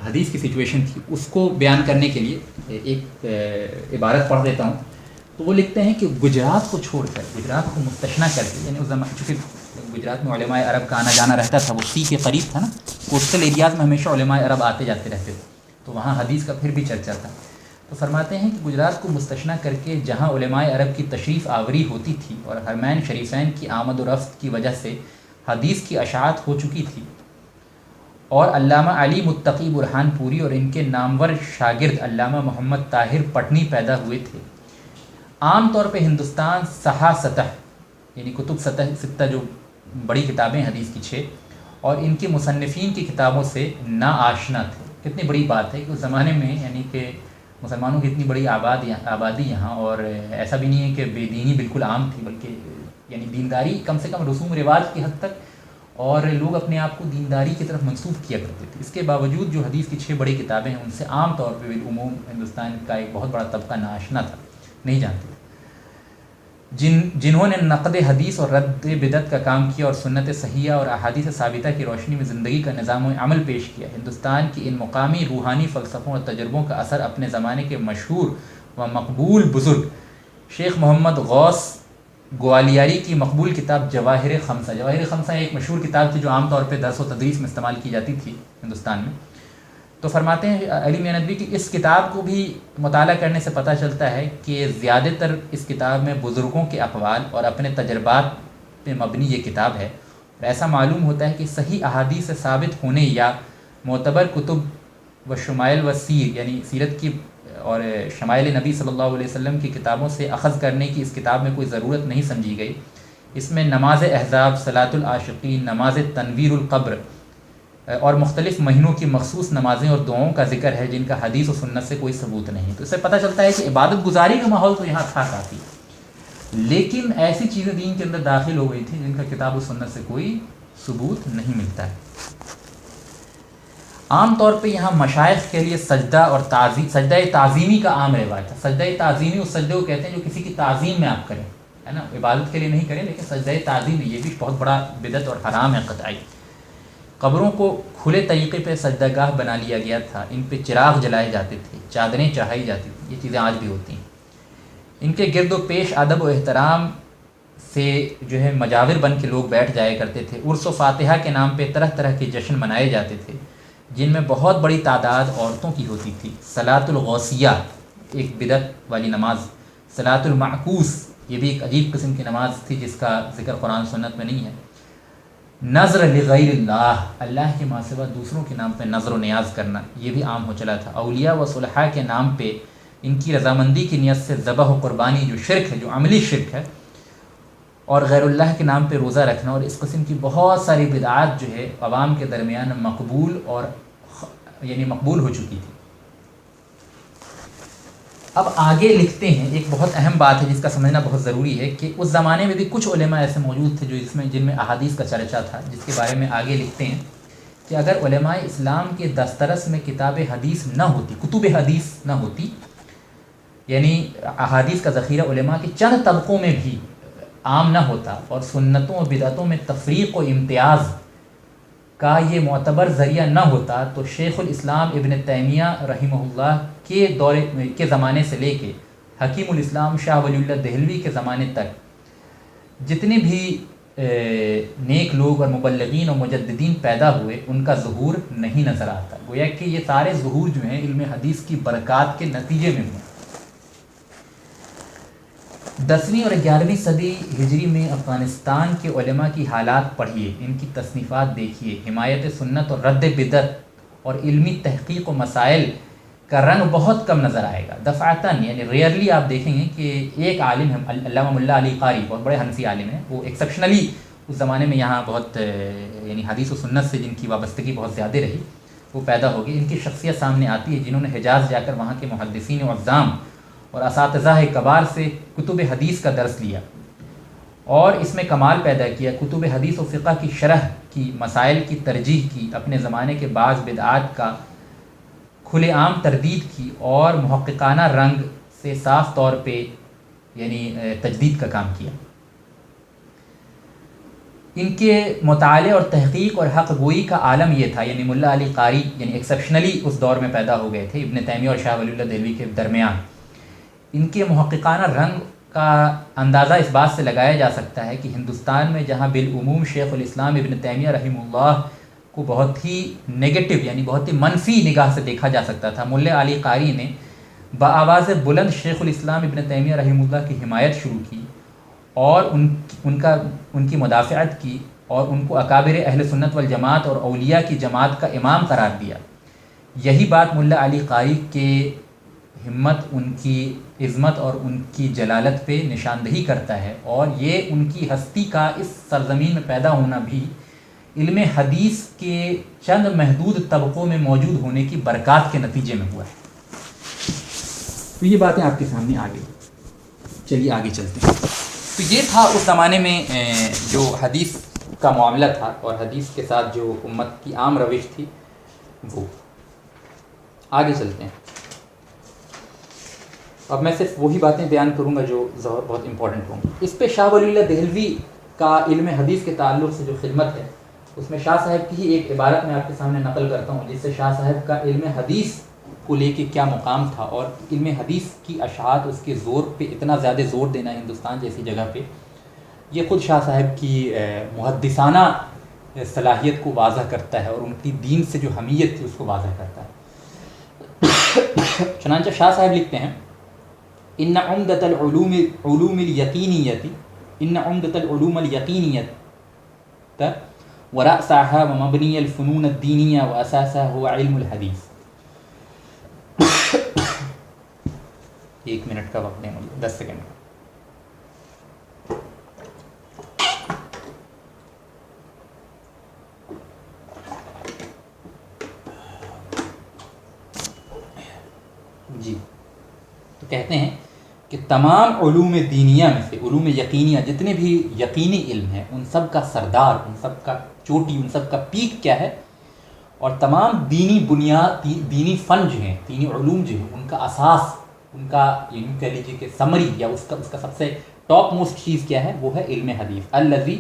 حدیث کی سچویشن تھی اس کو بیان کرنے کے لیے ایک عبارت پڑھ دیتا ہوں. تو وہ لکھتے ہیں کہ گجرات کو چھوڑ کر، گجرات کو مستثنیٰ کر کے، یعنی اس زمانے چونکہ گجرات میں علماء عرب کا آنا جانا رہتا تھا، وہ سی کے قریب تھا نا، کوسٹل ایریاز میں ہمیشہ علماء عرب آتے جاتے رہتے تھے، تو وہاں حدیث کا پھر بھی چرچا تھا. تو فرماتے ہیں کہ گجرات کو مستثنیٰ کر کے جہاں علماء عرب کی تشریف آوری ہوتی تھی اور حرمین شریفین کی آمد و رفت کی وجہ سے حدیث کی اشاعت ہو چکی تھی، اور علامہ علی متقی برہان پوری اور ان کے نامور شاگرد علامہ محمد طاہر پٹنی پیدا ہوئے تھے. عام طور پہ ہندوستان سطح یعنی کتب ستہ جو بڑی کتابیں حدیث کی 6 اور ان کے مصنفین کی کتابوں سے نا آشنا تھے. کتنی بڑی بات ہے کہ اس زمانے میں یعنی کہ مسلمانوں کی اتنی بڑی آبادی یہاں، اور ایسا بھی نہیں ہے کہ بے دینی بالکل عام تھی، بلکہ یعنی دینداری کم سے کم رسوم و رواج کی حد تک، اور لوگ اپنے آپ کو دینداری کی طرف منسوب کیا کرتے تھے. اس کے باوجود جو حدیث کی 6 بڑی کتابیں ہیں ان سے عام طور پہ بالعموم ہندوستان کا ایک بہت بڑا طبقہ ناآشنا تھا، نہیں جانتے. جنہوں نے نقد حدیث اور رد بدعت کا کام کیا اور سنت صحیحہ اور احادیث ثابتہ کی روشنی میں زندگی کا نظام و عمل پیش کیا. ہندوستان کی ان مقامی روحانی فلسفوں اور تجربوں کا اثر اپنے زمانے کے مشہور و مقبول بزرگ شیخ محمد غوث گوالیاری کی مقبول کتاب جواہر خمسہ ایک مشہور کتاب تھی جو عام طور پہ درس و تدریس میں استعمال کی جاتی تھی ہندوستان میں. تو فرماتے ہیں علی میاں ندوی کی اس کتاب کو بھی مطالعہ کرنے سے پتہ چلتا ہے کہ زیادہ تر اس کتاب میں بزرگوں کے اقوال اور اپنے تجربات پہ مبنی یہ کتاب ہے. اور ایسا معلوم ہوتا ہے کہ صحیح احادیث سے ثابت ہونے یا معتبر کتب و شمائل و سیر یعنی سیرت کی اور شمائل نبی صلی اللہ علیہ وسلم کی کتابوں سے اخذ کرنے کی اس کتاب میں کوئی ضرورت نہیں سمجھی گئی. اس میں نماز احزاب، صلاۃ العاشقین، نماز تنویر القبر اور مختلف مہینوں کی مخصوص نمازیں اور دعاؤں کا ذکر ہے جن کا حدیث و سنت سے کوئی ثبوت نہیں. تو اس سے پتہ چلتا ہے کہ عبادت گزاری کا ماحول تو یہاں تھا کافی، لیکن ایسی چیزیں دین کے اندر داخل ہو گئی تھیں جن کا کتاب و سنت سے کوئی ثبوت نہیں ملتا ہے. عام طور پہ یہاں مشائخ کے لیے سجدہ اور سجدہ تعظیمی کا عام رواج تھا. سجدہ تعظیمی اس سجدے کو کہتے ہیں جو کسی کی تعظیم میں آپ کریں، ہے نا، عبادت کے لیے نہیں کریں، لیکن سجدہ تعظیم یہ بھی بہت بڑا بدعت اور حرام ہے قطعی. قبروں کو کھلے طریقے پہ سجدہ گاہ بنا لیا گیا تھا، ان پہ چراغ جلائے جاتے تھے، چادریں چڑھائی جاتی تھیں. یہ چیزیں آج بھی ہوتی ہیں. ان کے گرد و پیش ادب و احترام سے جو ہے مجاور بن کے لوگ بیٹھ جایا کرتے تھے. عرس و فاتحہ کے نام پہ طرح طرح کے جشن منائے جاتے تھے جن میں بہت بڑی تعداد عورتوں کی ہوتی تھی. صلاۃ الغوثیہ ایک بدعت والی نماز، صلاۃ المعکوس یہ بھی ایک عجیب قسم کی نماز تھی جس کا ذکر قرآن سنت میں نہیں ہے. نظر لغیر اللہ، اللہ کے ماں سوا دوسروں کے نام پہ نظر و نیاز کرنا یہ بھی عام ہو چلا تھا. اولیاء و صلحاء کے نام پہ ان کی رضامندی کی نیت سے ذبح و قربانی جو شرک ہے، جو عملی شرک ہے، اور غیر اللہ کے نام پہ روزہ رکھنا اور اس قسم کی بہت ساری بدعات جو ہے عوام کے درمیان مقبول ہو چکی تھی. اب آگے لکھتے ہیں ایک بہت اہم بات ہے جس کا سمجھنا بہت ضروری ہے کہ اس زمانے میں بھی کچھ علماء ایسے موجود تھے جن میں احادیث کا چرچا تھا، جس کے بارے میں آگے لکھتے ہیں کہ اگر علماء اسلام کے دسترس میں کتاب حدیث نہ ہوتی، کتب حدیث نہ ہوتی، یعنی احادیث کا ذخیرہ علماء کے چند طبقوں میں بھی عام نہ ہوتا، اور سنتوں و بدعتوں میں تفریق و امتیاز کا یہ معتبر ذریعہ نہ ہوتا، تو شیخ الاسلام ابن تیمیہ رحمہ اللہ کے دور کے زمانے سے لے کے حکیم الاسلام شاہ ولی اللہ دہلوی کے زمانے تک جتنے بھی نیک لوگ اور مبلغین اور مجددین پیدا ہوئے، ان کا ظہور نہیں نظر آتا۔ گویا کہ یہ سارے ظہور جو ہیں علم حدیث کی برکات کے نتیجے میں ہوئے۔ 10ویں اور 11ویں صدی ہجری میں افغانستان کے علماء کی حالات پڑھیے، ان کی تصنیفات دیکھیے، حمایت سنت اور رد بدعت اور علمی تحقیق و مسائل کا رنگ بہت کم نظر آئے گا۔ دفعتاً یعنی ریئرلی آپ دیکھیں گے کہ ایک عالم ہے علامہ ملا علی قاری، بہت بڑے حنفی عالم ہیں، وہ ایکسیپشنلی اس زمانے میں یہاں بہت یعنی حدیث و سنت سے جن کی وابستگی بہت زیادہ رہی، وہ پیدا ہوگی۔ ان کی شخصیت سامنے آتی ہے جنہوں نے حجاز جا کر وہاں کے محدثین و عظام اور اساتذہ کبار سے کتب حدیث کا درس لیا اور اس میں کمال پیدا کیا، کتب حدیث و فقہ کی شرح کی، مسائل کی ترجیح کی، اپنے زمانے کے بعض بدعات کا کھلے عام تردید کی اور محققانہ رنگ سے صاف طور پہ یعنی تجدید کا کام کیا۔ ان کے مطالعے اور تحقیق اور حق گوئی کا عالم یہ تھا، یعنی ملا علی قاری یعنی ایکسیپشنلی اس دور میں پیدا ہو گئے تھے ابن تیمیہ اور شاہ ولی اللہ دہلوی کے درمیان۔ ان کے محققانہ رنگ کا اندازہ اس بات سے لگایا جا سکتا ہے کہ ہندوستان میں جہاں بالعموم شیخ الاسلام ابن تیمیہ رحمہ اللہ کو بہت ہی نیگیٹو یعنی بہت ہی منفی نگاہ سے دیکھا جا سکتا تھا، ملا علی قاری نے بآواز بلند شیخ الاسلام ابن تیمیہ رحمہ اللہ کی حمایت شروع کی اور ان کی مدافعت کی اور ان کو اکابر اہل سنت والجماعت اور اولیاء کی جماعت کا امام قرار دیا۔ یہی بات ملا علی قاری کے ہمت، ان کی عظمت اور ان کی جلالت پہ نشاندہی کرتا ہے، اور یہ ان کی ہستی کا اس سرزمین میں پیدا ہونا بھی علم حدیث کے چند محدود طبقوں میں موجود ہونے کی برکات کے نتیجے میں ہوا ہے۔ تو یہ باتیں آپ کے سامنے آ گئی۔ چلیے آگے چلتے ہیں۔ تو یہ تھا اس زمانے میں جو حدیث کا معاملہ تھا اور حدیث کے ساتھ جو امت کی عام روش تھی وہ۔ آگے چلتے ہیں۔ اب میں صرف وہی باتیں بیان کروں گا جو بہت امپورٹنٹ ہوں گی۔ اس پہ شاہ ولی اللہ دہلوی کا علم حدیث کے تعلق سے جو خدمت ہے، اس میں شاہ صاحب کی ہی ایک عبارت میں آپ کے سامنے نقل کرتا ہوں، جس سے شاہ صاحب کا علم حدیث کو لے کے کیا مقام تھا اور علم حدیث کی اشاعت، اس کے زور پہ اتنا زیادہ زور دینا ہندوستان جیسی جگہ پہ، یہ خود شاہ صاحب کی محدثانہ صلاحیت کو واضح کرتا ہے اور ان کی دین سے جو حمیت تھی اس کو واضح کرتا ہے۔ چنانچہ شاہ صاحب لکھتے ہیں، ان عمدۃ العلوم الیقینیۃ ورأسها ومبنی الفنون الدینیہ واساسها هو علم الحدیث۔ 1 منٹ کا وقت دیں مجھے، 10 سیکنڈ۔ جی، تو کہتے ہیں کہ تمام علوم دینیہ میں سے علوم یقینیہ جتنے بھی یقینی علم ہیں، ان سب کا سردار، ان سب کا چوٹی، ان سب کا پیک کیا ہے، اور تمام دینی بنیاد، دینی فن جو ہیں، دینی علوم جو ہیں، ان کا اساس، ان کا یوں کہہ لیجیے کہ سمری یا اس کا سب سے ٹاپ موسٹ چیز کیا ہے، وہ ہے علم حدیث۔ الذی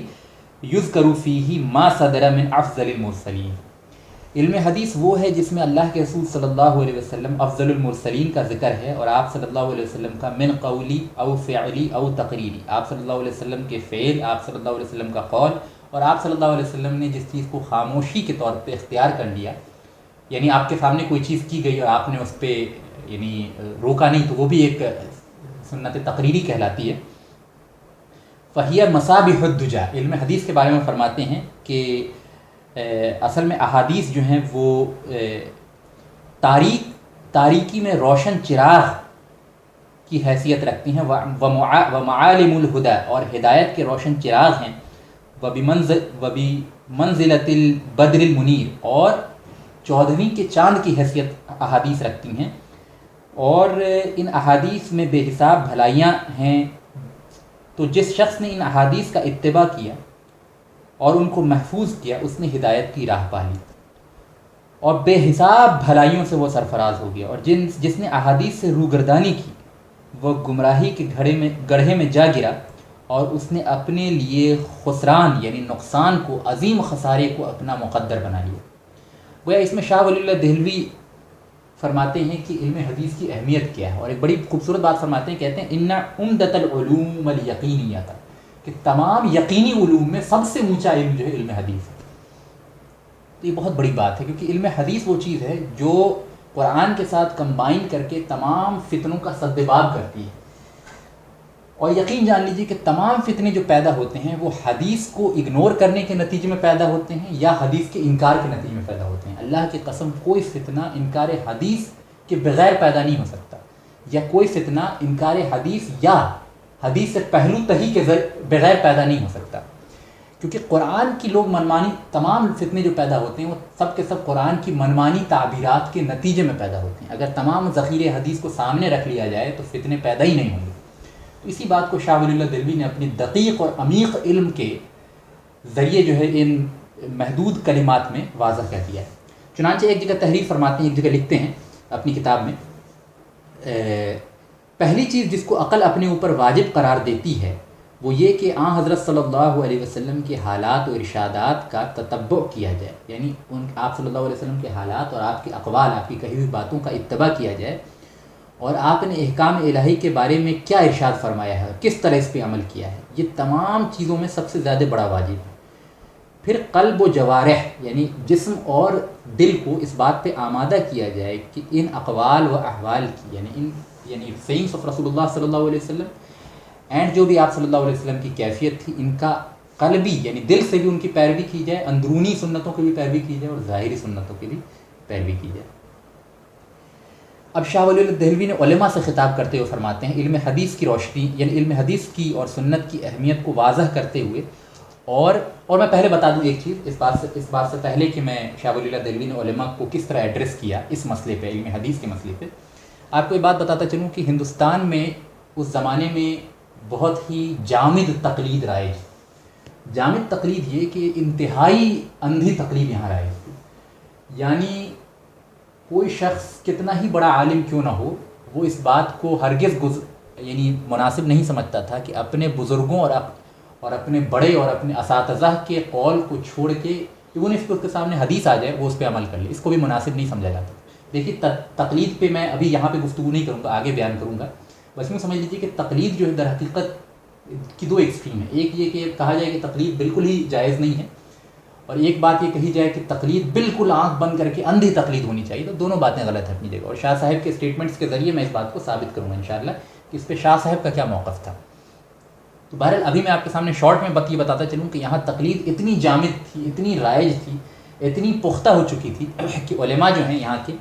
یذکر فیہ ما صدر من افضل المرسلین۔ علم حدیث وہ ہے جس میں اللہ کے رسول صلی اللہ علیہ وسلم افضل المرسلین کا ذکر ہے، اور آپ صلی اللہ علیہ وسلم کا من قولی او فعلی او تقریری، آپ صلی اللہ علیہ وسلم کے فعل، آپ صلی اللہ علیہ وسلم کا قول، اور آپ صلی اللہ علیہ وسلم نے جس چیز کو خاموشی کے طور پہ اختیار کر لیا، یعنی آپ کے سامنے کوئی چیز کی گئی اور آپ نے اس پہ یعنی روکا نہیں، تو وہ بھی ایک سنت تقریری کہلاتی ہے۔ فہیہ مصابیح الدجا، علم حدیث کے بارے میں فرماتے ہیں کہ اصل میں احادیث جو ہیں وہ تاریکی میں روشن چراغ کی حیثیت رکھتی ہیں، ومعالم الہدا، اور ہدایت کے روشن چراغ ہیں، وبمنزلۃ البدر المنیر، اور 14ویں کے چاند کی حیثیت احادیث رکھتی ہیں، اور ان احادیث میں بے حساب بھلائیاں ہیں۔ تو جس شخص نے ان احادیث کا اتباع کیا اور ان کو محفوظ کیا، اس نے ہدایت کی راہ پا لی۔ اور بے حساب بھلائیوں سے وہ سرفراز ہو گیا، اور جس نے احادیث سے روگردانی کی وہ گمراہی کے گڑھے میں جا گرا، اور اس نے اپنے لیے خسران یعنی نقصان کو، عظیم خسارے کو اپنا مقدر بنا لیا۔ گویا اس میں شاہ ولی اللہ دہلوی فرماتے ہیں کہ علم حدیث کی اہمیت کیا ہے، اور ایک بڑی خوبصورت بات فرماتے ہیں، کہتے ہیں ان عمدۃ العلوم الیقینیۃ، کہ تمام یقینی علوم میں سب سے اونچا علم جو ہے علم حدیث ہے۔ تو یہ بہت بڑی بات ہے، کیونکہ علم حدیث وہ چیز ہے جو قرآن کے ساتھ کمبائن کر کے تمام فتنوں کا سدباب کرتی ہے۔ اور یقین جان لیجیے کہ تمام فتنے جو پیدا ہوتے ہیں وہ حدیث کو اگنور کرنے کے نتیجے میں پیدا ہوتے ہیں یا حدیث کے انکار کے نتیجے میں پیدا ہوتے ہیں۔ اللہ کی قسم کوئی فتنہ انکار حدیث کے بغیر پیدا نہیں ہو سکتا، یا کوئی فتنہ انکار حدیث یا حدیث سے پہلو تہی کے بغیر پیدا نہیں ہو سکتا، کیونکہ قرآن کی لوگ منمانی، تمام فتنے جو پیدا ہوتے ہیں وہ سب کے سب قرآن کی منمانی تعبیرات کے نتیجے میں پیدا ہوتے ہیں۔ اگر تمام ذخیرے حدیث کو سامنے رکھ لیا جائے تو فتنے پیدا ہی نہیں ہوں گے۔ تو اسی بات کو شاہ ولی اللہ دہلوی نے اپنی دقیق اور عمیق علم کے ذریعے جو ہے ان محدود کلمات میں واضح کر دیا ہے۔ چنانچہ ایک جگہ تحریر فرماتے ہیں، ایک جگہ لکھتے ہیں اپنی کتاب میں، پہلی چیز جس کو عقل اپنے اوپر واجب قرار دیتی ہے وہ یہ کہ آن حضرت صلی اللہ علیہ وسلم کے حالات و ارشادات کا تتبع کیا جائے، یعنی آپ صلی اللہ علیہ وسلم کے حالات اور آپ کے اقوال، آپ کی کہی ہوئی باتوں کا اتباع کیا جائے، اور آپ نے احکام الہی کے بارے میں کیا ارشاد فرمایا ہے، کس طرح اس پہ عمل کیا ہے، یہ تمام چیزوں میں سب سے زیادہ بڑا واجب ہے۔ پھر قلب و جوارح یعنی جسم اور دل کو اس بات پہ آمادہ کیا جائے کہ ان اقوال و احوال کی، یعنی سینس آف رسول اللہ صلی اللہ علیہ وسلم اینڈ جو بھی آپ صلی اللہ علیہ وسلم کی کیفیت تھی، ان کا قلبی یعنی دل سے بھی ان کی پیروی کی جائے، اندرونی سنتوں کی بھی پیروی کی جائے اور ظاہری سنتوں کی بھی پیروی کی جائے۔ اب شاہ ولی اللہ دہلوی نے علماء سے خطاب کرتے ہوئے فرماتے ہیں، علم حدیث کی روشنی یعنی علم حدیث کی اور سنت کی اہمیت کو واضح کرتے ہوئے، اور میں پہلے بتا دوں ایک چیز، اس بات سے پہلے کہ میں شاہ ولی اللہ دہلوی نے علماء کو کس طرح ایڈریس کیا اس مسئلے پہ، علم حدیث کے مسئلے پہ، آپ کو یہ بات بتاتا چلوں کہ ہندوستان میں اس زمانے میں بہت ہی جامد تقلید رائج، جامد تقلید یہ کہ انتہائی اندھی تقلید یہاں رائج تھی، یعنی کوئی شخص کتنا ہی بڑا عالم کیوں نہ ہو، وہ اس بات کو ہرگز یعنی مناسب نہیں سمجھتا تھا کہ اپنے بزرگوں اور اپنے بڑے اور اپنے اساتذہ کے قول کو چھوڑ کے ایون اس کے سامنے حدیث آ جائے وہ اس پہ عمل کر لے، اس کو بھی مناسب نہیں سمجھا جاتا۔ دیکھیے تقلید پہ میں ابھی یہاں پہ گفتگو نہیں کروں گا، آگے بیان کروں گا، بس یوں سمجھ لیجیے کہ تقلید جو ہے در حقیقت کی دو ایکسٹریم ہے، ایک یہ کہ کہا جائے کہ تقلید بالکل ہی جائز نہیں ہے، اور ایک بات یہ کہی جائے کہ تقلید بالکل آنکھ بند کر کے اندھی تقلید ہونی چاہیے، تو دونوں باتیں غلط ہیں اپنی جگہ، اور شاہ صاحب کے اسٹیٹمنٹس کے ذریعے میں اس بات کو ثابت کروں گا انشاءاللہ کہ اس پہ شاہ صاحب کا کیا موقف تھا۔ تو بہرحال ابھی میں آپ کے سامنے شارٹ میں یہ بتاتا چلوں کہ یہاں تقلید اتنی جامد تھی، اتنی رائج تھی، اتنی پختہ ہو چکی تھی کہ علماء جو ہیں یہاں کے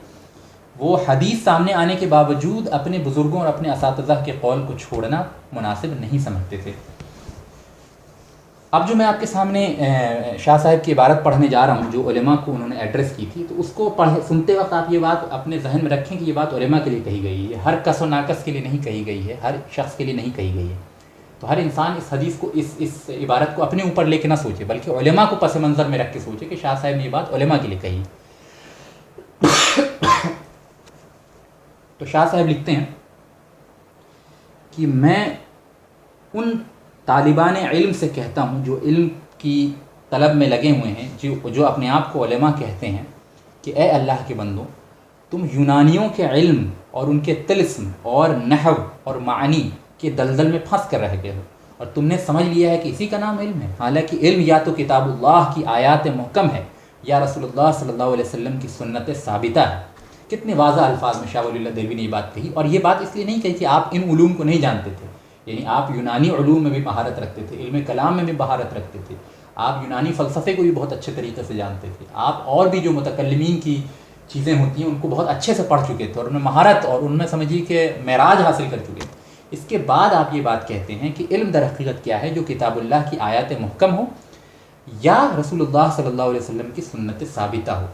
وہ حدیث سامنے آنے کے باوجود اپنے بزرگوں اور اپنے اساتذہ کے قول کو چھوڑنا مناسب نہیں سمجھتے تھے۔ اب جو میں آپ کے سامنے شاہ صاحب کی عبارت پڑھنے جا رہا ہوں جو علماء کو انہوں نے ایڈریس کی تھی، تو اس کو سنتے وقت آپ یہ بات اپنے ذہن میں رکھیں کہ یہ بات علماء کے لیے کہی گئی ہے، ہر کس و ناکس کے لیے نہیں کہی گئی ہے، ہر شخص کے لیے نہیں کہی گئی ہے۔ تو ہر انسان اس حدیث کو اس عبارت کو اپنے اوپر لے کے نہ سوچے، بلکہ علماء کو پس منظر میں رکھ کے سوچے کہ شاہ صاحب نے یہ بات علماء کے لیے کہی۔ تو شاہ صاحب لکھتے ہیں کہ میں ان طالبان علم سے کہتا ہوں جو علم کی طلب میں لگے ہوئے ہیں، جو اپنے آپ کو علماء کہتے ہیں، کہ اے اللہ کے بندوں، تم یونانیوں کے علم اور ان کے طلسم اور نحو اور معنی کے دلدل میں پھنس کر رہ گئے ہو، اور تم نے سمجھ لیا ہے کہ اسی کا نام علم ہے، حالانکہ علم یا تو کتاب اللہ کی آیات محکم ہے یا رسول اللہ صلی اللہ علیہ وسلم کی سنت ثابتہ ہے۔ کتنے واضح الفاظ میں شاہ ولی اللہ دہلوی نے یہ بات کہی، اور یہ بات اس لیے نہیں کہی کہ آپ ان علوم کو نہیں جانتے تھے، یعنی آپ یونانی علوم میں بھی مہارت رکھتے تھے، علم کلام میں بھی مہارت رکھتے تھے، آپ یونانی فلسفے کو بھی بہت اچھے طریقے سے جانتے تھے، آپ اور بھی جو متکلمین کی چیزیں ہوتی ہیں ان کو بہت اچھے سے پڑھ چکے تھے، اور ان میں مہارت اور ان میں سمجھیے کہ معراج حاصل کر چکے تھے۔ اس کے بعد آپ یہ بات کہتے ہیں کہ علم در حقیقت کیا ہے؟ جو کتاب اللہ کی آیات محکم ہو یا رسول اللہ صلی اللہ علیہ وسلم کی سنت ثابتہ ہو۔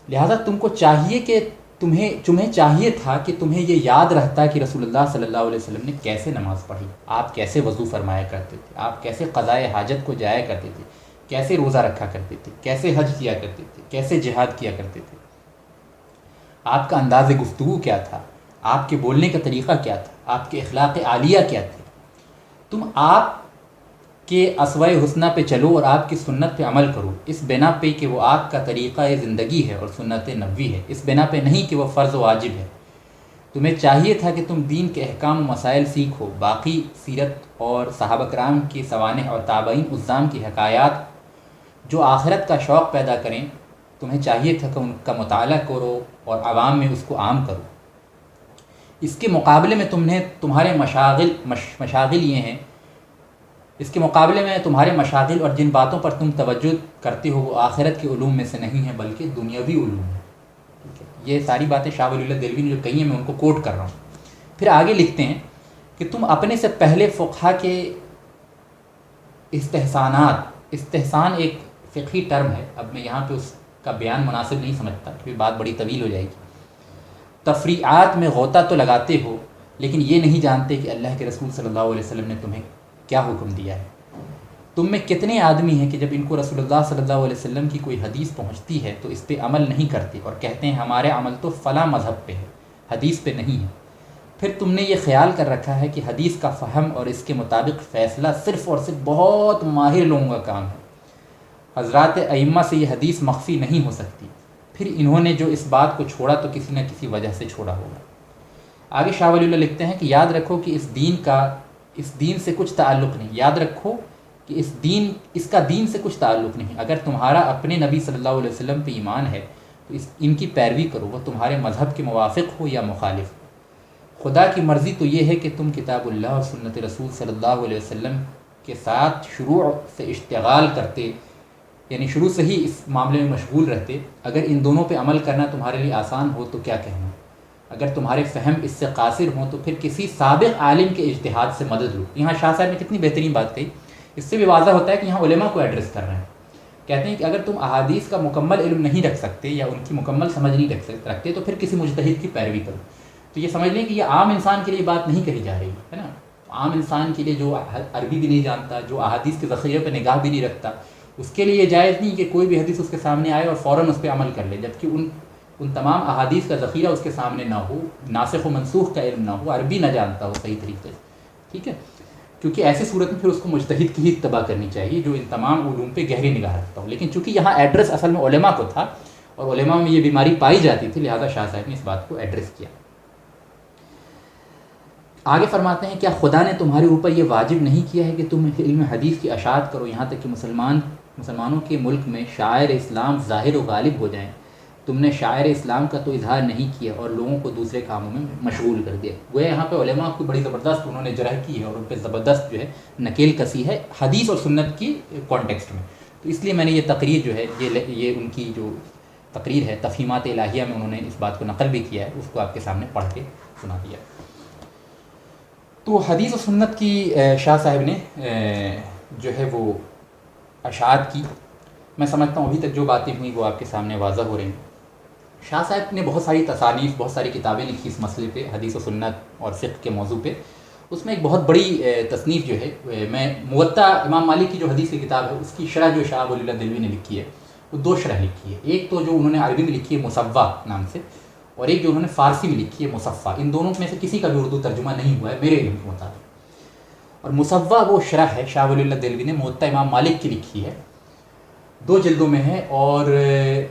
لہٰذا تم کو چاہیے کہ تمہیں چاہیے تھا کہ تمہیں یہ یاد رہتا کہ رسول اللہ صلی اللہ علیہ وسلم نے کیسے نماز پڑھی، آپ کیسے وضو فرمایا کرتے تھے، آپ کیسے قضائے حاجت کو جایا کرتے تھے، کیسے روزہ رکھا کرتے تھے، کیسے حج کیا کرتے تھے، کیسے جہاد کیا کرتے تھے، آپ کا انداز گفتگو کیا تھا، آپ کے بولنے کا طریقہ کیا تھا، آپ کے اخلاق عالیہ کیا تھے. تم آپ کے اسوہ حسنہ پہ چلو اور آپ کی سنت پہ عمل کرو، اس بنا پہ کہ وہ آپ کا طریقہ زندگی ہے اور سنت نبوی ہے، اس بنا پہ نہیں کہ وہ فرض و واجب ہے. تمہیں چاہیے تھا کہ تم دین کے احکام و مسائل سیکھو، باقی سیرت اور صحابہ کرام کی سوانح اور تابعین عظام کی حکایات جو آخرت کا شوق پیدا کریں، تمہیں چاہیے تھا کہ ان کا مطالعہ کرو اور عوام میں اس کو عام کرو. اس کے مقابلے میں تمہارے مشاغل یہ ہیں، اس کے مقابلے میں تمہارے مشاغل اور جن باتوں پر تم توجہ کرتے ہو وہ آخرت کے علوم میں سے نہیں ہیں بلکہ دنیاوی علوم ہیں. یہ ساری باتیں شاہ ولی اللہ دہلوی نے جو کہی ہیں میں ان کو کوٹ کر رہا ہوں. پھر آگے لکھتے ہیں کہ تم اپنے سے پہلے فقہا کے استحسان ایک فقہی ٹرم ہے، اب میں یہاں پہ اس کا بیان مناسب نہیں سمجھتا کیونکہ بات بڑی طویل ہو جائے گی. تفریعات میں غوطہ تو لگاتے ہو لیکن یہ نہیں جانتے کہ اللہ کے رسول صلی اللہ علیہ وسلم نے تمہیں کیا حکم دیا ہے. تم میں کتنے آدمی ہیں کہ جب ان کو رسول اللہ صلی اللہ علیہ وسلم کی کوئی حدیث پہنچتی ہے تو اس پہ عمل نہیں کرتے اور کہتے ہیں ہمارے عمل تو فلاں مذہب پہ ہے، حدیث پہ نہیں ہے. پھر تم نے یہ خیال کر رکھا ہے کہ حدیث کا فہم اور اس کے مطابق فیصلہ صرف اور صرف بہت ماہر لوگوں کا کام ہے. حضرات ائمہ سے یہ حدیث مخفی نہیں ہو سکتی. پھر انہوں نے جو اس بات کو چھوڑا تو کسی نہ کسی وجہ سے چھوڑا ہوگا. آگے شاہ ولی اللہ لکھتے ہیں کہ یاد رکھو کہ اس دین سے کچھ تعلق نہیں. یاد رکھو کہ اس کا دین سے کچھ تعلق نہیں. اگر تمہارا اپنے نبی صلی اللہ علیہ وسلم پہ ایمان ہے تو ان کی پیروی کرو، وہ تمہارے مذہب کے موافق ہو یا مخالف ہو. خدا کی مرضی تو یہ ہے کہ تم کتاب اللہ اور سنت رسول صلی اللہ علیہ وسلم کے ساتھ شروع سے اشتغال کرتے، یعنی شروع سے ہی اس معاملے میں مشغول رہتے. اگر ان دونوں پہ عمل کرنا تمہارے لیے آسان ہو تو کیا کہنا، اگر تمہارے فہم اس سے قاصر ہوں تو پھر کسی سابق عالم کے اجتہاد سے مدد لو. یہاں شاہ صاحب نے کتنی بہترین بات کہی. اس سے بھی واضح ہوتا ہے کہ یہاں علماء کو ایڈریس کر رہے ہیں. کہتے ہیں کہ اگر تم احادیث کا مکمل علم نہیں رکھ سکتے یا ان کی مکمل سمجھ نہیں رکھتے تو پھر کسی مجتہد کی پیروی کرو. تو یہ سمجھ لیں کہ یہ عام انسان کے لیے بات نہیں کہی جا رہی ہے نا. عام انسان کے لیے جو عربی بھی نہیں جانتا، جو احادیث کے ذخیرے پہ نگاہ بھی نہیں رکھتا، اس کے لیے یہ جائز نہیں کہ کوئی بھی حدیث اس کے سامنے آئے اور فوراً اس پہ عمل کر لے، جبکہ ان تمام احادیث کا ذخیرہ اس کے سامنے نہ ہو، ناسخ و منسوخ کا علم نہ ہو، عربی نہ جانتا ہو صحیح طریقے سے. ٹھیک ہے، کیونکہ ایسی صورت میں پھر اس کو مجتہد کی ہی اتباع کرنی چاہیے جو ان تمام علوم پہ گہری نگاہ رکھتا ہو. لیکن چونکہ یہاں ایڈریس اصل میں علماء کو تھا اور علماء میں یہ بیماری پائی جاتی تھی، لہذا شاہ صاحب نے اس بات کو ایڈریس کیا. آگے فرماتے ہیں کیا خدا نے تمہارے اوپر یہ واجب نہیں کیا ہے کہ تم علم حدیث کی اشاعت کرو یہاں تک کہ مسلمانوں کے ملک میں شاعر اسلام ظاہر و غالب ہو جائیں. تم نے شاعر اسلام کا تو اظہار نہیں کیا اور لوگوں کو دوسرے کاموں میں مشغول کر دیا. گویا یہاں پہ علماء کو بڑی زبردست انہوں نے جرح کی ہے اور ان پہ زبردست جو ہے نکیل کسی ہے حدیث اور سنت کی کانٹیکسٹ میں. تو اس لیے میں نے یہ تقریر جو ہے یہ ان کی جو تقریر ہے تفہیمات الہیہ میں انہوں نے اس بات کو نقل بھی کیا ہے، اس کو آپ کے سامنے پڑھ کے سنا دیا. تو حدیث و سنت کی شاہ صاحب نے جو ہے وہ اشاعت کی. میں سمجھتا ہوں ابھی تک جو باتیں ہوئیں وہ آپ کے سامنے واضح ہو رہی ہیں. شاہ صاحب نے بہت ساری تصانیف، بہت ساری کتابیں لکھی اس مسئلے پہ، حدیث و سنت اور فقہ کے موضوع پہ. اس میں ایک بہت بڑی تصنیف جو ہے، میں موطا امام مالک کی جو حدیث کی کتاب ہے اس کی شرح جو شاہ ولی اللہ دہلوی نے لکھی ہے وہ 2 شرح لکھی ہے. ایک تو جو انہوں نے عربی میں لکھی ہے مصوّع نام سے، اور ایک جو انہوں نے فارسی میں لکھی ہے مصفّہ. ان دونوں میں سے کسی کا بھی اردو ترجمہ نہیں ہوا ہے میرے علم کے مطابق. اور مصوّع وہ شرح ہے شاہ ولی اللہ دہلوی نے موطا امام مالک کی لکھی ہے، 2 جلدوں میں ہے. اور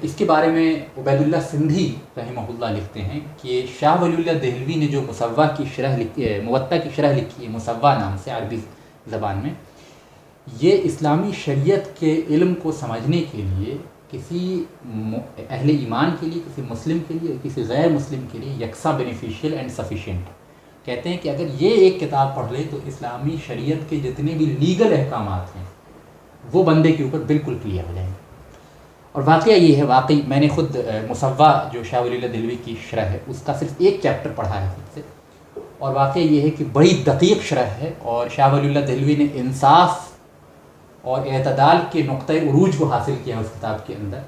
اس کے بارے میں عبید اللہ سندھی رحمہ اللہ لکھتے ہیں کہ شاہ ولی اللہ دہلوی نے جو مصوّع کی شرح لکھی ہے، موطا کی شرح لکھی ہے مصوّع نام سے عربی زبان میں، یہ اسلامی شریعت کے علم کو سمجھنے کے لیے کسی اہل ایمان کے لیے، کسی مسلم کے لیے، کسی غیر مسلم کے لیے یکساں بینیفیشیل اینڈ سفیشینٹ. کہتے ہیں کہ اگر یہ ایک کتاب پڑھ لے تو اسلامی شریعت کے جتنے بھی لیگل احکامات ہیں وہ بندے کے اوپر بالکل کلیئر ہو جائیں گے. اور واقعہ یہ ہے، واقعی میں نے خود مصوّع جو شاہ ولی اللہ دہلوی کی شرح ہے اس کا صرف ایک چیپٹر پڑھا ہے خود سے، اور واقعہ یہ ہے کہ بڑی دقیق شرح ہے. اور شاہ ولی اللہ دہلوی نے انصاف اور اعتدال کے نقطۂ عروج کو حاصل کیا ہے اس کتاب کے اندر.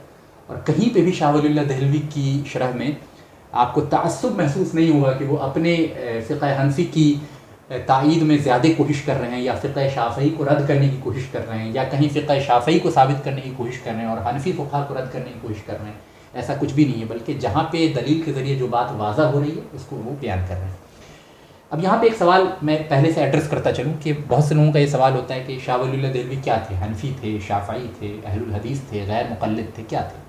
اور کہیں پہ بھی شاہ ولی اللہ دہلوی کی شرح میں آپ کو تعصب محسوس نہیں ہوگا کہ وہ اپنے فقہ حنفی کی تائید میں زیادہ کوشش کر رہے ہیں، یا فقہ شافعی کو رد کرنے کی کوشش کر رہے ہیں، یا کہیں فقہ شافعی کو ثابت کرنے کی کوشش کر رہے ہیں اور حنفی فقہا کو رد کرنے کی کوشش کر رہے ہیں. ایسا کچھ بھی نہیں ہے، بلکہ جہاں پہ دلیل کے ذریعے جو بات واضح ہو رہی ہے اس کو وہ بیان کر رہے ہیں. اب یہاں پہ ایک سوال میں پہلے سے ایڈریس کرتا چلوں کہ بہت سے لوگوں کا یہ سوال ہوتا ہے کہ شاہ ولی اللہ دہلوی کیا تھے؟ حنفی تھے، شافعی تھے، اہل الحدیث تھے، غیر مقلد تھے، کیا تھے؟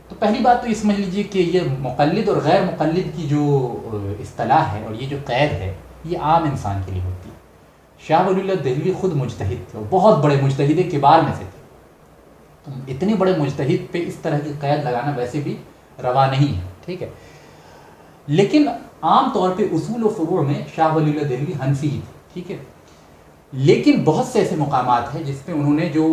تو پہلی بات تو یہ سمجھ لیجئے کہ یہ مقلد اور غیر مقلد کی جو اصطلاح ہے اور یہ جو قید ہے یہ عام انسان کے لیے ہوتی ہے. شاہ ولی اللہ دہلوی خود مجتہد تھے اور بہت بڑے مجتہد کبار میں سے تھے. تو اتنے بڑے مجتہد پہ اس طرح کی قید لگانا ویسے بھی روا نہیں ہے، ٹھیک ہے. لیکن عام طور پہ اصول و فروع میں شاہ ولی اللہ دہلوی حنفی ہی تھے، ٹھیک ہے. لیکن بہت سے ایسے مقامات ہیں جس میں انہوں نے جو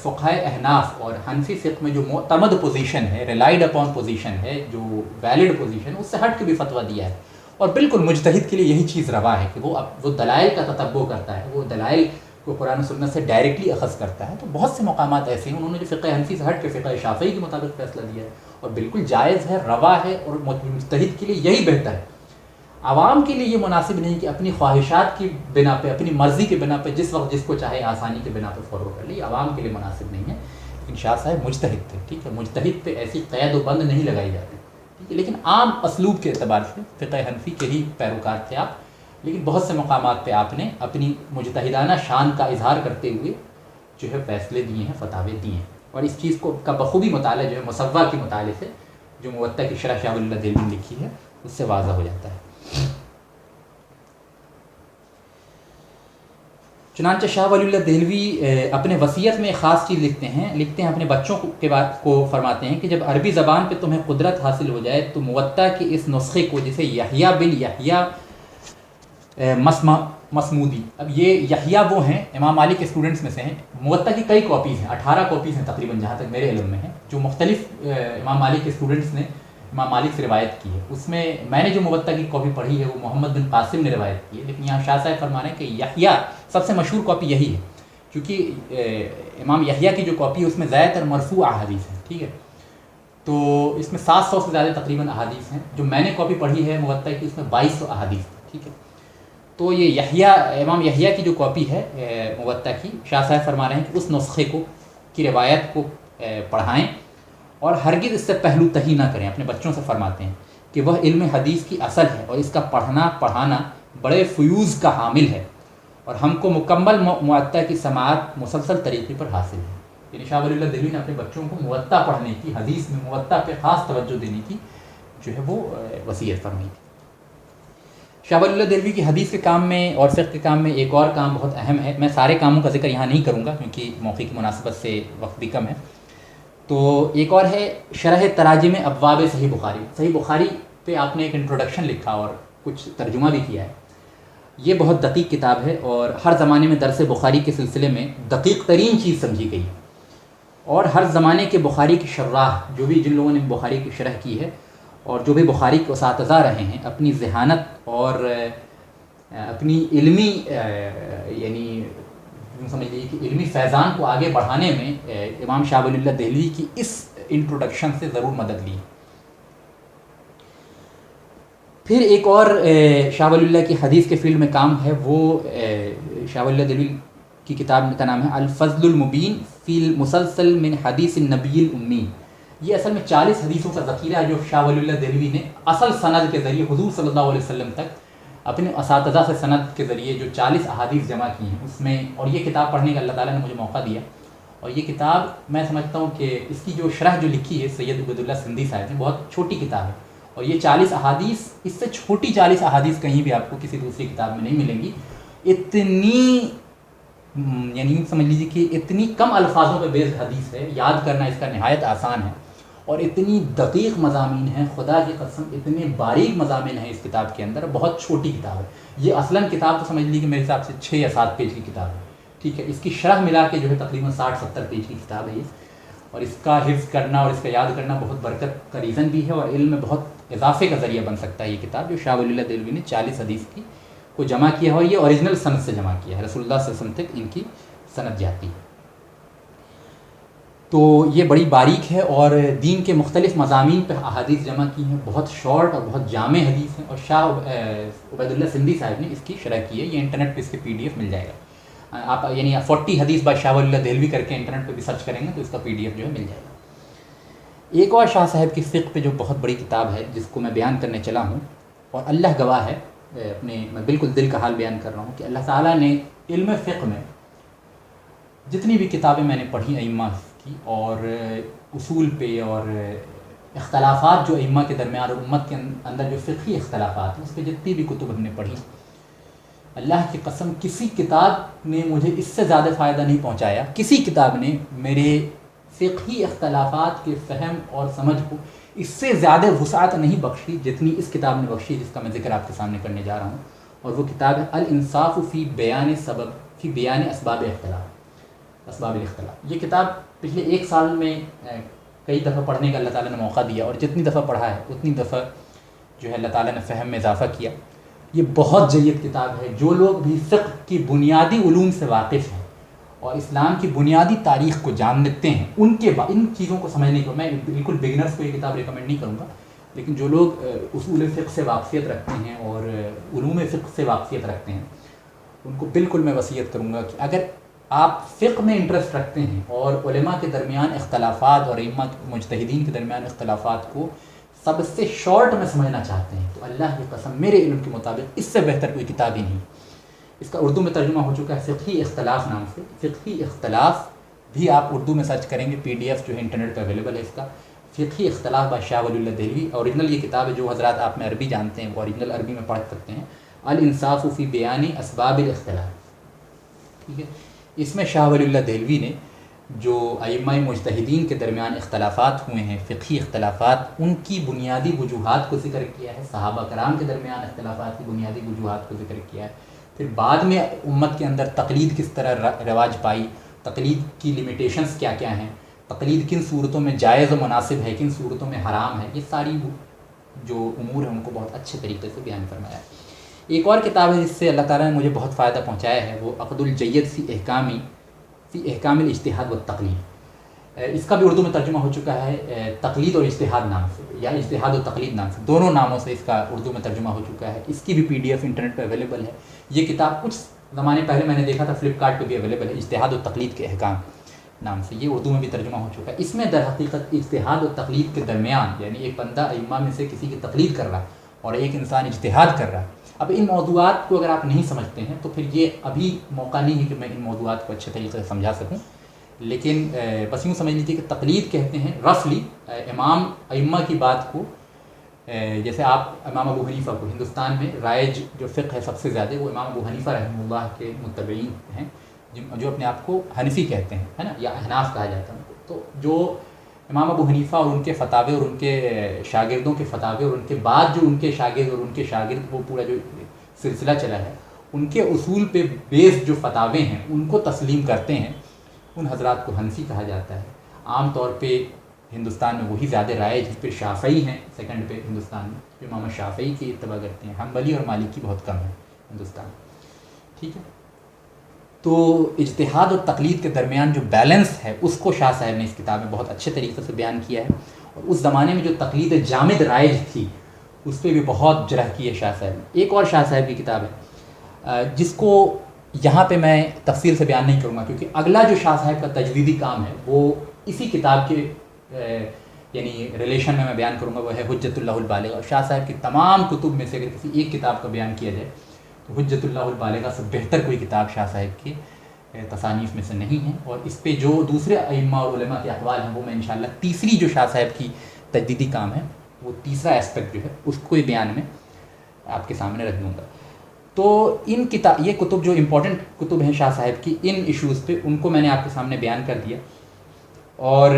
فقہ احناف اور حنفی فقہ میں جو معتمد پوزیشن ہے، ریلائڈ اپون پوزیشن ہے، جو ویلڈ پوزیشن ہے، اس سے ہٹ کے بھی فتویٰ دیا ہے. اور بالکل مجتہد کے لیے یہی چیز روا ہے کہ وہ دلائل کا تتبع کرتا ہے، وہ دلائل کو قرآن و سنت سے ڈائریکٹلی اخذ کرتا ہے. تو بہت سے مقامات ایسے ہیں انہوں نے جو فقہ حنفی سے ہٹ کے فقہ شافعی کے مطابق فیصلہ دیا ہے اور بالکل جائز ہے، روا ہے اور مجتہد کے لیے یہی بہتر ہے. عوام کے لیے یہ مناسب نہیں کہ اپنی خواہشات کی بنا پہ، اپنی مرضی کے بنا پہ جس وقت جس کو چاہے آسانی کے بنا پہ فالو کر لے، یہ عوام کے لیے مناسب نہیں ہے. لیکن شاہ صاحب مجتہد تھے، ٹھیک ہے. مجتہد پہ ایسی قید و بند نہیں لگائی جاتی، ٹھیک ہے. لیکن عام اسلوب کے اعتبار سے فقہ حنفی کے ہی پیروکار تھے آپ. لیکن بہت سے مقامات پہ آپ نے اپنی مجتہدانہ شان کا اظہار کرتے ہوئے جو ہے فیصلے دیے ہیں، فتاوے دیے ہیں. اور اس چیز کو کا بخوبی مطالعہ جو ہے مصوّع کے مطالعے سے، جو موطا کی شرح شاہ ولی اللہ دہلوی نے لکھی ہے، اس سے واضح ہو جاتا ہے. چنانچہ شاہ ولی اللہ دہلوی اپنے وصیت میں ایک خاص چیز لکھتے ہیں اپنے بچوں کو فرماتے ہیں کہ جب عربی زبان پہ تمہیں قدرت حاصل ہو جائے تو موطا کے اس نسخے کو، جسے یحییٰ بن یحییٰ مسمودی، اب یہ یحییٰ وہ ہیں امام مالک کے اسٹوڈنٹس میں سے ہیں. موطا کی کئی کاپیز ہیں، 18 کاپیز ہیں تقریباً جہاں تک میرے علم میں ہیں، جو مختلف امام مالک کے اسٹوڈنٹس نے امام مالک سے روایت کی ہے. اس میں نے جو موطا کی کاپی پڑھی ہے وہ محمد بن قاسم نے روایت کی ہے. لیکن یہاں شاہ صاحب فرما رہے ہیں کہ یحییٰ سب سے مشہور کاپی یہی ہے، کیونکہ امام یحییٰ کی جو کاپی ہے اس میں زیادہ تر مرفوع احادیث ہیں، ٹھیک ہے. تو اس میں 700 سے زیادہ تقریباً احادیث ہیں. جو میں نے کاپی پڑھی ہے موطا کی اس میں 2200 احادیث ہیں، ٹھیک ہے. تو یہ امام یحییٰ کی جو کاپی ہے موطا کی، شاہ صاحب فرما رہے ہیں کہ اس نسخے کی روایت کو پڑھائیں اور ہرگز اس سے پہلو تہی نہ کریں. اپنے بچوں سے فرماتے ہیں کہ وہ علم حدیث کی اصل ہے اور اس کا پڑھانا بڑے فیوز کا حامل ہے اور ہم کو مکمل موطا کی سماعت مسلسل طریقے پر حاصل ہے. یعنی شاہ ولی اللہ دہلوی نے اپنے بچوں کو موطا پڑھنے کی، حدیث میں موطا پہ خاص توجہ دینے کی جو ہے وہ وصیت فرمائی تھی. شاہ ولی اللہ دہلوی کی حدیث کے کام میں اور فقہ کے کام میں ایک اور کام بہت اہم ہے. میں سارے کاموں کا ذکر یہاں نہیں کروں گا کیونکہ موقع کی مناسبت سے وقت بھی کم ہے. تو ایک اور ہے شرح تراجم ابواب صحیح بخاری. صحیح بخاری پہ آپ نے ایک انٹروڈکشن لکھا اور کچھ ترجمہ بھی کیا ہے. یہ بہت دقیق کتاب ہے اور ہر زمانے میں درس بخاری کے سلسلے میں دقیق ترین چیز سمجھی گئی. اور ہر زمانے کے بخاری کی شراح، جو بھی جن لوگوں نے بخاری کی شرح کی ہے اور جو بھی بخاری کے اساتذہ رہے ہیں، اپنی ذہانت اور اپنی علمی یعنی سمجھ لیجیے کہ علمی فیضان کو آگے بڑھانے میں امام شاہ ولی اللہ دہلوی کی اس انٹروڈکشن سے ضرور مدد لی. پھر ایک اور شاہ ولی اللہ کی حدیث کے فیلڈ میں کام ہے، وہ شاہ ولی اللہ دہلوی کی کتاب کا نام ہے الفضل المبین فی المسلسل من حدیث النبی الامی. یہ اصل میں 40 حدیثوں کا ذخیرہ ہے جو شاہ ولی اللہ دہلوی نے اصل سند کے ذریعے حضور صلی اللہ علیہ وسلم تک اپنے اساتذہ سے سند کے ذریعے جو 40 احادیث جمع کی ہیں اس میں. اور یہ کتاب پڑھنے کا اللہ تعالیٰ نے مجھے موقع دیا اور یہ کتاب میں سمجھتا ہوں کہ اس کی جو شرح جو لکھی ہے سید عبید اللہ سندھی صاحب نے، بہت چھوٹی کتاب ہے اور یہ 40 احادیث، اس سے چھوٹی 40 احادیث کہیں بھی آپ کو کسی دوسری کتاب میں نہیں ملیں گی. اتنی یعنی سمجھ لیجیے کہ اتنی کم الفاظوں پہ بیسڈ حدیث ہے، یاد کرنا اس کا نہایت آسان ہے اور اتنی دقیق مضامین ہیں، خدا کی قسم اتنے باریک مضامین ہیں اس کتاب کے اندر. بہت چھوٹی کتاب ہے یہ. اصلاً کتاب تو سمجھ لیجیے کہ میرے حساب سے 6 یا 7 پیج کی کتاب ہے، ٹھیک ہے. اس کی شرح ملا کے جو ہے تقریباً 60-70 پیج کی کتاب ہے یہ. اور اس کا حفظ کرنا اور اس کا یاد کرنا بہت برکت کا ریزن بھی ہے اور علم میں بہت اضافے کا ذریعہ بن سکتا ہے یہ کتاب جو شاہ ولی اللہ دہلوی نے 40 حدیث کی کو جمع کیا ہے اور یہ اوریجنل سند سے جمع کیا ہے. رسول اللہ صلی اللہ علیہ وسلم تک ان کی سند جاتی ہے. تو یہ بڑی باریک ہے اور دین کے مختلف مضامین پہ احادیث جمع کی ہیں، بہت شارٹ اور بہت جامع حدیث ہیں، اور شاہ عبید اللہ سندھی صاحب نے اس کی شرح کی ہے. یہ انٹرنیٹ پہ اس کے PDF مل جائے گا. آپ یعنی 40 حدیث بائی شاہ ولی اللہ دہلوی کر کے انٹرنیٹ پہ بھی سرچ کریں گے تو اس کا PDF جو ہے مل جائے گا. ایک اور شاہ صاحب کی فقہ پہ جو بہت بڑی کتاب ہے جس کو میں بیان کرنے چلا ہوں، اور اللہ گواہ ہے، میں بالکل دل کا حال بیان کر رہا ہوں کہ اللہ تعالیٰ نے علم فقہ میں جتنی بھی کتابیں میں نے پڑھی ائمہ کی، اور اصول پہ اور اختلافات جو ائمہ کے درمیان اور امت کے اندر جو فقہی اختلافات ہیں، اس پہ جتنی بھی کتب ہم نے پڑھی، اللہ کی قسم کسی کتاب نے مجھے اس سے زیادہ فائدہ نہیں پہنچایا، کسی کتاب نے میرے فقہی اختلافات کے فہم اور سمجھ کو اس سے زیادہ وسعت نہیں بخشی جتنی اس کتاب نے بخشی جس کا میں ذکر آپ کے سامنے کرنے جا رہا ہوں. اور وہ کتاب ہے الانصاف فی بیان اسباب الاختلاف. یہ کتاب پچھلے 1 سال میں کئی دفعہ پڑھنے کا اللہ تعالیٰ نے موقع دیا، اور جتنی دفعہ پڑھا ہے اتنی دفعہ جو ہے اللہ تعالیٰ نے فہم میں اضافہ کیا. یہ بہت جید کتاب ہے. جو لوگ بھی فقہ کی بنیادی علوم سے واقف ہیں اور اسلام کی بنیادی تاریخ کو جانتے ہیں، ان چیزوں کو سمجھنے کو میں بالکل بگنرز کو یہ کتاب ریکمنڈ نہیں کروں گا، لیکن جو لوگ اصول فقہ سے واقفیت رکھتے ہیں اور علوم فقہ سے واقفیت رکھتے ہیں ان کو بالکل میں وصیت کروں گا کہ اگر آپ فقہ میں انٹرسٹ رکھتے ہیں اور علماء کے درمیان اختلافات اور ائمہ مجتہدین کے درمیان اختلافات کو سب سے شارٹ میں سمجھنا چاہتے ہیں، تو اللہ کی قسم میرے علم کے مطابق اس سے بہتر کوئی کتاب ہی نہیں. اس کا اردو میں ترجمہ ہو چکا ہے فقہی اختلاف نام سے. فقہی اختلاف بھی آپ اردو میں سرچ کریں گے، PDF جو ہے انٹرنیٹ پہ اویلیبل ہے. اس کا فقہی اختلاف by Shah Wali Allah Dehlavi. Original یہ کتاب ہے، جو حضرات آپ میں عربی جانتے ہیں وہ اوریجنل عربی میں پڑھ سکتے ہیں. الانصاف فی بیان اسباب الاختلاف. ٹھیک ہے. اس میں شاہ ولی اللہ دہلوی نے جو ائمہ مجتہدین کے درمیان اختلافات ہوئے ہیں، فقہی اختلافات، ان کی بنیادی وجوہات کو ذکر کیا ہے. صحابہ کرام کے درمیان اختلافات کی بنیادی وجوہات کو ذکر کیا ہے. پھر بعد میں امت کے اندر تقلید کس طرح رواج پائی، تقلید کی لمیٹیشنز کیا کیا ہیں، تقلید کن صورتوں میں جائز و مناسب ہے، کن صورتوں میں حرام ہے، یہ ساری جو امور ہیں ان کو بہت اچھے طریقے سے بیان فرمایا ہے. ایک اور کتاب ہے جس سے اللہ تعالیٰ نے مجھے بہت فائدہ پہنچایا ہے، وہ عقد الجید فی احکام الاجتہاد والتقلید. اس کا بھی اردو میں ترجمہ ہو چکا ہے تقلید اور اجتہاد نام سے، یا اجتہاد و تقلید نام سے، دونوں ناموں سے اس کا اردو میں ترجمہ ہو چکا ہے. اس کی بھی PDF انٹرنیٹ پہ اویلیبل ہے. یہ کتاب کچھ زمانے پہلے میں نے دیکھا تھا فلپکارٹ پہ بھی اویلیبل ہے، اجتہاد و تقلید کے احکام نام سے. یہ اردو میں بھی ترجمہ ہو چکا ہے. اس میں در حقیقت اجتہاد و تقلید کے درمیان، یعنی ایک بندہ ائمہ میں سے کسی کی تقلید کر رہا اور ایک انسان اجتہاد کر رہا. اب ان موضوعات کو اگر آپ نہیں سمجھتے ہیں تو پھر یہ ابھی موقع نہیں ہے کہ میں ان موضوعات کو اچھے طریقے سے سمجھا سکوں، لیکن بس یوں سمجھ لیجیے کہ تقلید کہتے ہیں رفلی امام ائمہ کی بات کو. جیسے آپ امام ابو حنیفہ کو، ہندوستان میں رائج جو فقہ ہے سب سے زیادہ وہ امام ابو حنیفہ رحمہ اللہ کے متبعین ہیں، جو اپنے آپ کو حنفی کہتے ہیں، ہے نا، یا احناف کہا جاتا ہے ان کو. تو جو امام ابو حنیفہ اور ان کے فتاوے اور ان کے شاگردوں کے فتاوے اور ان کے بعد جو ان کے شاگرد اور ان کے شاگرد وہ پورا جو سلسلہ چلا ہے، ان کے اصول پہ بیس جو فتاوے ہیں ان کو تسلیم کرتے ہیں، ان حضرات کو حنفی کہا جاتا ہے. عام طور پہ ہندوستان میں وہی زیادہ رائج، پھر شافعی ہیں سیکنڈ پہ ہندوستان میں، جو امام شافعی کی اتباع کرتے ہیں. حنبلی اور مالکی بہت کم ہیں ہندوستان میں. ٹھیک ہے. تو اجتہاد اور تقلید کے درمیان جو بیلنس ہے اس کو شاہ صاحب نے اس کتاب میں بہت اچھے طریقے سے بیان کیا ہے. اور اس زمانے میں جو تقلید جامد رائج تھی اس پہ بھی بہت جرح کی ہے شاہ صاحب نے. ایک اور شاہ صاحب کی کتاب ہے جس کو یہاں پہ میں تفصیل سے بیان نہیں کروں گا، کیونکہ اگلا جو شاہ صاحب کا تجدیدی کام ہے وہ اسی کتاب کے یعنی ریلیشن میں بیان کروں گا، وہ ہے حجت اللہ البالغہ. اور شاہ صاحب کی تمام کتب میں سے اگر کسی ایک کتاب کا بیان کیا جائے تو حجت اللہ البالغہ سے بہتر کوئی کتاب شاہ صاحب کی تصانیف میں سے نہیں ہے. اور اس پہ جو دوسرے ائمہ اور علماء کے اقوال ہیں وہ میں انشاءاللہ تیسری جو شاہ صاحب کی تجدیدی کام ہے وہ تیسرا اسپیکٹ جو ہے اس کو بیان میں آپ کے سامنے رکھ دوں گا. تو یہ کتب جو امپورٹنٹ کتب ہیں شاہ صاحب کی ان ایشوز پہ، ان کو میں نے آپ کے سامنے بیان کر دیا. اور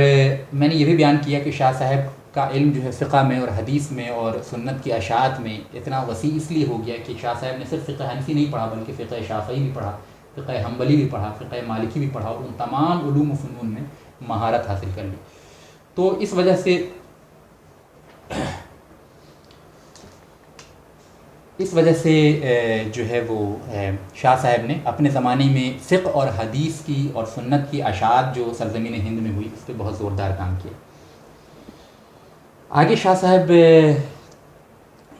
میں نے یہ بھی بیان کیا کہ شاہ صاحب کا علم جو ہے فقہ میں اور حدیث میں اور سنت کی اشاعت میں اتنا وسیع اس لیے ہو گیا کہ شاہ صاحب نے صرف فقہ حنفی نہیں پڑھا بلکہ فقہ شافعی بھی پڑھا، فقہ حنبلی بھی پڑھا، فقہ مالکی بھی پڑھا، اور ان تمام علوم و فنون میں مہارت حاصل کر لی. تو اس وجہ سے اس وجہ سے جو ہے وہ شاہ صاحب نے اپنے زمانے میں فقہ اور حدیث کی اور سنت کی اشاعت جو سرزمین ہند میں ہوئی اس پہ بہت زوردار کام کیا۔ آگے شاہ صاحب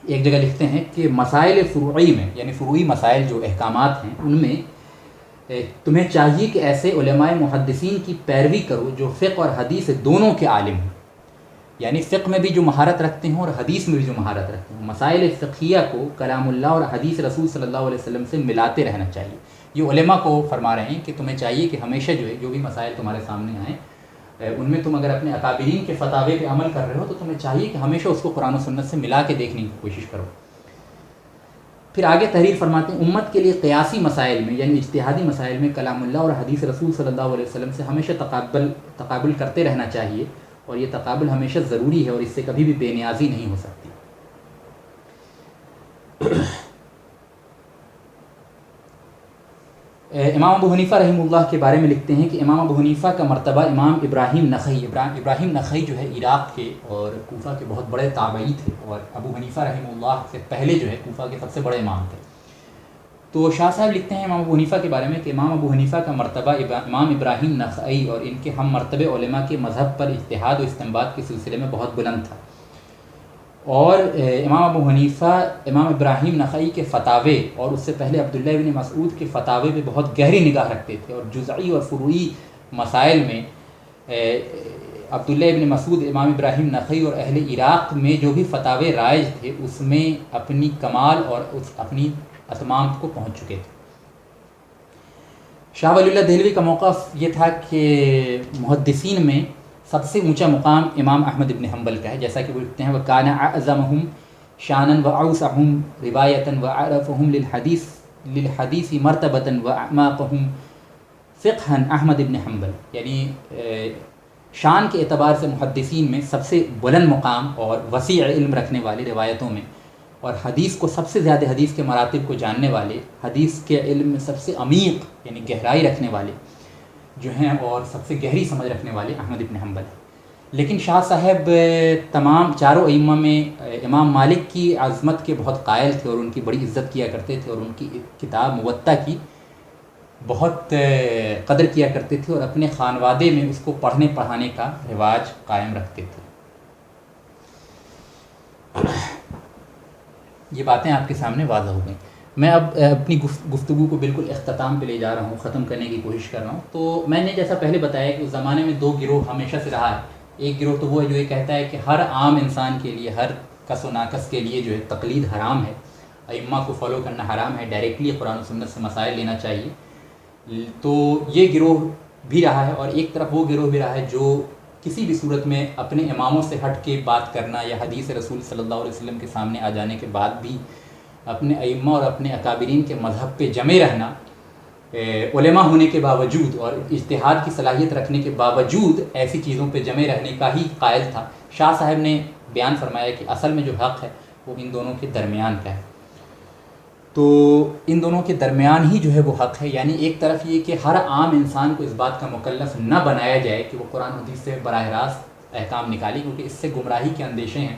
ایک جگہ لکھتے ہیں کہ مسائل فروعی میں، یعنی فروعی مسائل جو احکامات ہیں ان میں تمہیں چاہیے کہ ایسے علماء محدثین کی پیروی کرو جو فقہ اور حدیث دونوں کے عالم ہیں، یعنی فقہ میں بھی جو مہارت رکھتے ہیں اور حدیث میں بھی جو مہارت رکھتے ہیں۔ مسائل فقہیہ کو کلام اللہ اور حدیث رسول صلی اللہ علیہ وسلم سے ملاتے رہنا چاہیے۔ یہ علماء کو فرما رہے ہیں کہ تمہیں چاہیے کہ ہمیشہ جو بھی مسائل تمہارے سامنے آئیں ان میں تم اگر اپنے اکابرین کے فتاوے پہ عمل کر رہے ہو تو تمہیں چاہیے کہ ہمیشہ اس کو قرآن و سنت سے ملا کے دیکھنے کی کوشش کرو۔ پھر آگے تحریر فرماتے ہیں امت کے لیے قیاسی مسائل میں یعنی اجتہادی مسائل میں کلام اللہ اور حدیث رسول صلی اللہ علیہ وسلم سے ہمیشہ تقابل کرتے رہنا چاہیے، اور یہ تقابل ہمیشہ ضروری ہے اور اس سے کبھی بھی بے نیازی نہیں ہو سکتی۔ امام ابو حنیفہ رحمہ اللہ کے بارے میں لکھتے ہیں کہ امام ابو حنیفہ کا مرتبہ امام ابراہیم نخعی جو ہے عراق کے اور کوفہ کے بہت بڑے تابعی تھے، اور ابو حنیفہ رحمہ اللہ سے پہلے جو ہے کوفہ کے سب سے بڑے امام تھے۔ تو شاہ صاحب لکھتے ہیں امام ابو حنیفہ کے بارے میں کہ امام ابو حنیفہ کا مرتبہ امام ابراہیم نخعی اور ان کے ہم مرتبہ علماء کے مذہب پر اجتہاد و استنباط کے سلسلے میں بہت بلند تھا، اور امام ابو حنیفہ امام ابراہیم نخعی کے فتاوے اور اس سے پہلے عبداللہ ابن مسعود کے فتاوے پہ بہت گہری نگاہ رکھتے تھے، اور جزئی اور فروعی مسائل میں عبداللہ ابن مسعود امام ابراہیم نخعی اور اہل عراق میں جو بھی فتاوے رائج تھے اس میں اپنی کمال اور اپنی اتمام کو پہنچ چکے تھے۔ شاہ ولی اللہ دہلوی کا موقف یہ تھا کہ محدثین میں سب سے اونچا مقام امام احمد ابن حنبل کا ہے، جیسا کہ وہ لکھتے ہیں وَكَانَ أَعْظَمَهُمْ شَانًا وَأَوْسَعُهُمْ رِوَایَةً وَأَعْرَفُهُمْ لِلْحَدِيثِ مَرْتَبَةً وَأَعْمَاقُهُمْ فِقْهًا احمد ابن حنبل، یعنی شان کے اعتبار سے محدثین میں سب سے بلند مقام اور وسیع علم رکھنے والے روایتوں میں، اور حدیث کو سب سے زیادہ حدیث کے مراتب کو جاننے والے، حدیث کے علم میں سب سے عمیق یعنی گہرائی رکھنے والے جو ہیں اور سب سے گہری سمجھ رکھنے والے احمد ابن حنبل ہیں۔ لیکن شاہ صاحب تمام چاروں ائمہ میں امام مالک کی عظمت کے بہت قائل تھے اور ان کی بڑی عزت کیا کرتے تھے، اور ان کی کتاب موطا کی بہت قدر کیا کرتے تھے، اور اپنے خانوادے میں اس کو پڑھنے پڑھانے کا رواج قائم رکھتے تھے۔ یہ باتیں آپ کے سامنے واضح ہو گئیں۔ میں اب اپنی گفتگو کو بالکل اختتام پہ لے جا رہا ہوں، ختم کرنے کی کوشش کر رہا ہوں۔ تو میں نے جیسا پہلے بتایا کہ اس زمانے میں دو گروہ ہمیشہ سے رہا ہے۔ ایک گروہ تو وہ ہے جو یہ کہتا ہے کہ ہر عام انسان کے لیے، ہر کس و ناکس کے لیے جو ہے تقلید حرام ہے، ائمہ کو فالو کرنا حرام ہے، ڈائریکٹلی قرآن و سنت سے مسائل لینا چاہیے۔ تو یہ گروہ بھی رہا ہے، اور ایک طرف وہ گروہ بھی رہا ہے جو کسی بھی صورت میں اپنے اماموں سے ہٹ کے بات کرنا یا حدیث رسول صلی اللہ علیہ وسلم کے سامنے آ جانے کے بعد بھی اپنے ائمہ اور اپنے اکابرین کے مذہب پہ جمے رہنا، علماء ہونے کے باوجود اور اجتہاد کی صلاحیت رکھنے کے باوجود ایسی چیزوں پہ جمے رہنے کا ہی قائل تھا۔ شاہ صاحب نے بیان فرمایا کہ اصل میں جو حق ہے وہ ان دونوں کے درمیان کا ہے۔ تو ان دونوں کے درمیان ہی جو ہے وہ حق ہے، یعنی ایک طرف یہ کہ ہر عام انسان کو اس بات کا مکلف نہ بنایا جائے کہ وہ قرآن حدیث سے براہ راست احکام نکالے، کیونکہ اس سے گمراہی کے اندیشے ہیں۔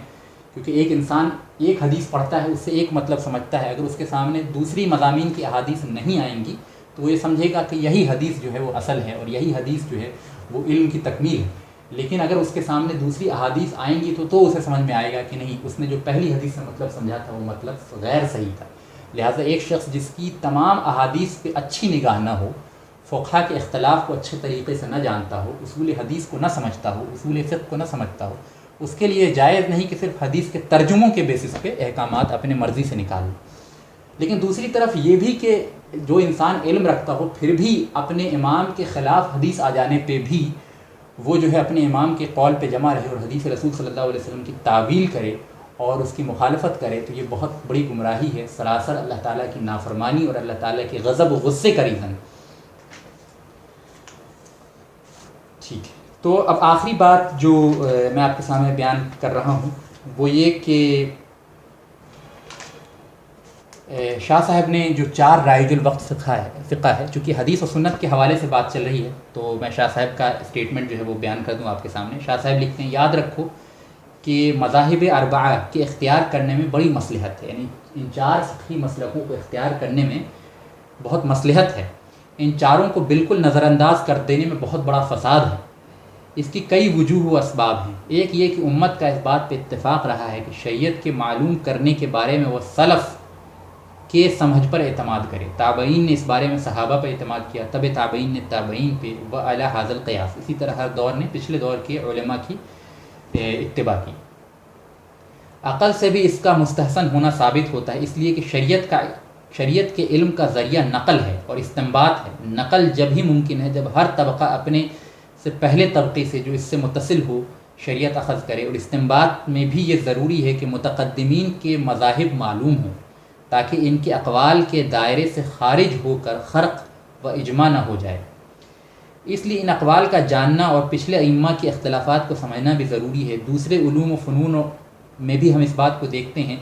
کیونکہ ایک انسان ایک حدیث پڑھتا ہے، اس سے ایک مطلب سمجھتا ہے، اگر اس کے سامنے دوسری مضامین کی احادیث نہیں آئیں گی تو وہ یہ سمجھے گا کہ یہی حدیث جو ہے وہ اصل ہے اور یہی حدیث جو ہے وہ علم کی تکمیل ہے۔ لیکن اگر اس کے سامنے دوسری احادیث آئیں گی تو اسے سمجھ میں آئے گا کہ نہیں، اس نے جو پہلی حدیث سے مطلب سمجھا تھا وہ مطلب غیر صحیح تھا۔ لہٰذا ایک شخص جس کی تمام احادیث پہ اچھی نگاہ نہ ہو، فقہا کے اختلاف کو اچھے طریقے سے نہ جانتا ہو، اصول حدیث کو نہ سمجھتا ہو، اصول فقہ کو نہ سمجھتا ہو، اس کے لیے جائز نہیں کہ صرف حدیث کے ترجموں کے بیسس پہ احکامات اپنے مرضی سے نکال لیں۔ لیکن دوسری طرف یہ بھی کہ جو انسان علم رکھتا ہو پھر بھی اپنے امام کے خلاف حدیث آ جانے پہ بھی وہ جو ہے اپنے امام کے قول پہ جمع رہے اور حدیث رسول صلی اللہ علیہ وسلم کی تعویل کرے اور اس کی مخالفت کرے، تو یہ بہت بڑی گمراہی ہے، سراسر اللہ تعالیٰ کی نافرمانی اور اللہ تعالیٰ کے غضب و غصے کا ریزن۔ ٹھیک ہے، تو اب آخری بات جو میں آپ کے سامنے بیان کر رہا ہوں وہ یہ کہ شاہ صاحب نے جو 4 رائج الوقت فقہ ہے، چونکہ حدیث و سنت کے حوالے سے بات چل رہی ہے تو میں شاہ صاحب کا اسٹیٹمنٹ جو ہے وہ بیان کر دوں آپ کے سامنے۔ شاہ صاحب لکھتے ہیں یاد رکھو کہ مذاہب اربعہ کے اختیار کرنے میں بڑی مصلحت ہے، یعنی ان 4 فقہی مسلکوں کو اختیار کرنے میں بہت مصلحت ہے، ان چاروں کو بالکل نظر انداز کر دینے میں بہت بڑا فساد ہے۔ اس کی کئی وجوہ و اسباب ہیں۔ ایک یہ کہ امت کا اس بات پہ اتفاق رہا ہے کہ شریعت کے معلوم کرنے کے بارے میں وہ سلف کے سمجھ پر اعتماد کرے۔ تابعین نے اس بارے میں صحابہ پر اعتماد کیا، تب تابعین نے تابعین پہ، وعلی ھذا القیاس، اسی طرح ہر دور نے پچھلے دور کے علماء کی اتباع کی۔ عقل سے بھی اس کا مستحسن ہونا ثابت ہوتا ہے، اس لیے کہ شریعت کے علم کا ذریعہ نقل ہے اور استنباط ہے۔ نقل جب ہی ممکن ہے جب ہر طبقہ اپنے سے پہلے طبقے سے جو اس سے متصل ہو شریعت اخذ کرے، اور استنباط میں بھی یہ ضروری ہے کہ متقدمین کے مذاہب معلوم ہوں تاکہ ان کے اقوال کے دائرے سے خارج ہو کر خرق و اجماع نہ ہو جائے۔ اس لیے ان اقوال کا جاننا اور پچھلے ائمہ کے اختلافات کو سمجھنا بھی ضروری ہے۔ دوسرے علوم و فنون میں بھی ہم اس بات کو دیکھتے ہیں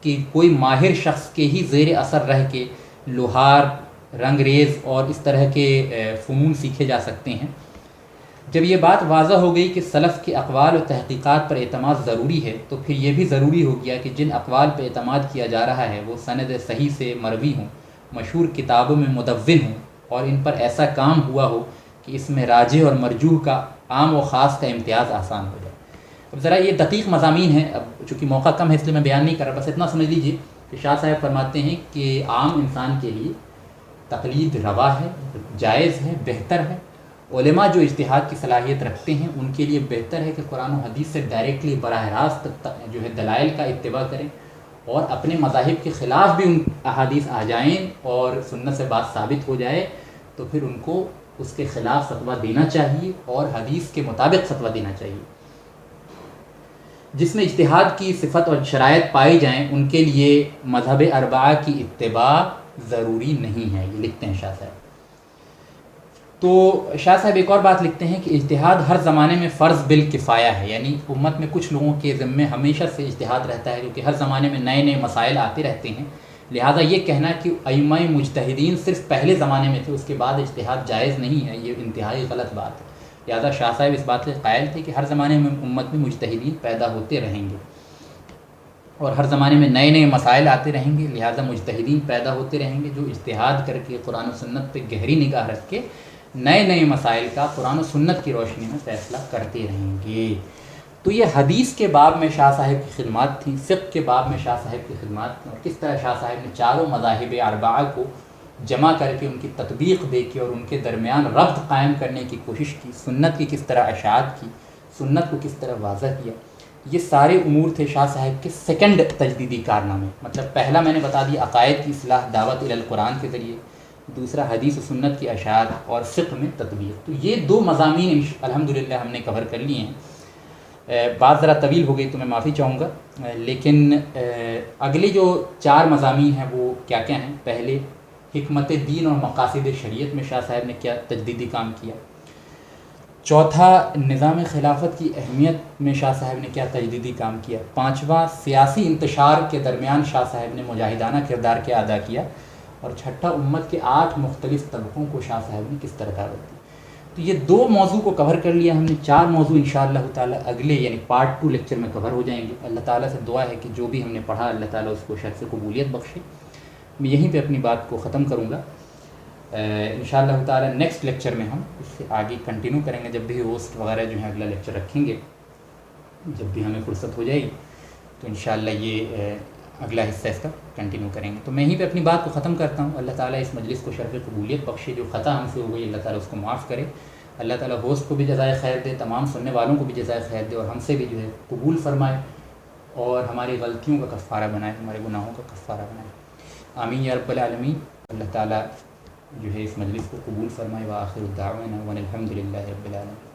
کہ کوئی ماہر شخص کے ہی زیر اثر رہ کے لوہار، رنگریز اور اس طرح کے فنون سیکھے جا سکتے ہیں۔ جب یہ بات واضح ہو گئی کہ سلف کے اقوال و تحقیقات پر اعتماد ضروری ہے، تو پھر یہ بھی ضروری ہو گیا کہ جن اقوال پر اعتماد کیا جا رہا ہے وہ سند صحیح سے مروی ہوں، مشہور کتابوں میں مدون ہوں، اور ان پر ایسا کام ہوا ہو کہ اس میں راجح اور مرجوح کا عام و خاص کا امتیاز آسان ہو جائے۔ اب ذرا یہ دقیق مضامین ہیں، اب چونکہ موقع کم ہے اس لیے میں بیان نہیں کر رہا، بس اتنا سمجھ لیجئے کہ شاہ صاحب فرماتے ہیں کہ عام انسان کے لیے تقلید روا ہے، جائز ہے، بہتر ہے۔ علماء جو اجتہاد کی صلاحیت رکھتے ہیں ان کے لیے بہتر ہے کہ قرآن و حدیث سے ڈائریکٹلی براہ راست جو ہے دلائل کا اتباع کریں، اور اپنے مذاہب کے خلاف بھی ان احادیث آ جائیں اور سنت سے بات ثابت ہو جائے تو پھر ان کو اس کے خلاف فتویٰ دینا چاہیے اور حدیث کے مطابق فتویٰ دینا چاہیے۔ جس میں اجتہاد کی صفت اور شرائط پائی جائیں ان کے لیے مذہب اربعہ کی اتباع ضروری نہیں ہے، یہ لکھتے ہیں شاہ صاحب۔ تو شاہ صاحب ایک اور بات لکھتے ہیں کہ اجتہاد ہر زمانے میں فرض بالکفایہ ہے، یعنی امت میں کچھ لوگوں کے ذمے ہمیشہ سے اجتہاد رہتا ہے کیونکہ ہر زمانے میں نئے نئے مسائل آتے رہتے ہیں، لہٰذا یہ کہنا کہ ائمہ مجتہدین صرف پہلے زمانے میں تھے اس کے بعد اجتہاد جائز نہیں ہے، یہ انتہائی غلط بات ہے۔ لہٰذا شاہ صاحب اس بات کے قائل تھے کہ ہر زمانے میں امت میں مجتہدین پیدا ہوتے رہیں گے اور ہر زمانے میں نئے نئے مسائل آتے رہیں گے، لہٰذا مجتہدین پیدا ہوتے رہیں گے جو اجتہاد کر کے قرآن و سنت پہ گہری نگاہ رکھ کے نئے نئے مسائل کا قرآن و سنت کی روشنی میں فیصلہ کرتے رہیں گے۔ تو یہ حدیث کے باب میں شاہ صاحب کی خدمات تھیں، فقہ کے باب میں شاہ صاحب کی خدمات تھیں، اور کس طرح شاہ صاحب نے چاروں مذاہب اربعہ کو جمع کر کے ان کی تطبیق دے کے اور ان کے درمیان ربط قائم کرنے کی کوشش کی، سنت کی کس طرح اشاعت کی، سنت کو کس طرح واضح کیا، یہ سارے امور تھے شاہ صاحب کے سیکنڈ تجدیدی کارنامے۔ مطلب پہلا میں نے بتا دیا عقائد کی اصلاح دعوت الی القرآن کے ذریعے، دوسرا حدیث و سنت کی اشاعت، اور فقہ میں تطبیق۔ تو یہ 2 مضامین الحمدللہ ہم نے کور کر لیے ہیں۔ بات ذرا طویل ہو گئی تو میں معافی چاہوں گا، لیکن اگلے جو 4 مضامین ہیں وہ کیا کیا ہیں؟ پہلے حکمت دین اور مقاصد شریعت میں شاہ صاحب نے کیا تجدیدی کام کیا۔ چوتھا نظام خلافت کی اہمیت میں شاہ صاحب نے کیا تجدیدی کام کیا۔ پانچواں سیاسی انتشار کے درمیان شاہ صاحب نے مجاہدانہ کردار کیا ادا کیا۔ اور چھٹا امت کے 8 مختلف طبقوں کو شاہ صاحب نے کس طرح دعوت دی۔ تو یہ 2 موضوع کو کور کر لیا ہم نے، 4 موضوع انشاءاللہ تعالی اگلے یعنی پارٹ 2 لیکچر میں کور ہو جائیں گے۔ اللہ تعالیٰ سے دعا ہے کہ جو بھی ہم نے پڑھا اللہ تعالیٰ اس کو شرف قبولیت بخشے۔ میں یہیں پہ اپنی بات کو ختم کروں گا۔ انشاءاللہ تعالیٰ نیکسٹ لیکچر میں ہم اس سے آگے کنٹینیو کریں گے، جب بھی ہوسٹ وغیرہ جو ہیں اگلا لیکچر رکھیں گے، جب بھی ہمیں فرصت ہو جائے گی تو انشاءاللہ یہ اگلا حصہ اس کا کنٹینیو کریں گے۔ تو میں یہیں پہ اپنی بات کو ختم کرتا ہوں۔ اللہ تعالیٰ اس مجلس کو شرف قبولیت بخشے، جو خطا ہم سے ہو گئی اللہ تعالیٰ اس کو معاف کرے، اللہ تعالیٰ ہوسٹ کو بھی جزائے خیر دے، تمام سننے والوں کو بھی جزائے خیر دے، اور ہم سے بھی جو ہے قبول فرمائے اور ہماری غلطیوں کا کفارہ بنائے، ہمارے گناہوں کا کفارہ بنائے۔ آمین یا رب العالمین۔ اللہ تعالیٰ جو ہے اس مجلس کو قبول فرمائے۔ وآخر دعوانا ان الحمد للہ رب العالمین۔